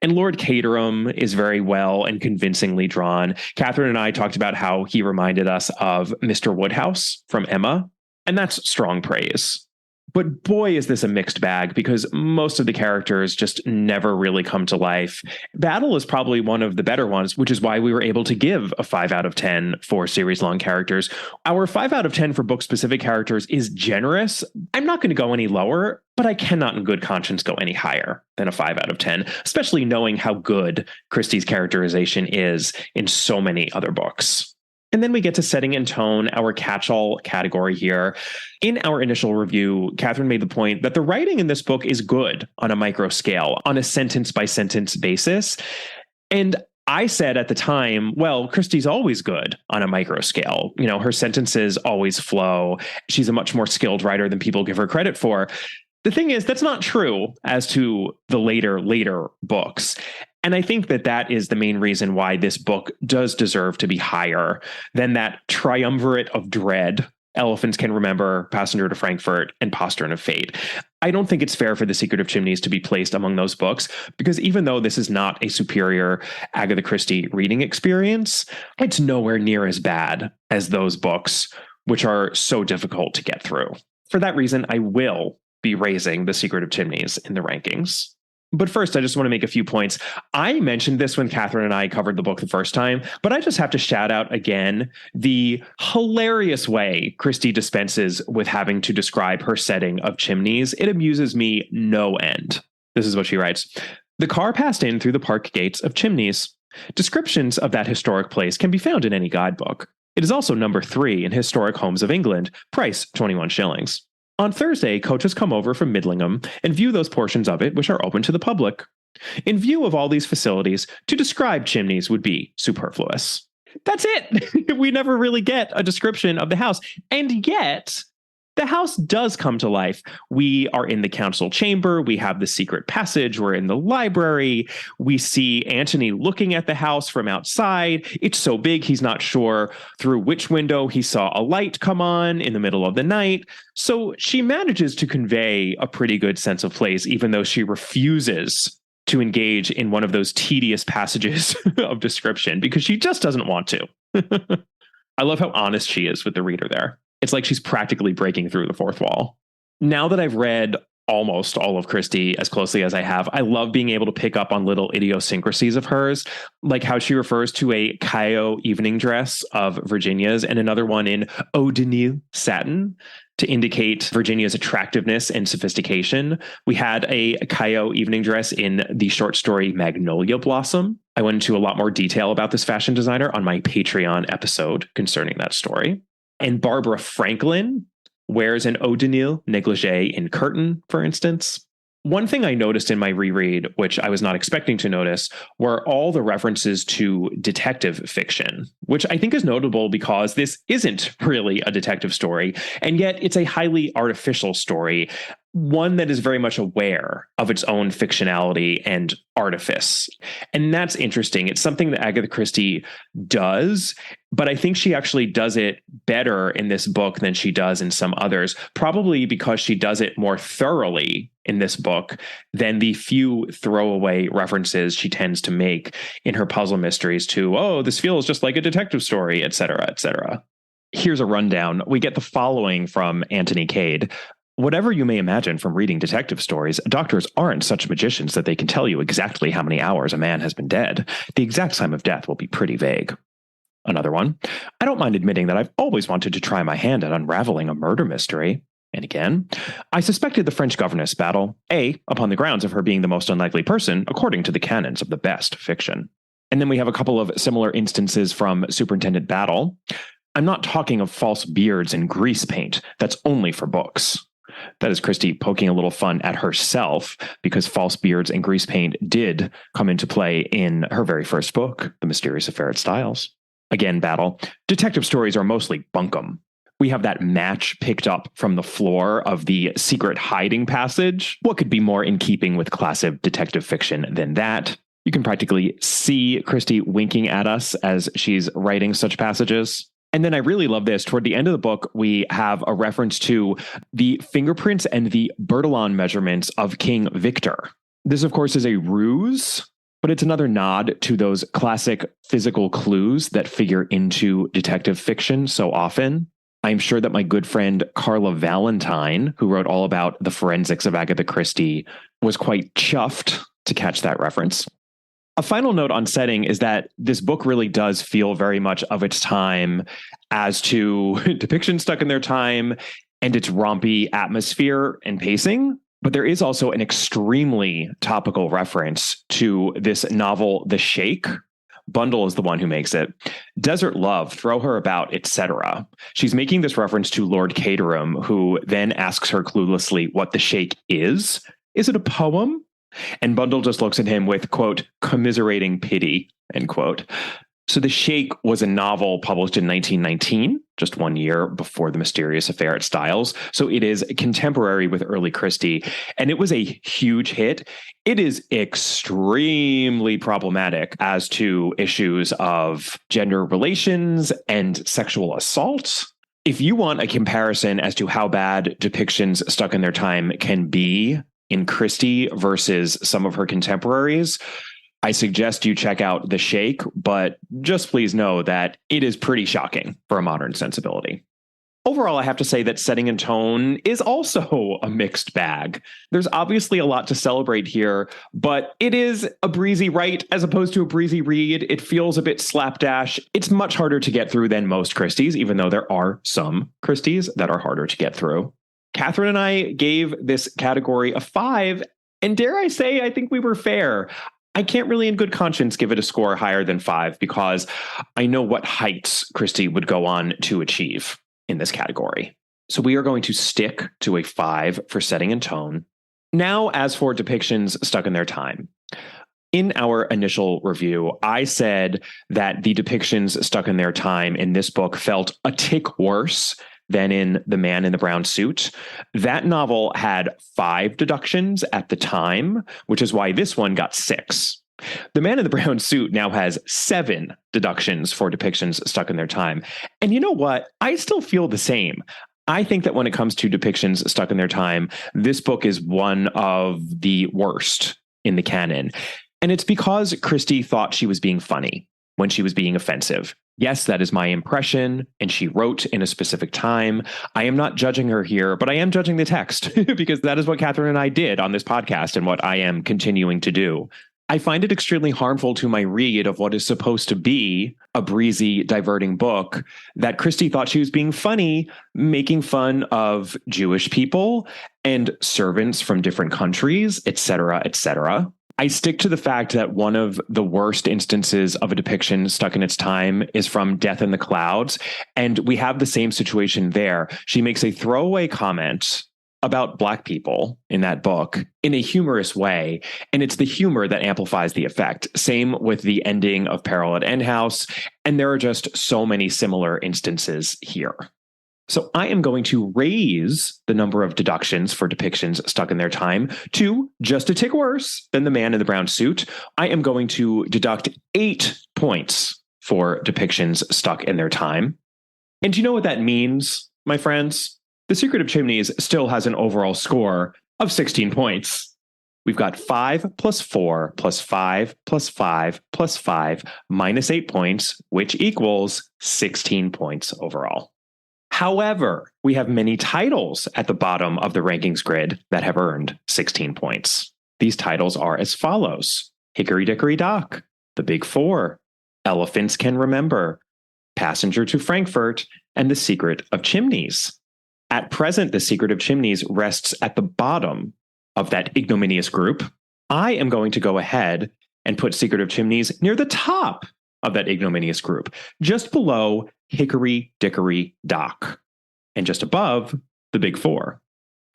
[SPEAKER 2] And Lord Caterham is very well and convincingly drawn. Catherine and I talked about how he reminded us of Mr. Woodhouse from Emma, and that's strong praise. But boy, is this a mixed bag because most of the characters just never really come to life. Battle is probably one of the better ones, which is why we were able to give a 5 out of 10 for series-long characters. Our 5 out of 10 for book-specific characters is generous. I'm not going to go any lower, but I cannot in good conscience go any higher than a 5 out of 10, especially knowing how good Christie's characterization is in so many other books. And then we get to setting and tone, our catch-all category here. In our initial review, Catherine made the point that the writing in this book is good on a micro scale, on a sentence-by-sentence basis. And I said at the time, well, Christie's always good on a micro scale. You know, her sentences always flow. She's a much more skilled writer than people give her credit for. The thing is, that's not true as to the later books. And I think that that is the main reason why this book does deserve to be higher than that triumvirate of dread, Elephants Can Remember, Passenger to Frankfurt, and Postern of Fate. I don't think it's fair for The Secret of Chimneys to be placed among those books, because even though this is not a superior Agatha Christie reading experience, it's nowhere near as bad as those books, which are so difficult to get through. For that reason, I will be raising The Secret of Chimneys in the rankings. But first, I just want to make a few points. I mentioned this when Catherine and I covered the book the first time, but I just have to shout out again the hilarious way Christie dispenses with having to describe her setting of Chimneys. It amuses me no end. This is what she writes. The car passed in through the park gates of Chimneys. Descriptions of that historic place can be found in any guidebook. It is also number 3 in Historic Homes of England, price 21 shillings. On Thursday, coaches come over from Midlingham and view those portions of it which are open to the public. In view of all these facilities, to describe Chimneys would be superfluous. That's it. We never really get a description of the house. And yet, the house does come to life. We are in the council chamber. We have the secret passage. We're in the library. We see Antony looking at the house from outside. It's so big, he's not sure through which window he saw a light come on in the middle of the night. So she manages to convey a pretty good sense of place, even though she refuses to engage in one of those tedious passages of description because she just doesn't want to. I love how honest she is with the reader there. It's like she's practically breaking through the fourth wall. Now that I've read almost all of Christie as closely as I have, I love being able to pick up on little idiosyncrasies of hers, like how she refers to a Caillot evening dress of Virginia's and another one in eau de Nil satin to indicate Virginia's attractiveness and sophistication. We had a Caillot evening dress in the short story Magnolia Blossom. I went into a lot more detail about this fashion designer on my Patreon episode concerning that story. And Barbara Franklin wears an eau de Nil negligee in Curtain, for instance. One thing I noticed in my reread, which I was not expecting to notice, were all the references to detective fiction, which I think is notable because this isn't really a detective story, and yet it's a highly artificial story, one that is very much aware of its own fictionality and artifice. And that's interesting. It's something that Agatha Christie does, but I think she actually does it better in this book than she does in some others, probably because she does it more thoroughly in this book than the few throwaway references she tends to make in her puzzle mysteries to, oh, this feels just like a detective story, et cetera, et cetera. Here's a rundown. We get the following from Anthony Cade. Whatever you may imagine from reading detective stories, doctors aren't such magicians that they can tell you exactly how many hours a man has been dead. The exact time of death will be pretty vague. Another one. I don't mind admitting that I've always wanted to try my hand at unraveling a murder mystery. And again, I suspected the French governess battle, upon the grounds of her being the most unlikely person, according to the canons of the best fiction. And then we have a couple of similar instances from Superintendent Battle. I'm not talking of false beards and grease paint. That's only for books. That is Christie poking a little fun at herself because false beards and grease paint did come into play in her very first book, The Mysterious Affair at Styles. Again, Battle. Detective stories are mostly bunkum. We have that match picked up from the floor of the secret hiding passage. What could be more in keeping with classic detective fiction than that? You can practically see Christie winking at us as she's writing such passages. And then I really love this. Toward the end of the book, we have a reference to the fingerprints and the Bertillon measurements of King Victor. This, of course, is a ruse, but it's another nod to those classic physical clues that figure into detective fiction so often. I'm sure that my good friend Carla Valentine, who wrote all about the forensics of Agatha Christie, was quite chuffed to catch that reference. A final note on setting is that this book really does feel very much of its time as to depictions stuck in their time and its rompy atmosphere and pacing. But there is also an extremely topical reference to this novel, The Shake. Bundle is the one who makes it. Desert Love, Throw Her About, etc. She's making this reference to Lord Caterham, who then asks her cluelessly what The Shake is. Is it a poem? And Bundle just looks at him with, quote, commiserating pity, end quote. So The Shake was a novel published in 1919, just 1 year before The Mysterious Affair at Styles. So it is contemporary with early Christie, and it was a huge hit. It is extremely problematic as to issues of gender relations and sexual assault. If you want a comparison as to how bad depictions stuck in their time can be in Christie versus some of her contemporaries, I suggest you check out The Shake, but just please know that it is pretty shocking for a modern sensibility. Overall, I have to say that setting and tone is also a mixed bag. There's obviously a lot to celebrate here, but it is a breezy write as opposed to a breezy read. It feels a bit slapdash. It's much harder to get through than most Christies, even though there are some Christies that are harder to get through. Catherine and I gave this category a 5, And dare I say, I think we were fair. I can't really in good conscience give it a score higher than 5 because I know what heights Christie would go on to achieve in this category. So we are going to stick to a 5 for setting and tone. Now, as for depictions stuck in their time. In our initial review, I said that the depictions stuck in their time in this book felt a tick worse than in The Man in the Brown Suit. That novel had 5 deductions at the time, which is why this one got 6. The Man in the Brown Suit now has 7 deductions for depictions stuck in their time. And you know what? I still feel the same. I think that when it comes to depictions stuck in their time, this book is one of the worst in the canon. And it's because Christie thought she was being funny when she was being offensive. Yes, that is my impression, and she wrote in a specific time. I am not judging her here, but I am judging the text because that is what Catherine and I did on this podcast and what I am continuing to do. I find it extremely harmful to my read of what is supposed to be a breezy, diverting book that Christie thought she was being funny, making fun of Jewish people and servants from different countries, etc., etc. I stick to the fact that one of the worst instances of a depiction stuck in its time is from Death in the Clouds. And we have the same situation there. She makes a throwaway comment about Black people in that book in a humorous way. And it's the humor that amplifies the effect. Same with the ending of Peril at End House. And there are just so many similar instances here. So I am going to raise the number of deductions for depictions stuck in their time to just a tick worse than The Man in the Brown Suit. I am going to deduct 8 points for depictions stuck in their time. And do you know what that means, my friends? The Secret of Chimneys still has an overall score of 16 points. We've got 5 plus 4 plus 5 plus 5 plus 5 minus 8 points, which equals 16 points overall. However, we have many titles at the bottom of the rankings grid that have earned 16 points. These titles are as follows: Hickory Dickory Dock, The Big Four, Elephants Can Remember, Passenger to Frankfurt, and The Secret of Chimneys. At present, The Secret of Chimneys rests at the bottom of that ignominious group. I am going to go ahead and put Secret of Chimneys near the top of that ignominious group, just below Hickory Dickory Dock, and just above The Big Four.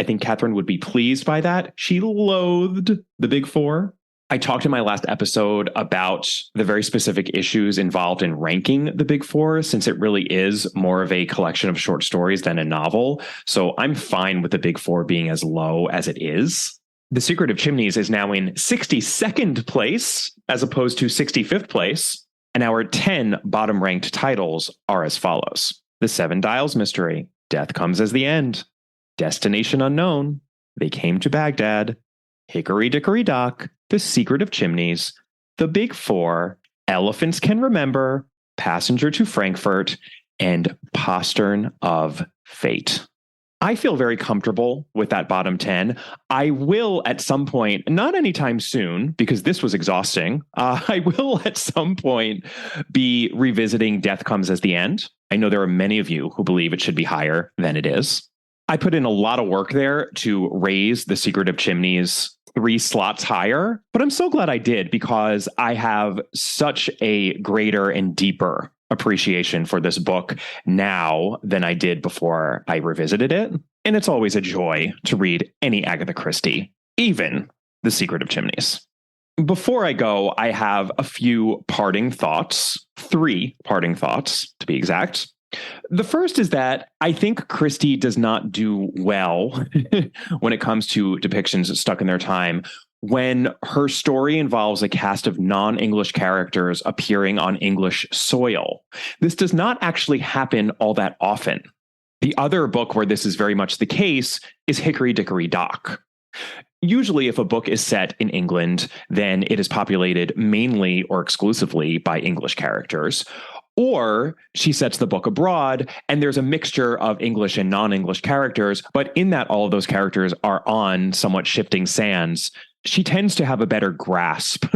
[SPEAKER 2] I think Catherine would be pleased by that. She loathed The Big Four. I talked in my last episode about the very specific issues involved in ranking The Big Four, since it really is more of a collection of short stories than a novel. So I'm fine with The Big Four being as low as it is. The Secret of Chimneys is now in 62nd place as opposed to 65th place. And our 10 bottom-ranked titles are as follows: The Seven Dials Mystery, Death Comes as the End, Destination Unknown, They Came to Baghdad, Hickory Dickory Dock, The Secret of Chimneys, The Big Four, Elephants Can Remember, Passenger to Frankfurt, and Postern of Fate. I feel very comfortable with that bottom 10. I will at some point, not anytime soon, because this was exhausting, I will at some point be revisiting Death Comes as the End. I know there are many of you who believe it should be higher than it is. I put in a lot of work there to raise The Secret of Chimneys 3 slots higher, but I'm so glad I did because I have such a greater and deeper appreciation for this book now than I did before I revisited it. And it's always a joy to read any Agatha Christie, even The Secret of Chimneys. Before I go, I have a few parting thoughts, 3 parting thoughts to be exact. The first is that I think Christie does not do well when it comes to depictions stuck in their time when her story involves a cast of non-English characters appearing on English soil. This does not actually happen all that often. The other book where this is very much the case is Hickory Dickory Dock. Usually, if a book is set in England, then it is populated mainly or exclusively by English characters. Or she sets the book abroad and there's a mixture of English and non-English characters, but in that all of those characters are on somewhat shifting sands. She tends to have a better grasp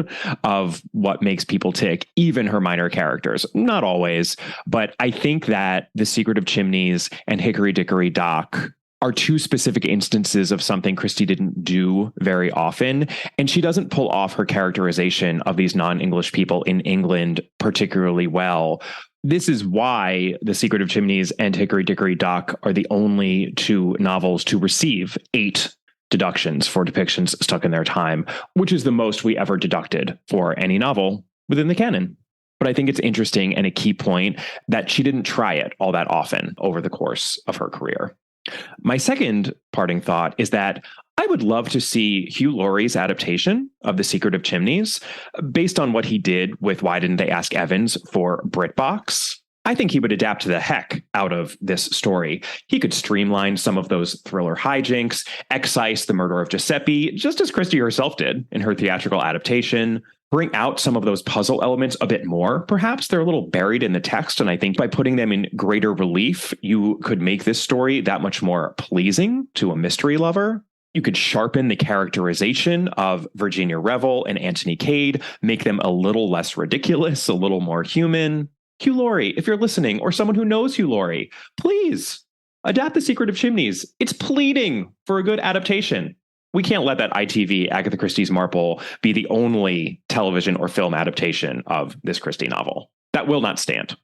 [SPEAKER 2] of what makes people tick, even her minor characters. Not always, but I think that The Secret of Chimneys and Hickory Dickory Dock are two specific instances of something Christie didn't do very often. And she doesn't pull off her characterization of these non-English people in England particularly well. This is why The Secret of Chimneys and Hickory Dickory Dock are the only two novels to receive 8 deductions for depictions stuck in their time, which is the most we ever deducted for any novel within the canon. But I think it's interesting and a key point that she didn't try it all that often over the course of her career. My second parting thought is that I would love to see Hugh Laurie's adaptation of The Secret of Chimneys based on what he did with Why Didn't They Ask Evans for BritBox. I think he would adapt the heck out of this story. He could streamline some of those thriller hijinks, excise the murder of Giuseppe, just as Christie herself did in her theatrical adaptation, bring out some of those puzzle elements a bit more. Perhaps they're a little buried in the text, and I think by putting them in greater relief, you could make this story that much more pleasing to a mystery lover. You could sharpen the characterization of Virginia Revel and Anthony Cade, make them a little less ridiculous, a little more human. Hugh Laurie, if you're listening, or someone who knows Hugh Laurie, please adapt The Secret of Chimneys. It's pleading for a good adaptation. We can't let that ITV Agatha Christie's Marple be the only television or film adaptation of this Christie novel. That will not stand.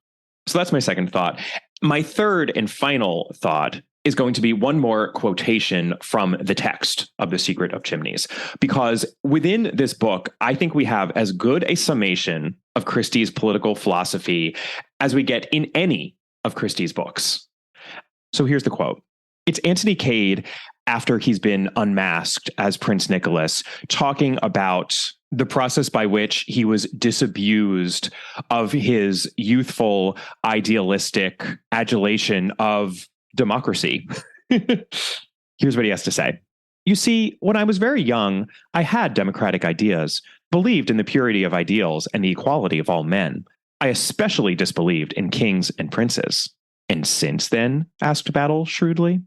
[SPEAKER 2] So that's my second thought. My third and final thought is going to be one more quotation from the text of The Secret of Chimneys, because within this book, I think we have as good a summation of Christie's political philosophy as we get in any of Christie's books. So here's the quote. It's Anthony Cade, after he's been unmasked as Prince Nicholas, talking about the process by which he was disabused of his youthful, idealistic adulation of democracy. Here's what he has to say. You see, when I was very young, I had democratic ideas, believed in the purity of ideals and the equality of all men. I especially disbelieved in kings and princes. And since then? Asked Battle shrewdly.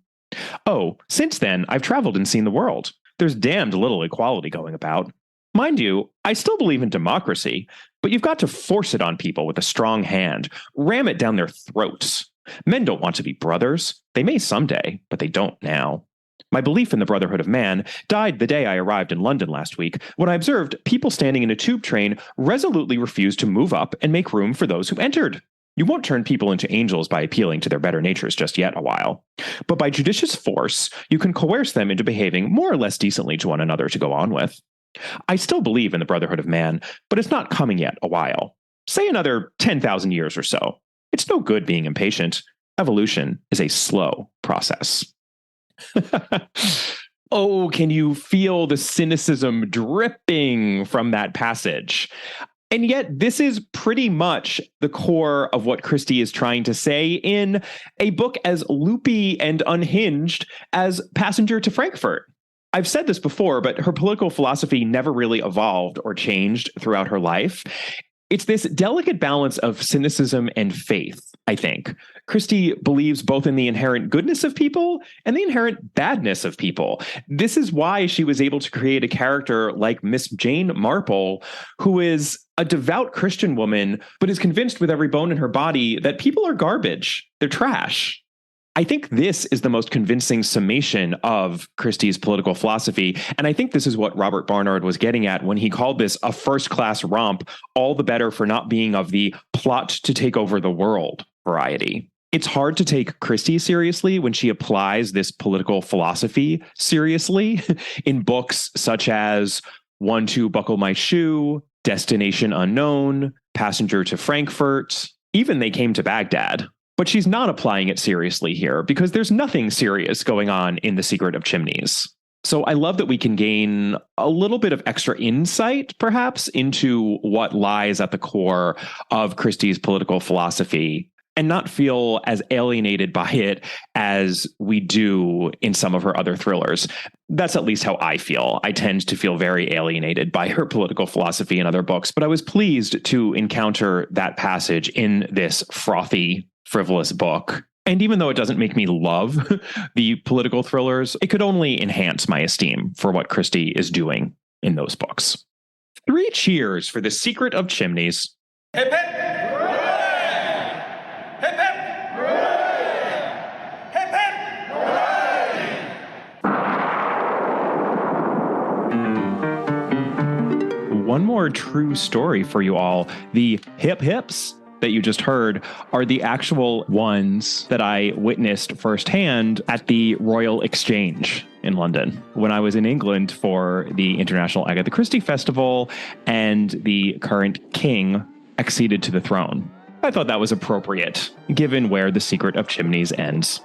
[SPEAKER 2] Oh, since then, I've traveled and seen the world. There's damned little equality going about. Mind you, I still believe in democracy, but you've got to force it on people with a strong hand, ram it down their throats. Men don't want to be brothers. They may someday, but they don't now. My belief in the brotherhood of man died the day I arrived in London last week, when I observed people standing in a tube train resolutely refused to move up and make room for those who entered. You won't turn people into angels by appealing to their better natures just yet a while. But by judicious force, you can coerce them into behaving more or less decently to one another to go on with. I still believe in the brotherhood of man, but it's not coming yet a while. Say another 10,000 years or so. It's no good being impatient. Evolution is a slow process. Oh, can you feel the cynicism dripping from that passage? And yet, this is pretty much the core of what Christie is trying to say in a book as loopy and unhinged as Passenger to Frankfurt. I've said this before, but her political philosophy never really evolved or changed throughout her life. It's this delicate balance of cynicism and faith, I think. Christie believes both in the inherent goodness of people and the inherent badness of people. This is why she was able to create a character like Miss Jane Marple, who is a devout Christian woman, but is convinced with every bone in her body that people are garbage. They're trash. I think this is the most convincing summation of Christie's political philosophy. And I think this is what Robert Barnard was getting at when he called this a first-class romp, all the better for not being of the plot to take over the world variety. It's hard to take Christie seriously when she applies this political philosophy seriously in books such as One to Buckle My Shoe, Destination Unknown, Passenger to Frankfurt, even They Came to Baghdad. But she's not applying it seriously here because there's nothing serious going on in The Secret of Chimneys. So I love that we can gain a little bit of extra insight, perhaps, into what lies at the core of Christie's political philosophy and not feel as alienated by it as we do in some of her other thrillers. That's at least how I feel. I tend to feel very alienated by her political philosophy in other books, but I was pleased to encounter that passage in this frothy, frivolous book. And even though it doesn't make me love the political thrillers, it could only enhance my esteem for what Christie is doing in those books. 3 cheers for The Secret of Chimneys.
[SPEAKER 6] Hip hip! Hooray! Hip hip! Hooray! Hip hip! Hooray!
[SPEAKER 2] one more true story for you all. The hip hips that you just heard are the actual ones that I witnessed firsthand at the Royal Exchange in London when I was in England for the International Agatha Christie Festival and the current king acceded to the throne. I thought that was appropriate, given where The Secret of Chimneys ends.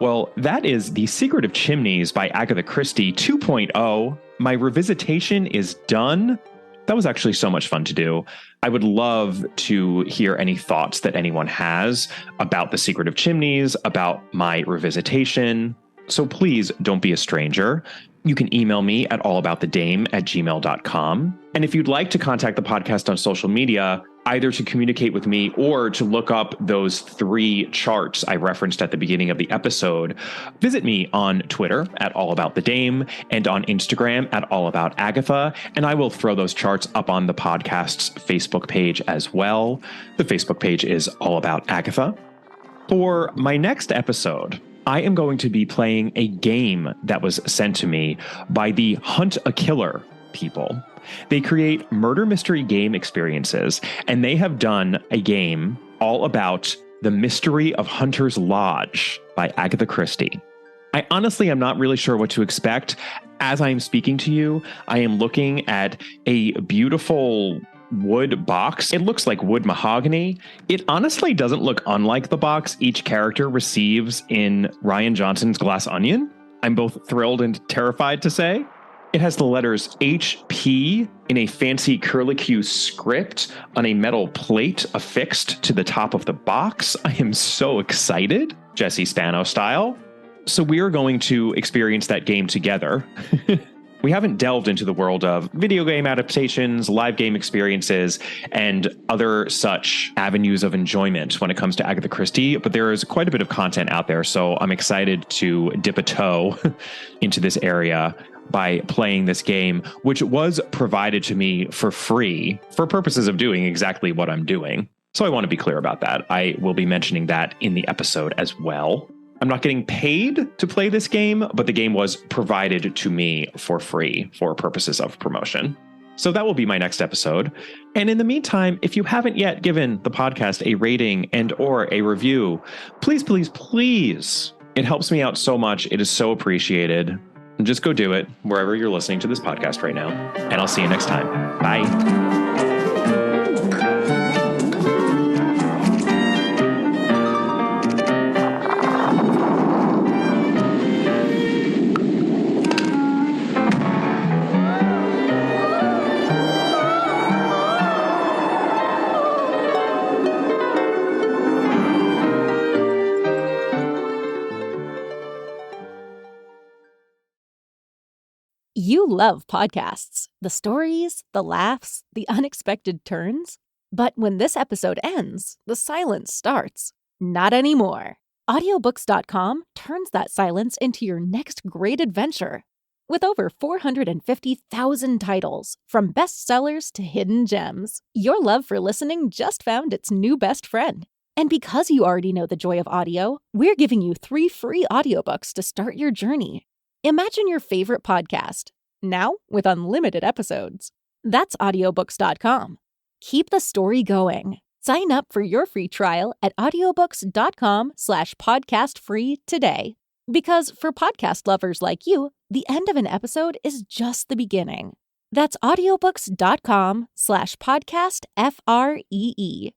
[SPEAKER 2] Well, that is The Secret of Chimneys by Agatha Christie 2.0. My revisitation is done. That was actually so much fun to do. I would love to hear any thoughts that anyone has about The Secret of Chimneys, about my revisitation. So please don't be a stranger. You can email me at allaboutthedame@gmail.com. And if you'd like to contact the podcast on social media, either to communicate with me or to look up those 3 charts I referenced at the beginning of the episode, visit me on Twitter at allaboutthedame and on Instagram at allaboutagatha, and I will throw those charts up on the podcast's Facebook page as well. The Facebook page is All About Agatha. For my next episode, I am going to be playing a game that was sent to me by the Hunt a Killer people. They create murder mystery game experiences, and they have done a game all about The Mystery of Hunter's Lodge by Agatha Christie. I honestly am not really sure what to expect. As I am speaking to you, I am looking at a beautiful wood box. It looks like wood mahogany. It honestly doesn't look unlike the box each character receives in Rian Johnson's Glass Onion. I'm both thrilled and terrified to say. It has the letters HP in a fancy curlicue script on a metal plate affixed to the top of the box. I am so excited, Jesse Spano style. So we are going to experience that game together. We haven't delved into the world of video game adaptations, live game experiences, and other such avenues of enjoyment when it comes to Agatha Christie, but there is quite a bit of content out there, so I'm excited to dip a toe into this area by playing this game, which was provided to me for free for purposes of doing exactly what I'm doing. So I want to be clear about that. I will be mentioning that in the episode as well. I'm not getting paid to play this game, but the game was provided to me for free for purposes of promotion. So that will be my next episode. And in the meantime, if you haven't yet given the podcast a rating and or a review, please, please, please. It helps me out so much. It is so appreciated. Just go do it wherever you're listening to this podcast right now. And I'll see you next time. Bye.
[SPEAKER 1] You love podcasts, the stories, the laughs, the unexpected turns. But when this episode ends, the silence starts. Not anymore. Audiobooks.com turns that silence into your next great adventure. With over 450,000 titles, from bestsellers to hidden gems, your love for listening just found its new best friend. And because you already know the joy of audio, we're giving you 3 free audiobooks to start your journey. Imagine your favorite podcast, now with unlimited episodes. That's audiobooks.com. Keep the story going. Sign up for your free trial at audiobooks.com/podcastfree today. Because for podcast lovers like you, the end of an episode is just the beginning. That's audiobooks.com/podcastfree.